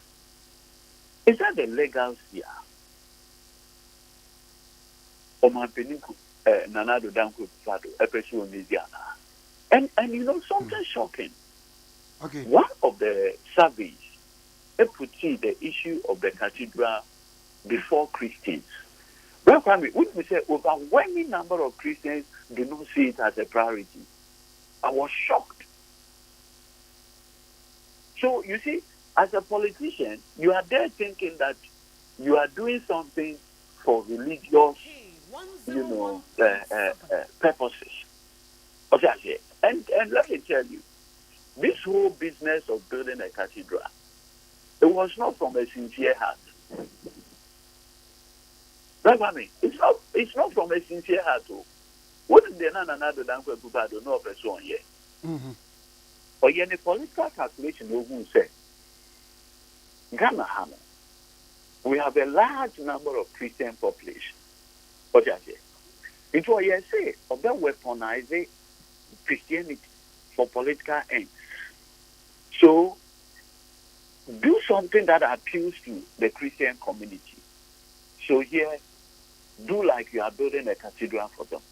Is that the legacy? Nanado Danko Fado, Epesu Louisiana. And something shocking. Okay. One of the surveys put the issue of the cathedral before Christians. Well, we say overwhelming number of Christians do not see it as a priority. I was shocked. So you see, as a politician, you are there thinking that you are doing something for religious, purposes. Okay, and let me tell you, this whole business of building a cathedral, it was not from a sincere heart. That's what I mean. It's not from a sincere heart. What is the another Danko Pupado no person here? Or any political calculation you will say. Ghana, we have a large number of Christian population. What I say? It was say of that weaponizing Christianity for political ends. So, do something that appeals to the Christian community. So here, do like you are building a cathedral for them.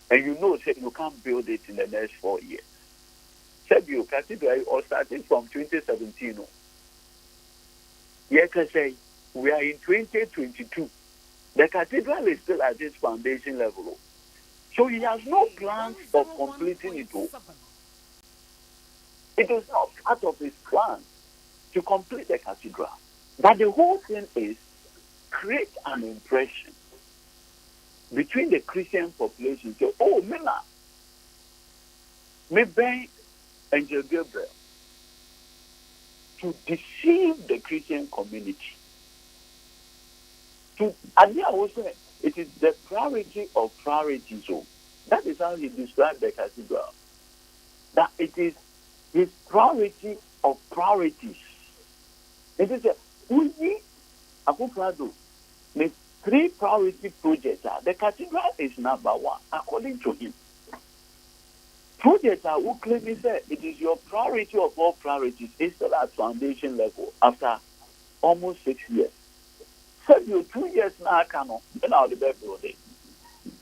And say you can't build it in the next 4 years. Sebio cathedral or starting from 2017. You can say we are in 2022. The cathedral is still at its foundation level. So he has no plans of completing it all. It is not part of his plan to complete the cathedral. But the whole thing is create an impression between the Christian population. So, Mela, maybe Angel Gabriel, to deceive the Christian community. To Ade also it is the priority of priorities. So that is how he described the cathedral. That it is his priority of priorities. It is a the 3 priority projects. The cathedral is number 1, according to him. Projects are who claim it is your priority of all priorities. It's still at foundation level after almost 6 years. So you 2 years now, cannot, and I'll be building.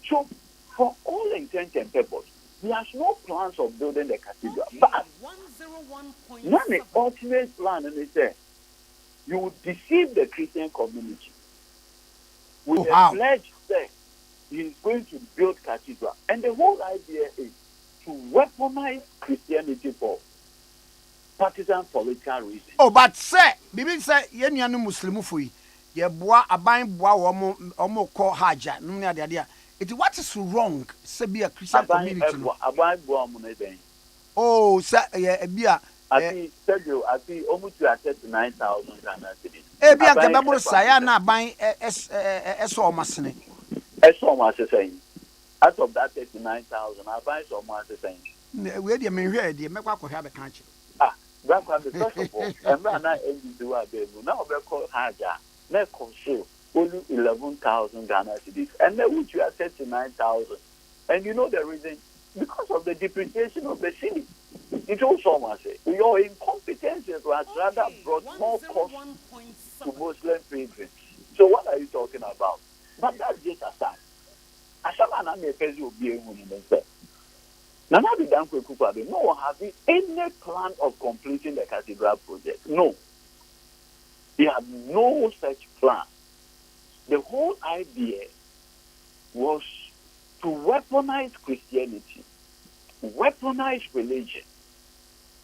So, for all intents and purposes, he has no plans of building the cathedral. But now the ultimate plan is that you will deceive the Christian community with a pledge that he is going to build cathedral. And the whole idea is to weaponize Christianity for partisan political reasons. Oh, but say, Bibi say, Yenianu Muslimu fui, ye boa abain boa omo ko haja, numia dia. It what is wrong? Say be a Christian community. Abain boa mo ne. Oh, say ye bia. Ati Sergio, ati almost 39,000 Ghana cedis. Bia ke beburu saya na abain eso omasene. Eso omasene. Out of that 39,000, abain so omasene. We dey menhwe dey mekwa kohwa be kan chi. Grandpa, first of all, and now do a baby. Now we call Haja. Let's console only 11,000 Ghana cedis, and then which you are 39,000. And you know the reason? Because of the depreciation of the city. It also must say your incompetence has rather brought more cost to Muslim pilgrims. So what are you talking about? But that's just aside. Ashabana may pay you be able to now, no one having any plan of completing the cathedral project. No. He had no such plan. The whole idea was to weaponize Christianity, weaponize religion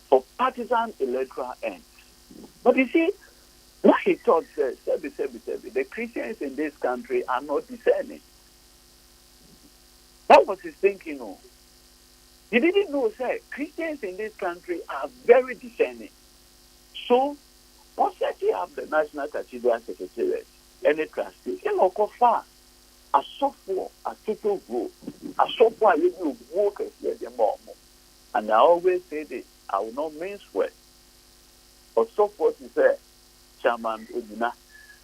for partisan electoral ends. But you see, what he thought says, the Christians in this country are not discerning. That was his thinking. He didn't know, sir, Christians in this country are very discerning. So, once setting up the National Cathedral Secretariat and the trustees, you know, far, a software, a total group, a software, you will work as the mom. And I always say this, I will not mince words. But software is there, Chairman Udina,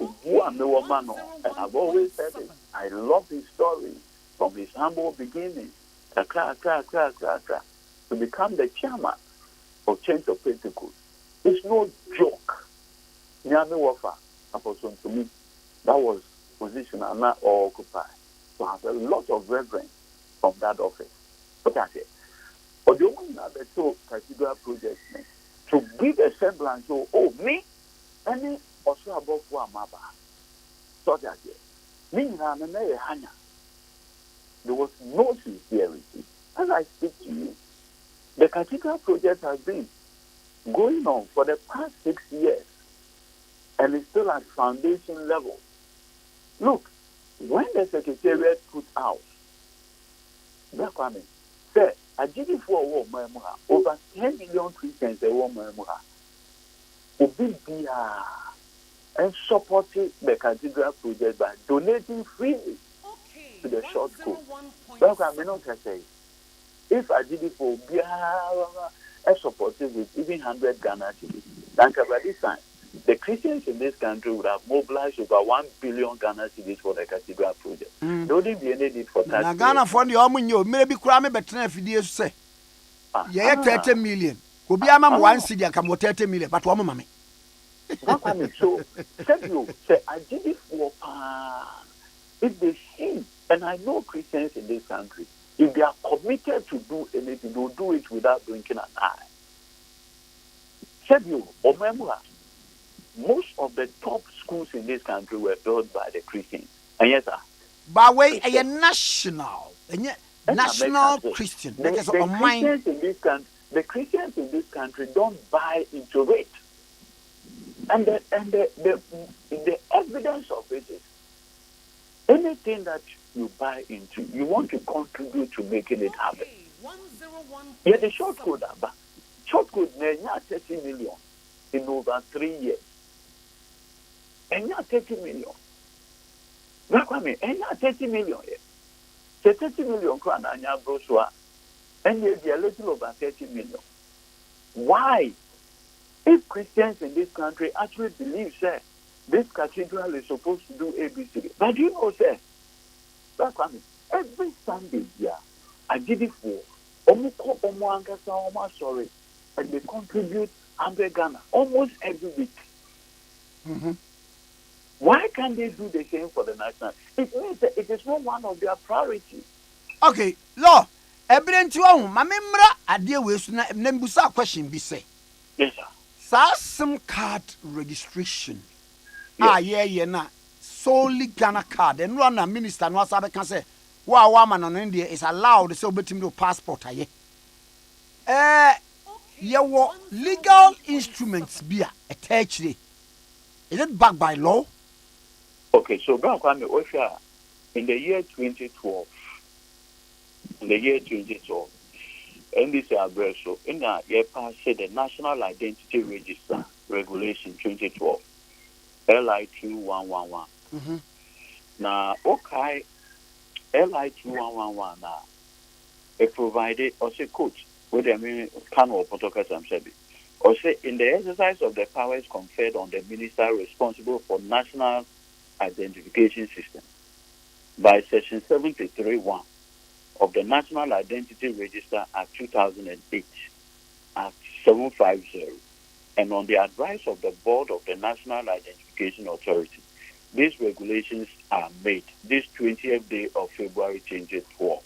and I've always said it. I love his story from his humble beginnings. To become the chairman of Change of Pentecost. It's no joke. Nyame Wafa, Apostle to me, that was position I'm not all occupied. So I have a lot of reverence from that office. But I said, but the one that the cathedral project to give a semblance of, me, and also above one maba. So that me, Hanya. There was no sincerity. As I speak to you, the cathedral project has been going on for the past 6 years and it's still at foundation level. Look, when the secretariat put out, Kwame said, I did it for a war, over 10 million Christians a war, and supported the cathedral project by donating freely to the short school. If I did it for a supported with even 100 Ghana cedis, then by this time, the Christians in this country would have mobilized over 1 billion Ghana cedis for the cathedral project. There wouldn't be any need for that. Ghana for the Omunyo, maybe Kwame better if you say, yeah, 30 million. Could be a man 1 cedi and come 30 million, but one mammy. So, say, I did it for if they see. And I know Christians in this country, if they are committed to do anything, they'll do it without blinking an eye. Most of the top schools in this country were built by the Christians. And yes, sir. By way, a national Christian. The Christians in this country don't buy into it. And the evidence of it is anything that you buy into, you want to contribute to making it happen. Yeah, the short code, 30 million in over 3 years. And 30 million. Kwame, and 30 million. 30 million crown and ya brochure, and yet they are little over 30 million. Why? If Christians in this country actually believe, sir, this cathedral is supposed to do ABC, but you know, sir, Kwame, every Sunday, yeah, I did it for sorry, and they contribute 100 Ghana almost every week. Mm-hmm. Why can't they do the same for the national? It means that it is not one of their priorities. Okay, law. Evidently, my member, I deal with Nembusa question be say. Yes, sir. SIM card registration. Yes. Yeah, na solely Ghana card. And one minister no sabe can say, "Wa woman on India is allowed so betim do passport aye." Your legal instruments be attached. Is it backed by law? Okay, so Kwame, in the year 2012, and this so in a year passed the National Identity Register Regulation 2012, LI 2111. Mm-hmm. Now, okay, LI 2111 now, it provided also code with I mean can or protocols and service. Or say in the exercise of the powers conferred on the minister responsible for national identification system by section 73(1) of the National Identity Register Act 2008, Act 750, and on the advice of the Board of the National Identification Authority, these regulations are made this 20th day of February 2012.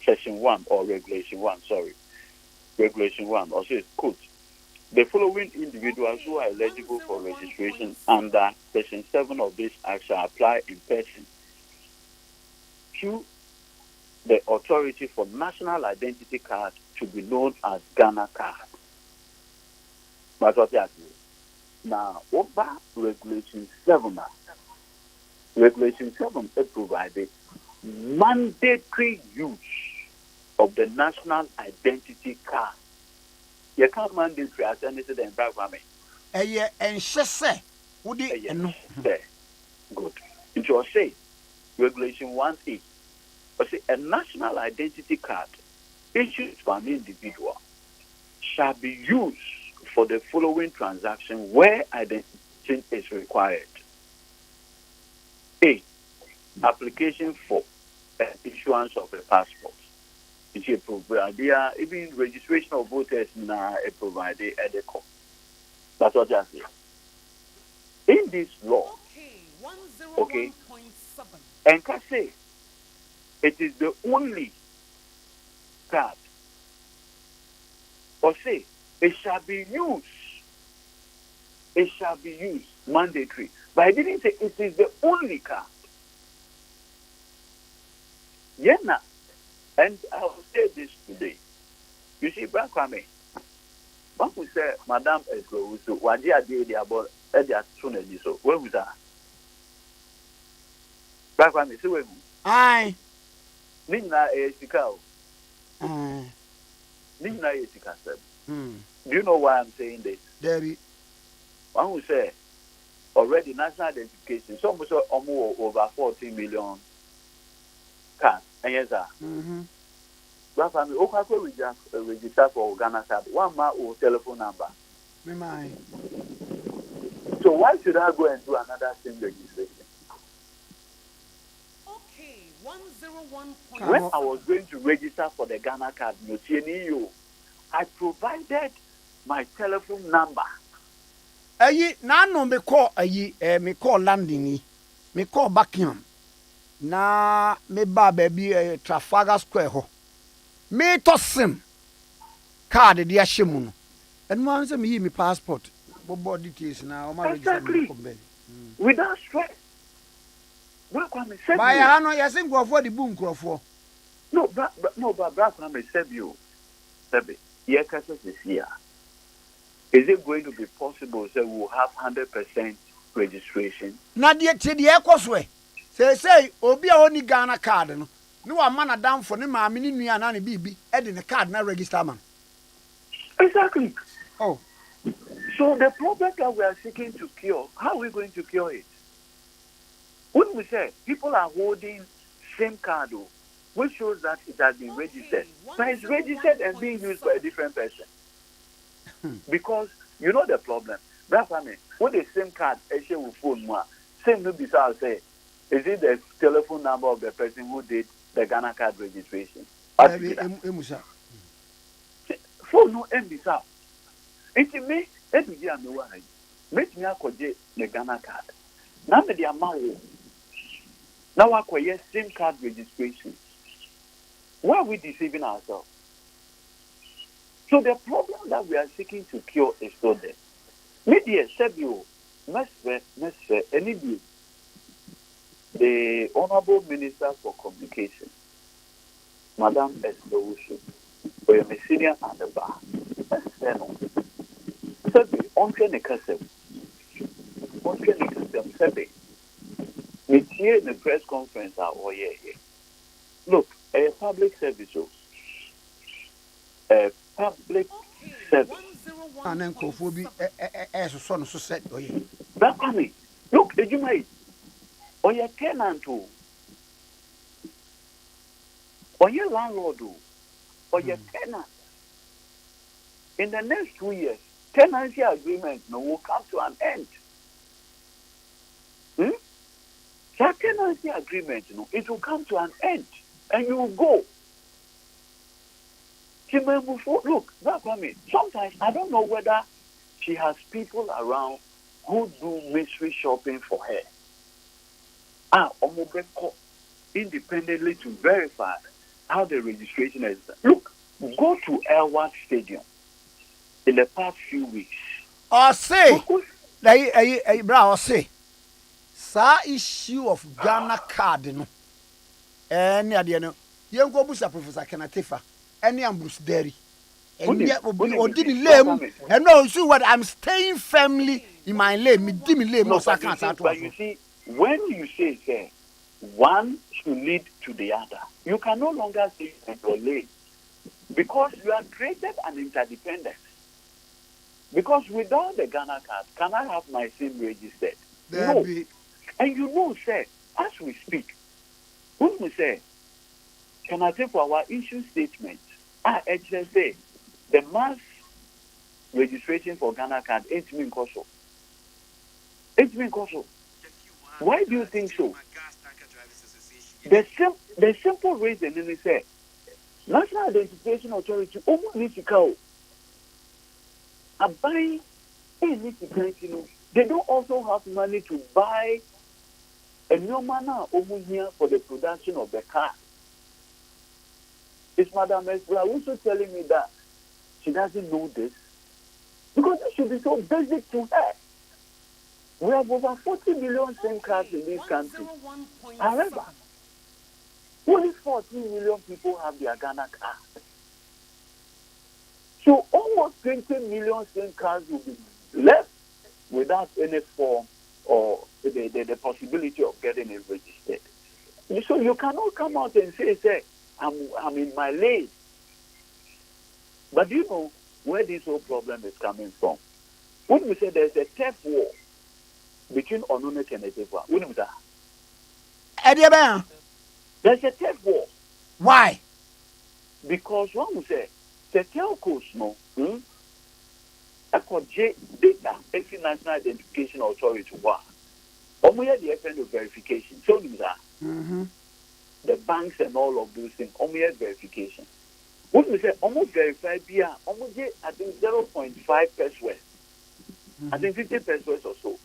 Section 1 or Regulation 1, Regulation 1 also is quote, the following individuals who are eligible for registration under Section 7 of this act shall apply in person to the Authority for National Identity Card to be known as Ghana Card. But what that is? Now, over Regulation 7, Regulation 7 it provided mandatory use of the National Identity Card. You can't mandatory as anything in Kwame. And she say, would it? Good. It was say, Regulation 1A, but say a national identity card issued to an individual shall be used for the following transaction where identification is required. A. Application for issuance of a passport. It's a provider, even registration of voters na a provider at the court. That's what I say. In this law, okay, and can say it is the only card, or say it shall be used. It shall be used mandatory, but I didn't say it is the only card. Yeah, and I will say this today. You see, Kwame, one who said, Madame Eslo, so what they did about Edia Tunedi, so where was that? Kwame, see where? Aye. Nina Esikao. Nina Esikasem. Do you know why I'm saying this? Debbie. One who said, already national identification, so almost over 14 million cards. And yes, sir. But we register for Ghana card. One man or telephone number. So why should I go and do another SIM registration? Okay, 101. When I was going to register for the Ghana card, I provided my telephone number. No, me call landing, me call Buckingham. Na me ba baby Trafalgar Square ho. Me to sim card de ahyem no. And one say me passport. Bobo details na o ma register me ko be. Without stress. Bra Kwame said. By ano yes nkrofo de bu nkrofo. No, bra Kwame said you. Sabe. Here kasa this year. Is it going to be possible that we will have 100% registration? Na de ekoswe. Say obi a oni Ghana card no ni wa man adam for ne maame ni nua na ne bibi e de ne card na register man. Exactly. Oh. So the problem that we are seeking to cure, how are we going to cure it? When we say people are holding same card, which shows that it has been registered, but it's registered and being used by a different person. Because you know the problem. That's what I mean. With the same card, I share with phone more. Same no besides say, is it the telephone number of the person who did the Ghana card registration? Phone no besides. It's me. Every year no one. Make me acquire the Ghana card. Now me the amount. Now acquire same card registration. Why are we deceiving ourselves? So the problem that we are seeking to cure is still there. Media said you Mestre, any the Honorable Minister for Communication, Madam Esdowushu, for your senior at the bar. Sabi, on Kenekasem, Sabi, we hear in the press conference, look, a public service, a public service. And then Kofobi, as son, so said, oh, yeah. That coming. Look, did you make? Or your tenant, or your landlord, or your tenant. In the next 2 years, tenancy agreement will come to an end. That tenancy agreement, it will come to an end, and you will go. Look, that's what I mean. Sometimes I don't know whether she has people around who do mystery shopping for her. Independently to verify how the registration is. Look, go to Elward Stadium in the past few weeks. Or say, or say, sa issue of Ghana card, no. And you go busa Professor Kenatifa. Any Bruce Derry. And yet, didn't lame. And also, what I'm staying firmly in my lane. Me dimmy lame. No, but you see, when you say, one should lead to the other, you can no longer say in your lane because you have created an interdependence. Because without the Ghana card, can I have my SIM registered? No. And you know, sir, as we speak, when we say, can I take for our issue statement? Actually say the mass registration for Ghana card 8 million koso. 8 million koso. Why do you think so? The simple reason is say National Identification Authority needs to go. Buying they don't also have money to buy a new manner over here for the production of the car. Is Madam Esbra also telling me that she doesn't know this? Because it should be so basic to her. We have over 40 million SIM cards in this country. However, only 14 million people have their Ghana card. So almost 20 million SIM cards will be left without any form or the possibility of getting it registered. So you cannot come out and say, I'm in my lane. But do you know where this whole problem is coming from? When we say there's a turf war between Onune and Ezefa, when was that? There's a turf war. Why? Because when we say the telcos, no, data, National Identification Authority, we had the effect of verification. So that. The banks and all of those things, only have verification. What we say, almost verify, almost I think 0.5 pesos. I think 50 pesos or so.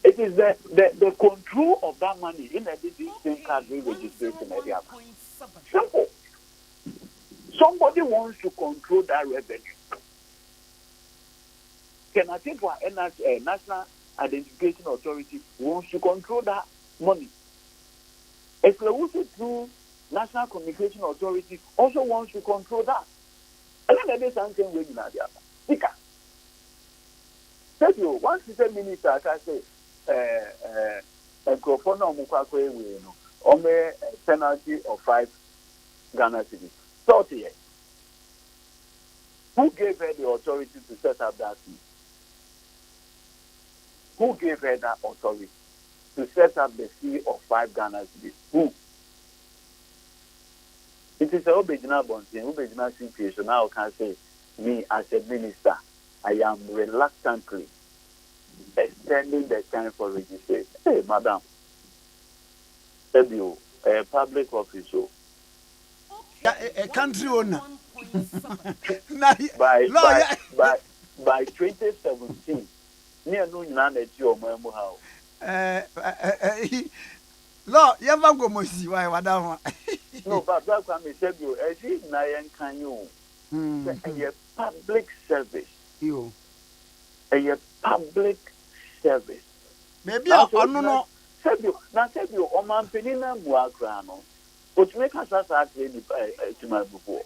It is the control of that money in addition to card registration area. Simple. Somebody wants to control that revenue. Can I think for National Identification Authority wants to control that money? Eklawusi through National Communication Authority also wants to control that. And then there is something way in Adia. Tika. Tell you, once the minister can say, a microphone on Mukakwe, on a penalty of 5 Ghana cedis. 30 years. Who gave her the authority to set up that thing? Who gave her that authority? to set up the fee of 5 Ghana cedis? Who? It is a Obejina Bonsin, Obejina situation. Now can say, me as a minister, I am reluctantly extending the time for registration. Hey, madam, a public official. A country owner. by 2017, me and no none at your memo how. Lord, you have go mosi why madam. No, but that can be said you as if Nayan can you. A public service. You. A public service. Maybe I don't know. Now, tell you, Oman Penina Muakrano, which make us actually to my before.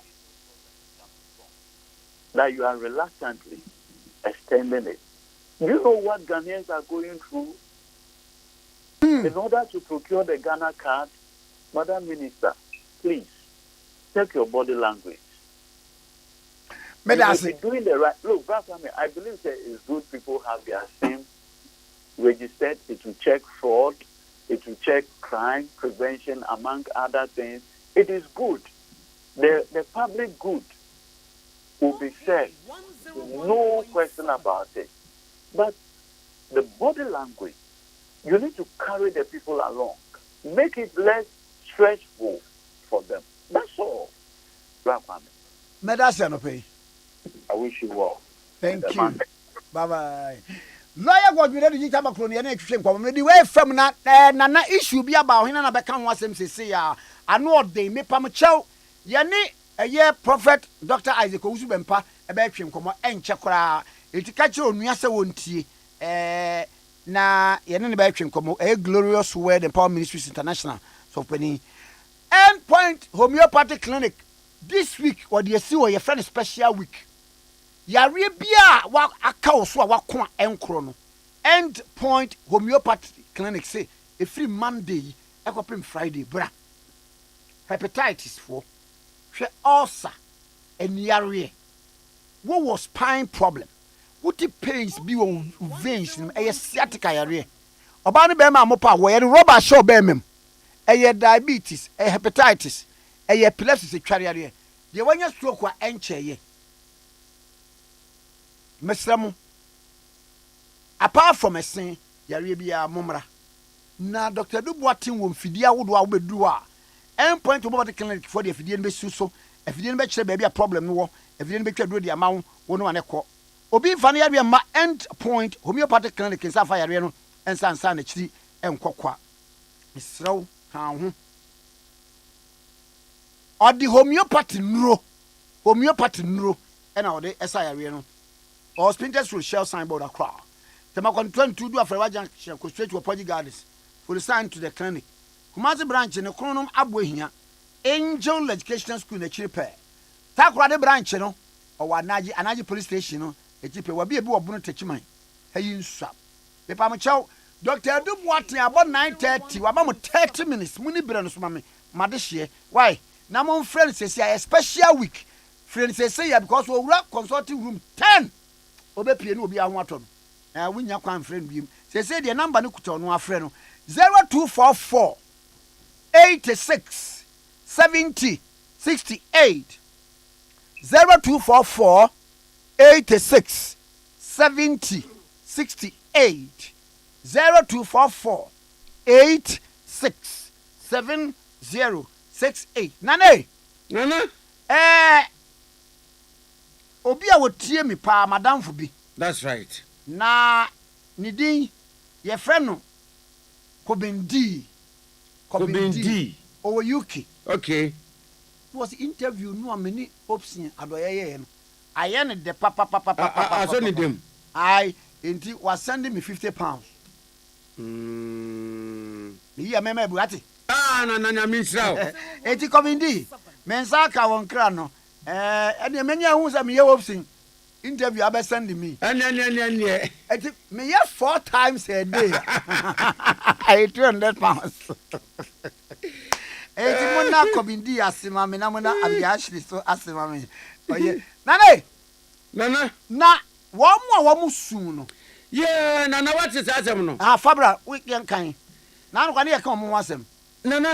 That you are reluctantly extending it. Do you know what Ghanaians are going through? In order to procure the Ghana card, Madam Minister, please, take your body language. You will be doing the right. Look, I believe that it's good people have their SIM registered. It will check fraud. It will check crime prevention, among other things. It is good. The public good will be served. No question about it. But the body language, you need to carry the people along. Make it less stressful for them. That's all. I wish you well. Thank you. Bye-bye. Lawyer God we ready to make crony na twetwe nkwam me di way fam na na issue bi about hina na beka ho asem sese ya ano odin me pam chew ye ne eye prophet Dr. Isaac Owusu Bempa e be twe nkomo enche kora etika kire onua se wontie na ye ne be twe nkomo glorious word and power ministries international so penny end point homeopathic clinic this week or the see your friend special week yare bia wa aka so a wakon enkro no end point homeopathy clinic say every Monday ekopem Friday bra hepatitis for hwe ulcer eniare what was spine problem what the pains be on veins e sciatica yare oba ne be ma mopa wo yare rubber show be mem e diabetes e hepatitis e epilepsy tware yare ye wanya stroke a encheye mesramo apart from a sin yare bia momra na Dr. Duboatin wo mfidie awodo a wo beduru a end point about the clinic for the fidie be so fidie be kire bia problem no wo fidie be twa duro dia ma wo no aneko obi fa na yare ma end point homeopathic clinic nsa fa yare no ensa na chiri enkokwa mesrawo ha ho odi homeopathy nuro ena odi esa yare no or Spinters will shell signboard across. The Macon 22 do a Frewa junction, go straight to Apology Gardens for the sign to the clinic. Kumasi branch in the Chronum Abwe here, Angel Educational School in the Chiripe. Takwa the branch, no, or Anaji police station, no, a chip will be a book of Bruno Techimai. Hey, you swap. The Pamachow, Dr. Duboatin about 9:30, about 30 minutes, Muni Branos, mammy, Madishie. Why? Namon friends say a special week. Friends say because we'll work consulting room 10. Obepie no obi ahwato no we nya kwan friend biem say the number no kuto no afre no 0244 86 70 68 0244 86 70 68 0244 86 70 68 nane obi a wotie mi pa madam fu bi. That's right. Na nidin ye friend no Kobendi over UK. Okay. It was interview no ameni option adoyeye no. Aye ne de papa. So need them. I enti was sending me £50. Me meme buati. Na misra. Enti Kobendi mensa ka won kra no. And many who say me option interview I send me. And me 4 times a day. I £200. Mona Kobindi asima me na mona Abiashli so asima me. Oye. Nana. Na wo mu sun no. Yeah, Nana what is asem no? Fabra we can na no kwa ne yɛ ka ɔmo ho asɛm nana